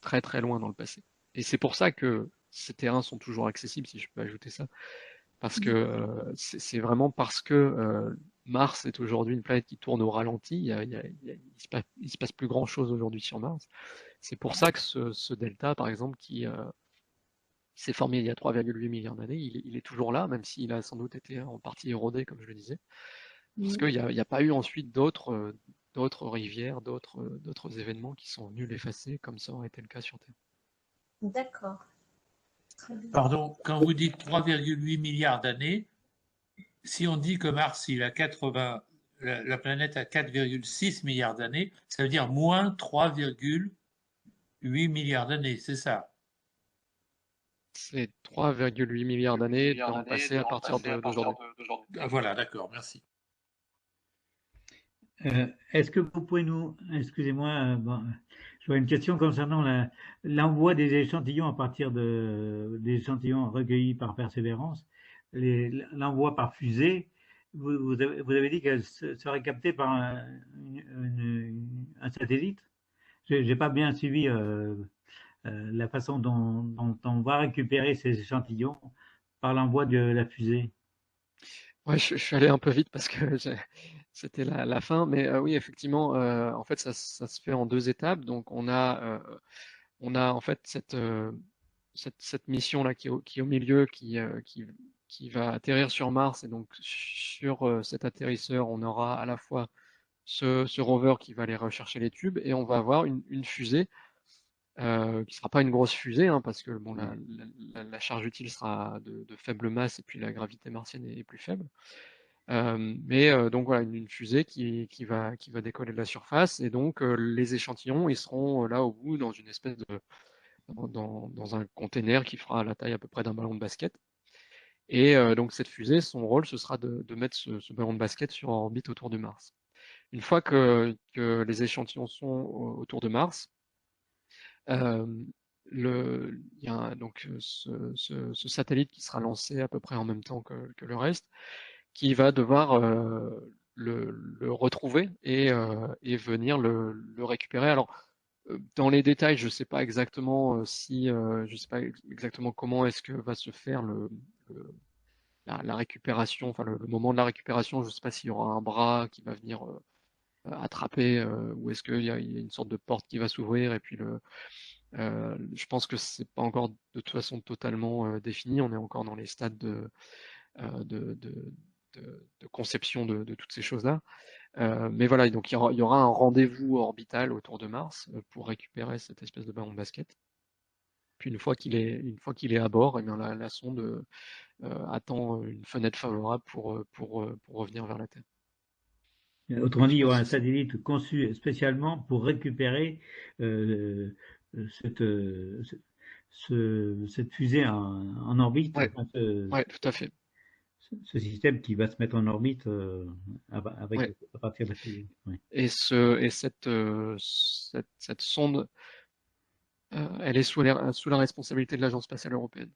Très, très loin dans le passé. Et c'est pour ça que ces terrains sont toujours accessibles, si je peux ajouter ça. Parce que c'est vraiment parce que Mars est aujourd'hui une planète qui tourne au ralenti. Il se passe plus grand-chose aujourd'hui sur Mars. C'est pour ça que ce delta, par exemple, qui s'est formé il y a 3,8 milliards d'années, il est toujours là, même s'il a sans doute été en partie érodé, comme je le disais. parce qu'il n'y a pas eu ensuite d'autres rivières, d'autres événements qui sont venus l'effacer, comme ça aurait été le cas sur Terre. D'accord. Très bien. Pardon, quand vous dites 3,8 milliards d'années, si on dit que Mars, il a 80, la planète a 4,6 milliards d'années, ça veut dire moins 3,8 milliards d'années, c'est ça? C'est 3,8 milliards d'années dans le passé à partir d'aujourd'hui. Ah, voilà, d'accord, merci. Est-ce que vous pouvez excusez-moi, bon, j'aurais une question concernant l'envoi des échantillons à partir des échantillons recueillis par Persévérance, l'envoi par fusée. Vous avez dit qu'elle serait captée par un satellite. J'ai pas bien suivi la façon dont on va récupérer ces échantillons par l'envoi de la fusée. Ouais, je suis allé un peu vite parce que c'était la fin, mais oui, effectivement, en fait, ça se fait en 2 étapes. Donc, on a en fait cette mission-là qui est au milieu, qui va atterrir sur Mars. Et donc, sur cet atterrisseur, on aura à la fois ce rover qui va aller rechercher les tubes, et on va avoir une fusée qui sera pas une grosse fusée, hein, parce que bon, la charge utile sera de faible masse, et puis la gravité martienne est plus faible. Mais donc voilà, une fusée qui va décoller de la surface, et donc les échantillons, ils seront là au bout dans une espèce dans un container qui fera la taille à peu près d'un ballon de basket. Et donc cette fusée, son rôle, ce sera de mettre ce ballon de basket sur orbite autour de Mars. Une fois que les échantillons sont autour de Mars, il y a donc ce satellite qui sera lancé à peu près en même temps que le reste, qui va devoir le retrouver et venir le récupérer. Alors, dans les détails, je sais pas exactement je sais pas exactement comment est-ce que va se faire la récupération, enfin le moment de la récupération. Je sais pas s'il y aura un bras qui va venir attraper, ou est-ce qu'il y a une sorte de porte qui va s'ouvrir, et puis je pense que c'est pas encore de toute façon totalement défini. On est encore dans les stades de conception de toutes ces choses-là. Mais voilà, donc il y aura un rendez-vous orbital autour de Mars pour récupérer cette espèce de ballon de basket. Puis une fois qu'il est à bord, et bien la sonde attend une fenêtre favorable pour revenir vers la Terre. Autrement dit, il y aura un satellite conçu spécialement pour récupérer cette fusée en orbite. Ouais, Enfin, ouais, tout à fait. Ce système qui va se mettre en orbite à partir de la fusée. Ouais. Et cette sonde, elle est sous la responsabilité de l'Agence spatiale européenne.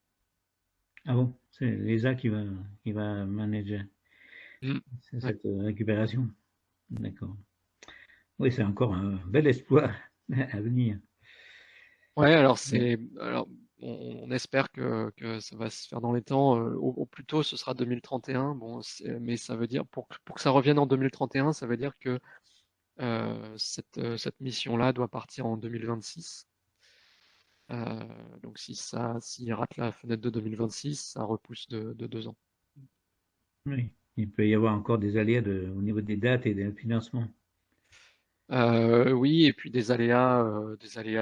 Ah bon, c'est l'ESA qui va manager cette récupération. D'accord. Oui, c'est encore un bel espoir à venir. Ouais, alors on espère que ça va se faire dans les temps. Au plus tôt, ce sera 2031. Bon, mais ça veut dire pour que ça revienne en 2031, ça veut dire que cette mission-là doit partir en 2026. Donc s'il rate la fenêtre de 2026, ça repousse de 2 ans. Oui, il peut y avoir encore des aléas au niveau des dates et des financements. Oui, et puis des aléas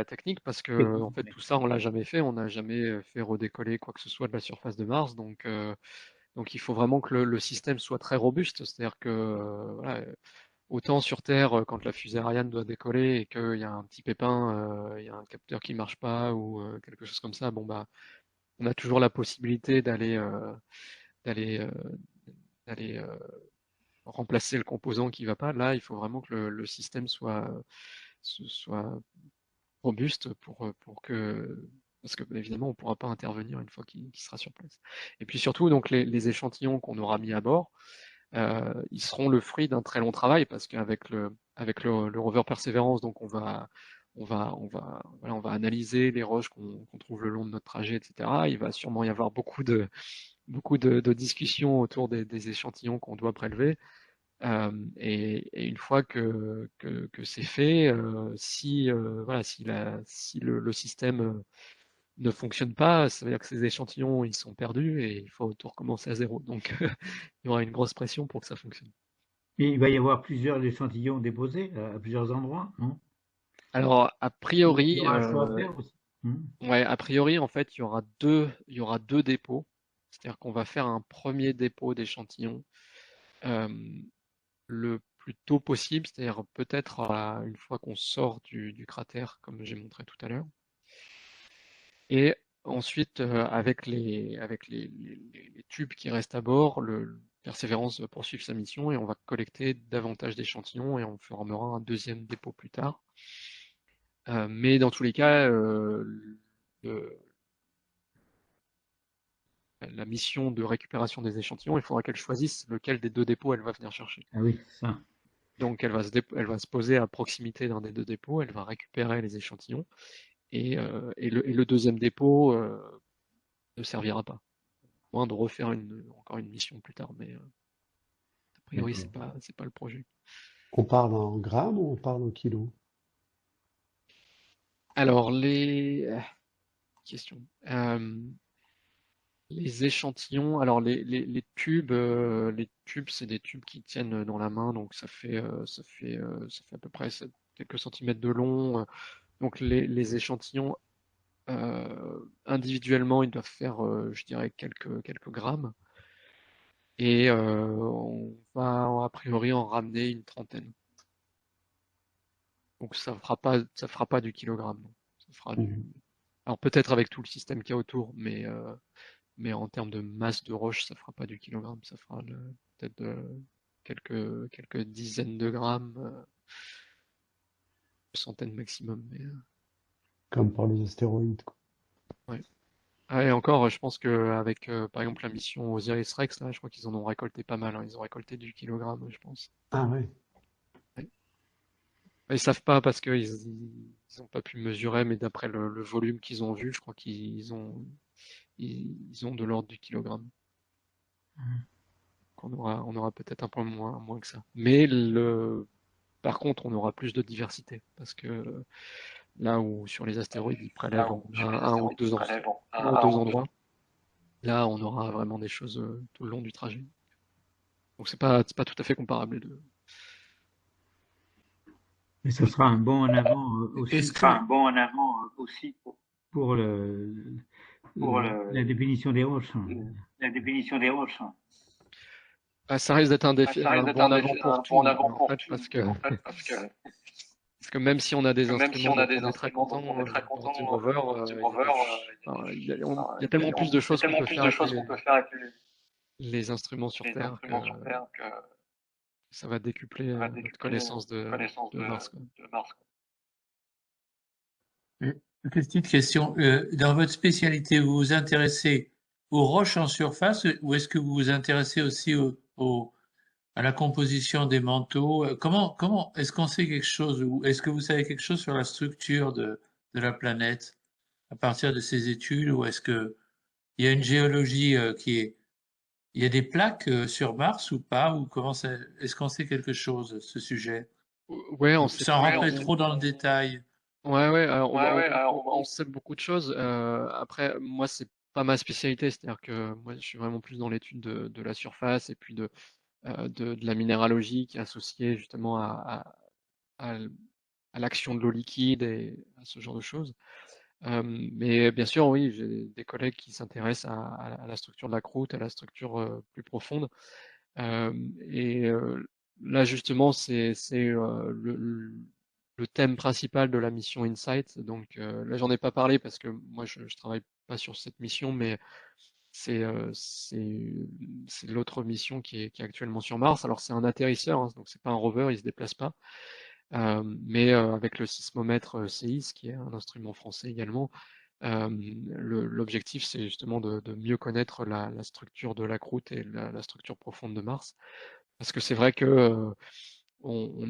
techniques, parce que en fait tout ça on l'a jamais fait, on n'a jamais fait redécoller quoi que ce soit de la surface de Mars, donc il faut vraiment que le système soit très robuste, c'est-à-dire que voilà, autant sur Terre, quand la fusée Ariane doit décoller et qu'il y a un petit pépin, il y a un capteur qui marche pas ou quelque chose comme ça, bon bah on a toujours la possibilité d'aller remplacer le composant qui va pas. Là, il faut vraiment que le système soit robuste pour que, parce que évidemment on pourra pas intervenir une fois qu'il sera sur place. Et puis surtout, donc les échantillons qu'on aura mis à bord, ils seront le fruit d'un très long travail, parce qu'avec le rover Perseverance, donc on va analyser les roches qu'on trouve le long de notre trajet, etc. Il va sûrement y avoir beaucoup de discussions autour des échantillons qu'on doit prélever. Et une fois que c'est fait, si le système ne fonctionne pas, ça veut dire que ces échantillons ils sont perdus et il faut tout recommencer à zéro. Donc il y aura une grosse pression pour que ça fonctionne. Mais il va y avoir plusieurs échantillons déposés à plusieurs endroits, non? Alors, a Il y priori, aura un choix à faire aussi. ouais, a priori, en fait, il y aura deux dépôts. C'est-à-dire qu'on va faire un premier dépôt d'échantillons euh, le plus tôt possible, c'est-à-dire peut-être une fois qu'on sort du cratère, comme j'ai montré tout à l'heure. Et ensuite, avec les tubes qui restent à bord, le Persévérance va poursuivre sa mission et on va collecter davantage d'échantillons et on formera un deuxième dépôt plus tard. Mais dans tous les cas, le- la mission de récupération des échantillons, il faudra qu'elle choisisse lequel des deux dépôts elle va venir chercher. Ah oui, ça. Donc elle va se poser à proximité d'un des deux dépôts, elle va récupérer les échantillons et le deuxième dépôt ne servira pas. Moins de refaire encore une mission plus tard, mais a priori D'accord. c'est pas le projet. On parle en grammes ou on parle en kilos? Alors question. Les échantillons, alors les tubes, c'est des tubes qui tiennent dans la main, donc ça fait à peu près quelques centimètres de long. Donc les échantillons individuellement, ils doivent faire, je dirais, quelques grammes, et on va a priori en ramener une trentaine. Donc ça fera pas du kilogramme, non. Ça fera Mhm. alors peut-être avec tout le système qu'il y a autour, mais en termes de masse de roche, ça fera pas du kilogramme, ça fera peut-être quelques dizaines de grammes, centaines maximum. Mais Comme pour les astéroïdes, quoi. ouais. Ah, et encore, je pense que avec par exemple la mission Osiris-Rex, là, je crois qu'ils en ont récolté pas mal, hein. Ils ont récolté du kilogramme, je pense. Ah ouais. Ouais. Ils savent pas parce qu'ils ont pas pu mesurer, mais d'après le volume qu'ils ont vu, je crois ils ont de l'ordre du kilogramme. On aura peut-être un peu moins que ça. Mais par contre, on aura plus de diversité parce que là où sur les astéroïdes ils prélèvent en un ou deux endroits, là on aura vraiment des choses tout le long du trajet. Donc c'est pas tout à fait comparable les deux. Et ce sera un bond en avant aussi Est-ce que, pour la définition des roches. Ah, ça risque d'être un bond en avant pour tout, en fait, parce que même si on a des instruments dont on est très content dans du rover, il y a tellement plus de choses qu'on peut faire avec les instruments sur Terre que ça va décupler notre connaissance de Mars, quoi. une petite question, dans votre spécialité, vous vous intéressez aux roches en surface ou est-ce que vous vous intéressez aussi à la composition des manteaux? Comment est-ce qu'on sait quelque chose ou est-ce que vous savez quelque chose sur la structure de la planète à partir de ces études ou est-ce que il y a une géologie il y a des plaques sur Mars ou pas ou est-ce qu'on sait quelque chose de ce sujet Ouais, on sait sans rentrer trop dans le détail? Ouais, alors on sait beaucoup de choses. Après, moi, c'est pas ma spécialité, c'est-à-dire que moi, je suis vraiment plus dans l'étude de la surface et puis de la minéralogie qui est associée justement à, l- à l'action de l'eau liquide et à ce genre de choses. Mais bien sûr, oui, j'ai des collègues qui s'intéressent à la structure de la croûte, à la structure plus profonde. Et là, justement, c'est le thème principal de la mission Insight. Donc là, j'en ai pas parlé parce que moi, je travaille pas sur cette mission, mais c'est euh, c'est c'est l'autre mission qui est actuellement sur Mars. Alors c'est un atterrisseur, hein, donc c'est pas un rover, il se déplace pas. Mais avec le sismomètre CEIS, qui est un instrument français également, l'objectif c'est justement de mieux connaître la structure de la croûte et la structure profonde de Mars. Parce que c'est vrai que on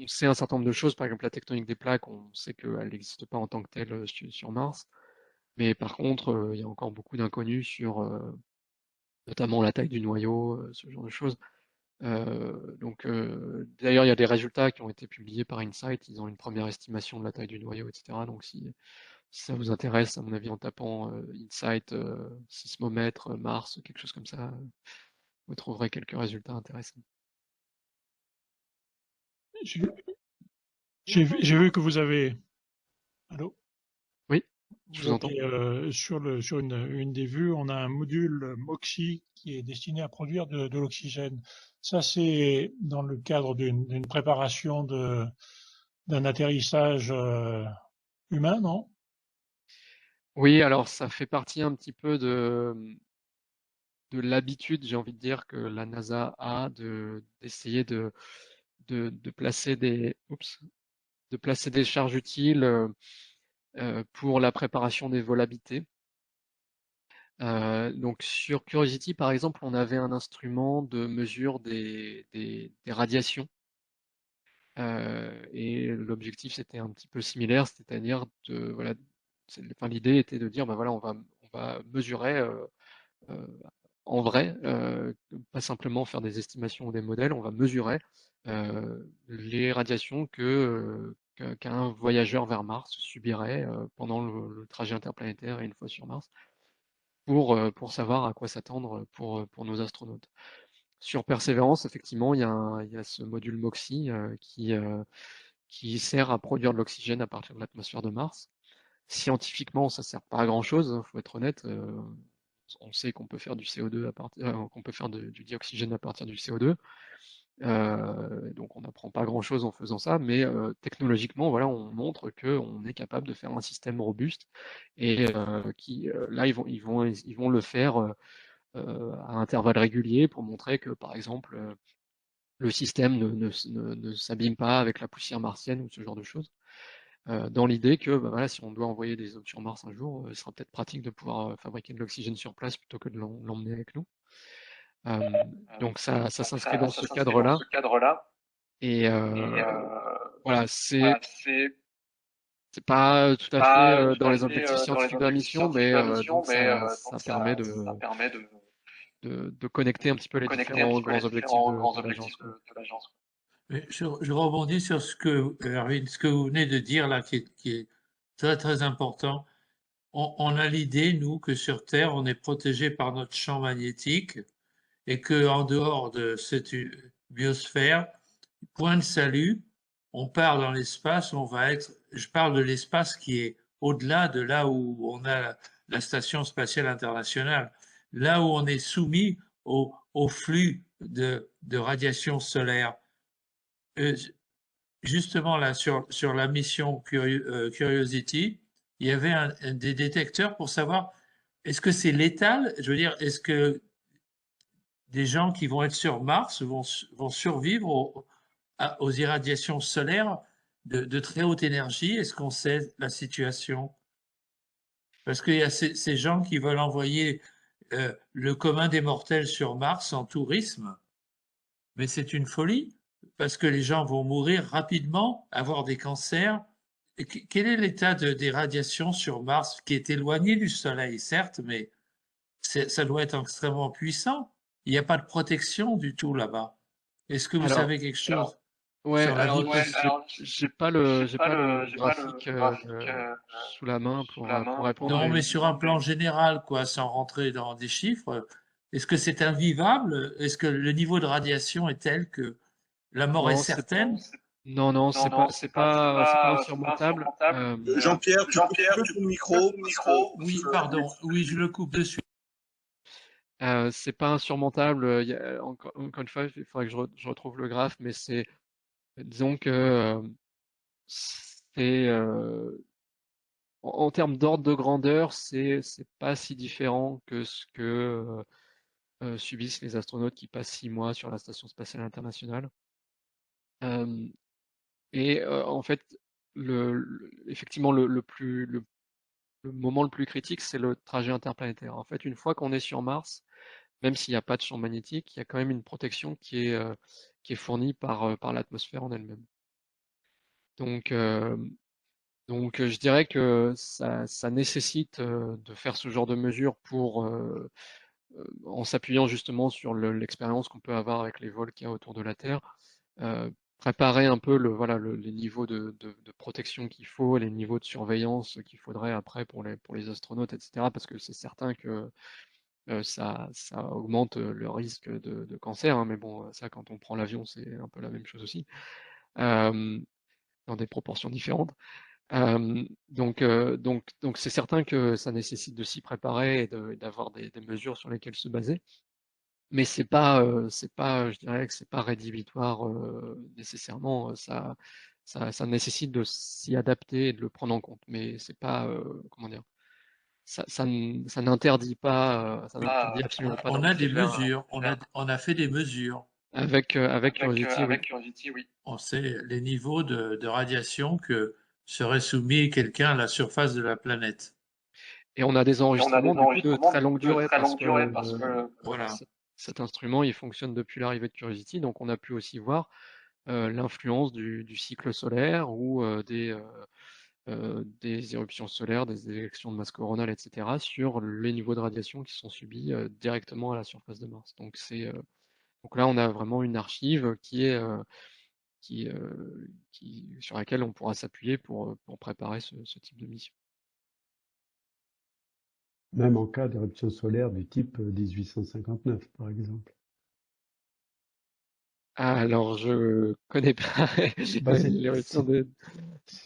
sait un certain nombre de choses, par exemple la tectonique des plaques, on sait qu'elle n'existe pas en tant que telle sur Mars, mais par contre, il y a encore beaucoup d'inconnus sur notamment la taille du noyau, ce genre de choses. Donc, d'ailleurs, il y a des résultats qui ont été publiés par Insight, ils ont une première estimation de la taille du noyau, etc. Donc, si ça vous intéresse, à mon avis, en tapant Insight, sismomètre, Mars, quelque chose comme ça, vous trouverez quelques résultats intéressants. J'ai vu que vous avez. Allô? Oui, je Vous vous entends. avez, sur une des vues, on a un module MOXIE qui est destiné à produire de l'oxygène. Ça, c'est dans le cadre d'une préparation d'un atterrissage humain, non? Oui, alors ça fait partie un petit peu de l'habitude, j'ai envie de dire, que la NASA a d'essayer de placer de placer des charges utiles pour la préparation des vols habités. Donc sur Curiosity, par exemple, on avait un instrument de mesure des radiations. Et l'objectif, c'était un petit peu similaire, c'est-à-dire voilà, enfin, l'idée était de dire, ben voilà, on va mesurer euh, en vrai, pas simplement faire des estimations ou des modèles, on va mesurer les radiations qu'un voyageur vers Mars subirait pendant le trajet interplanétaire et une fois sur Mars, pour savoir à quoi s'attendre pour nos astronautes. Sur Persévérance, effectivement, il y a ce module MOXIE qui sert à produire de l'oxygène à partir de l'atmosphère de Mars. Scientifiquement, ça sert pas à grand-chose, il faut être honnête. On sait qu'on peut faire du CO2 qu'on peut faire du dioxygène à partir du CO2. Donc on n'apprend pas grand-chose en faisant ça, mais technologiquement, voilà, on montre qu'on est capable de faire un système robuste et là, ils vont le faire à intervalles réguliers pour montrer que, par exemple, le système ne s'abîme pas avec la poussière martienne ou ce genre de choses. Dans l'idée que bah, voilà, si on doit envoyer des hommes sur Mars un jour, il sera peut-être pratique de pouvoir fabriquer de l'oxygène sur place plutôt que de l'emmener avec nous. Donc ça s'inscrit dans ce cadre-là. Et voilà, c'est pas tout à fait dans les objectifs scientifiques de la mission, mais donc ça permet de connecter un petit peu les différents grands objectifs de l'agence, quoi. Mais je rebondis sur ce que, Erwin, ce que vous venez de dire là, qui est très très important. On a l'idée, nous, que sur Terre, on est protégé par notre champ magnétique et que en dehors de cette biosphère, point de salut, on part dans l'espace, on va être, je parle de l'espace qui est au-delà de là où on a la Station spatiale internationale, là où on est soumis au flux de radiation solaire. Justement, là, sur la mission Curiosity, il y avait des détecteurs pour savoir est-ce que c'est létal? Je veux dire, est-ce que des gens qui vont être sur Mars vont survivre aux irradiations solaires de très haute énergie? Est-ce qu'on sait la situation? Parce qu'il y a ces gens qui veulent envoyer le commun des mortels sur Mars en tourisme, mais c'est une folie, parce que les gens vont mourir rapidement, avoir des cancers. Et quel est l'état des radiations sur Mars, qui est éloigné du Soleil, certes, mais ça doit être extrêmement puissant. Il n'y a pas de protection du tout là-bas. Est-ce que vous Alors, savez quelque chose ouais, sur la alors vie j'ai pas le graphique sous la main pour répondre, Non, mais mais sur un plan général, quoi, sans rentrer dans des chiffres, est-ce que c'est invivable? Est-ce que le niveau de radiation est tel que la mort est non, certaine? non, c'est pas insurmontable. Jean-Pierre, tu peux couper ton micro, Oui, pardon, oui, je le coupe de suite. C'est pas insurmontable. Encore une fois, il faudrait que je retrouve le graphe, mais disons que c'est, en termes d'ordre de grandeur, c'est pas si différent que ce que subissent les astronautes qui passent 6 mois sur la Station spatiale internationale. Euh, En fait, effectivement, le moment le plus critique, c'est le trajet interplanétaire. En fait, une fois qu'on est sur Mars, même s'il n'y a pas de champ magnétique, il y a quand même une protection qui est fournie par l'atmosphère en elle-même. Donc, je dirais que ça nécessite de faire ce genre de mesures en s'appuyant justement sur l'expérience qu'on peut avoir avec les vols qu'il y a autour de la Terre, préparer un peu voilà, les niveaux de protection qu'il faut, les niveaux de surveillance qu'il faudrait après pour les astronautes, etc. Parce que c'est certain que ça augmente le risque de cancer, hein, mais bon, ça, quand on prend l'avion, c'est un peu la même chose aussi. dans des proportions différentes. Donc c'est certain que ça nécessite de s'y préparer et d'avoir des mesures sur lesquelles se baser. Mais c'est pas, je dirais que c'est pas rédhibitoire nécessairement. Ça nécessite de s'y adapter et de le prendre en compte. Mais c'est pas, comment dire, ça n'interdit pas, ça n'interdit absolument pas On a d'envisager des mesures, on a fait des mesures. avec Curiosity, oui. Curiosity, oui. On sait les niveaux de radiation que serait soumis quelqu'un à la surface de la planète. Et on a des enregistrements du coup de très longue durée parce que Voilà. cet instrument il fonctionne depuis l'arrivée de Curiosity, donc on a pu aussi voir l'influence du cycle solaire ou des éruptions solaires, des éjections de masse coronale, etc., sur les niveaux de radiation qui sont subis directement à la surface de Mars. Donc là, on a vraiment une archive sur laquelle on pourra s'appuyer pour préparer ce type de mission. Même en cas d'éruption solaire du type 1859, par exemple. Alors, je connais pas Bah, l'éruption de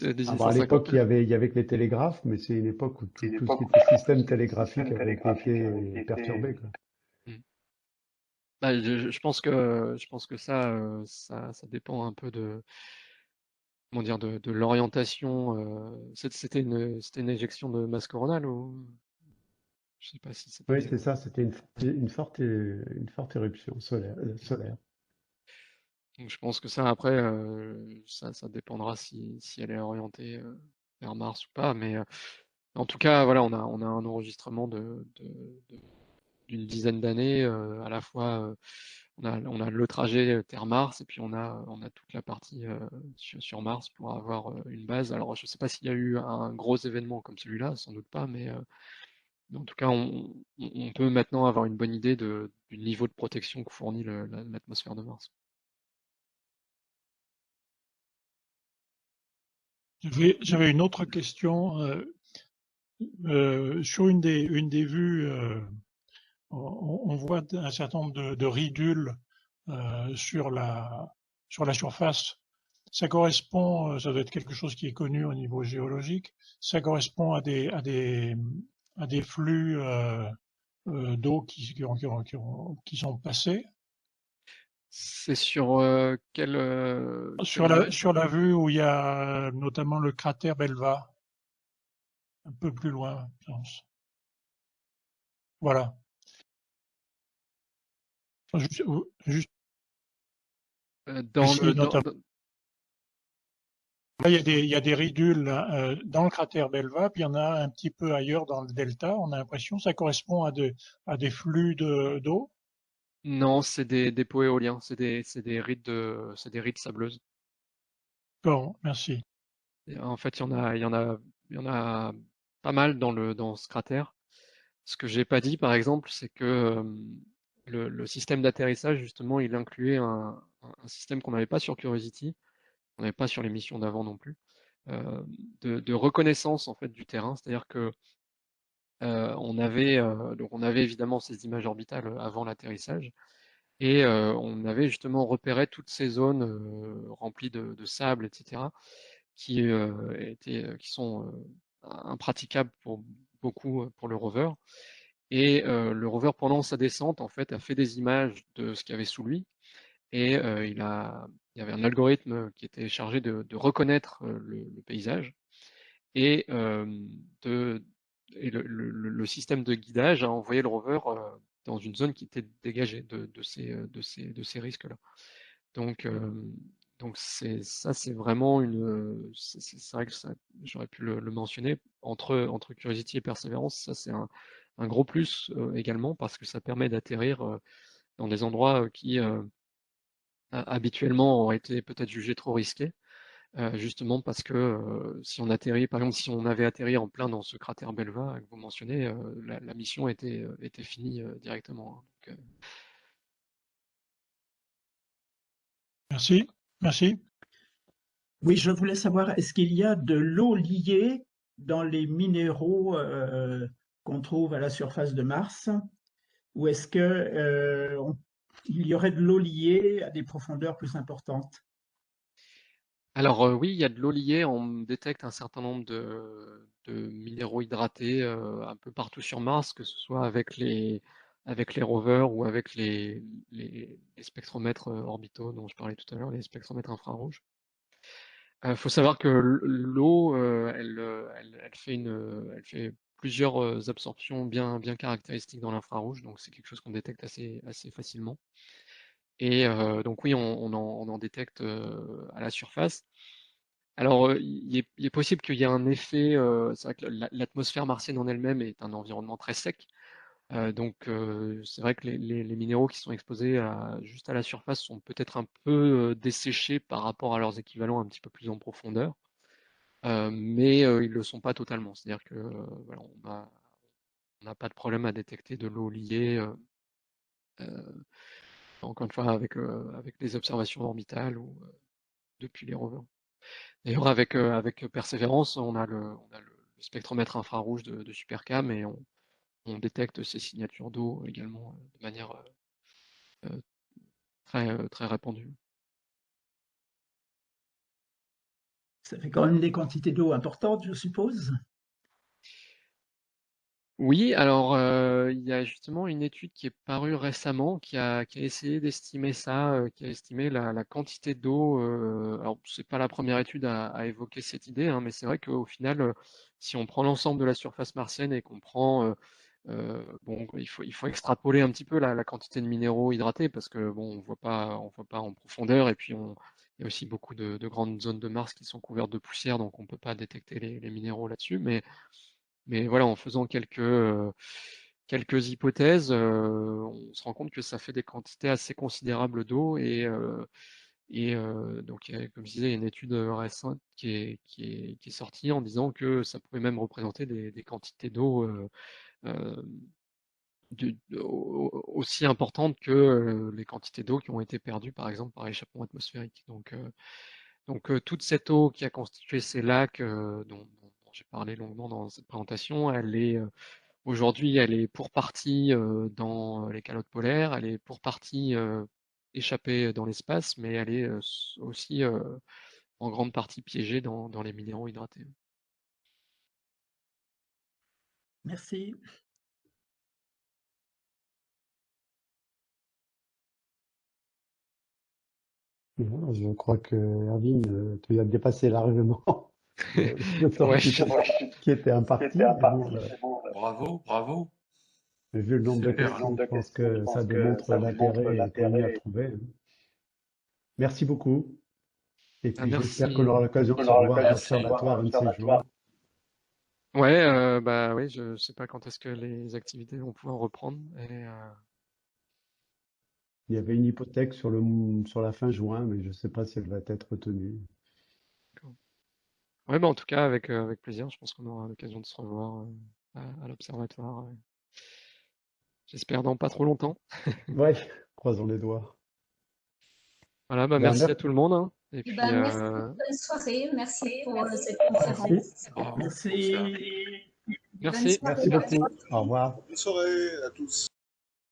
à l'époque, 1859. il y avait que les télégraphes, mais c'est une époque où tout ce qui était système télégraphique avait été perturbé, quoi. Bah, je pense que ça dépend un peu de, comment dire, de l'orientation. C'était une éjection de masse coronale ou je sais pas si Oui, c'était. c'est ça, c'était une forte éruption solaire. Donc je pense que ça après, ça dépendra si elle est orientée vers Mars ou pas. Mais en tout cas, voilà, on a un enregistrement d'une dizaine d'années. À la fois, on a le trajet Terre-Mars et puis on a toute la partie sur Mars pour avoir une base. Alors je sais pas s'il y a eu un gros événement comme celui-là, sans doute pas, mais en tout cas, on peut maintenant avoir une bonne idée du niveau de protection que fournit l'atmosphère de Mars. J'avais une autre question. Sur une des vues, on voit un certain nombre de ridules sur la surface. Ça correspond, ça doit être quelque chose qui est connu au niveau géologique. Ça correspond à des flux d'eau qui sont passés. C'est sur quelle Sur la vue où il y a notamment le cratère Belva, un peu plus loin, je pense. Voilà. Juste dans ici, le notamment. Là, il y a des ridules dans le cratère Belva, puis il y en a un petit peu ailleurs dans le delta. On a l'impression que ça correspond à des flux d'eau. Non, c'est des dépôts éoliens, c'est des rides sableuses. Bon, merci. Et en fait, il y en a pas mal dans ce cratère. Ce que j'ai pas dit, par exemple, c'est que le système d'atterrissage, justement, il incluait un système qu'on n'avait pas sur Curiosity, qu'on n'avait pas sur les missions d'avant non plus, euh, de reconnaissance en fait du terrain. C'est-à-dire que donc on avait évidemment ces images orbitales avant l'atterrissage. Et on avait justement repéré toutes ces zones remplies de sable, etc., qui sont impraticables pour beaucoup pour le rover. Et le rover, pendant sa descente, en fait, a fait des images de ce qu'il y avait sous lui. Et il y avait un algorithme qui était chargé de reconnaître le paysage et, le système de guidage a envoyé le rover dans une zone qui était dégagée de ces risques-là. Donc, c'est vraiment c'est vrai que j'aurais pu le mentionner entre Curiosity et Perseverance. Ça, c'est un gros plus également parce que ça permet d'atterrir dans des endroits qui habituellement auraient été peut-être jugés trop risqués. Justement parce que si on atterrit, par exemple, si on avait atterri en plein dans ce cratère Belva que vous mentionnez, la mission était finie directement. Donc, Merci. Merci. Oui, je voulais savoir, est-ce qu'il y a de l'eau liée dans les minéraux qu'on trouve à la surface de Mars, ou est-ce que il y aurait de l'eau liée à des profondeurs plus importantes? Alors oui, il y a de l'eau liée, on détecte un certain nombre de minéraux hydratés un peu partout sur Mars, que ce soit avec les rovers ou avec les spectromètres orbitaux dont je parlais tout à l'heure, les spectromètres infrarouges. Faut savoir que l'eau, elle fait plusieurs absorptions bien caractéristiques dans l'infrarouge, donc c'est quelque chose qu'on détecte assez facilement. Et donc oui, on en détecte à la surface. Alors, il est possible qu'il y ait un effet. C'est vrai que l'atmosphère martienne en elle-même est un environnement très sec. Donc, c'est vrai que les minéraux qui sont exposés juste à la surface sont peut-être un peu desséchés par rapport à leurs équivalents un petit peu plus en profondeur. Mais ils le sont pas totalement. C'est-à-dire que voilà, on n'a pas de problème à détecter de l'eau liée. Euh, Encore une fois, avec les observations orbitales ou depuis les rovers. D'ailleurs, avec Persévérance, on a le spectromètre infrarouge de Supercam et on détecte ces signatures d'eau également de manière euh, très répandue. Ça fait quand même des quantités d'eau importantes, je suppose. Oui, alors il y a justement une étude qui est parue récemment qui a essayé d'estimer ça, qui a estimé la quantité d'eau. Alors c'est pas la première étude à évoquer cette idée, hein, mais c'est vrai qu'au final, si on prend l'ensemble de la surface martienne et qu'on prend bon, il faut extrapoler un petit peu la quantité de minéraux hydratés parce que bon, on voit pas en profondeur et puis il y a aussi beaucoup de grandes zones de Mars qui sont couvertes de poussière, donc on peut pas détecter les minéraux là-dessus, mais voilà, en faisant quelques hypothèses, on se rend compte que ça fait des quantités assez considérables d'eau donc, comme je disais, il y a une étude récente qui est sortie en disant que ça pouvait même représenter des quantités d'eau euh, aussi importantes que les quantités d'eau qui ont été perdues, par exemple, par échappement atmosphérique. Donc toute cette eau qui a constitué ces lacs dont j'ai parlé longuement dans cette présentation, aujourd'hui, elle est pour partie dans les calottes polaires, elle est pour partie échappée dans l'espace, mais elle est aussi en grande partie piégée dans les minéraux hydratés. Merci. Voilà, je crois que Erwin, tu as dépassé largement le temps Ouais, qui était imparti. Mais bon, Bravo, bravo. mais vu le nombre de Super. questions, je pense que ça démontre l'intérêt qu'on y a trouvé. Hein. Merci beaucoup. Et puis merci. j'espère qu'on aura l'occasion de se revoir à l'observatoire un de ces jours. Ouais, bah oui, je sais pas quand est-ce que les activités vont pouvoir reprendre. Il y avait une hypothèque sur la fin juin, mais je ne sais pas si elle va être retenue. Ouais, bah en tout cas, avec plaisir. Je pense qu'on aura l'occasion de se revoir à l'observatoire. J'espère dans pas trop longtemps. Ouais, croisons les doigts. Voilà, bah Ben, merci à tout le monde. Hein. Et Eh puis, ben, merci, bonne soirée. Merci pour cette conférence. merci. Bravo. Merci. merci. Bonne soirée. Merci beaucoup. Au revoir. Bonne soirée à tous.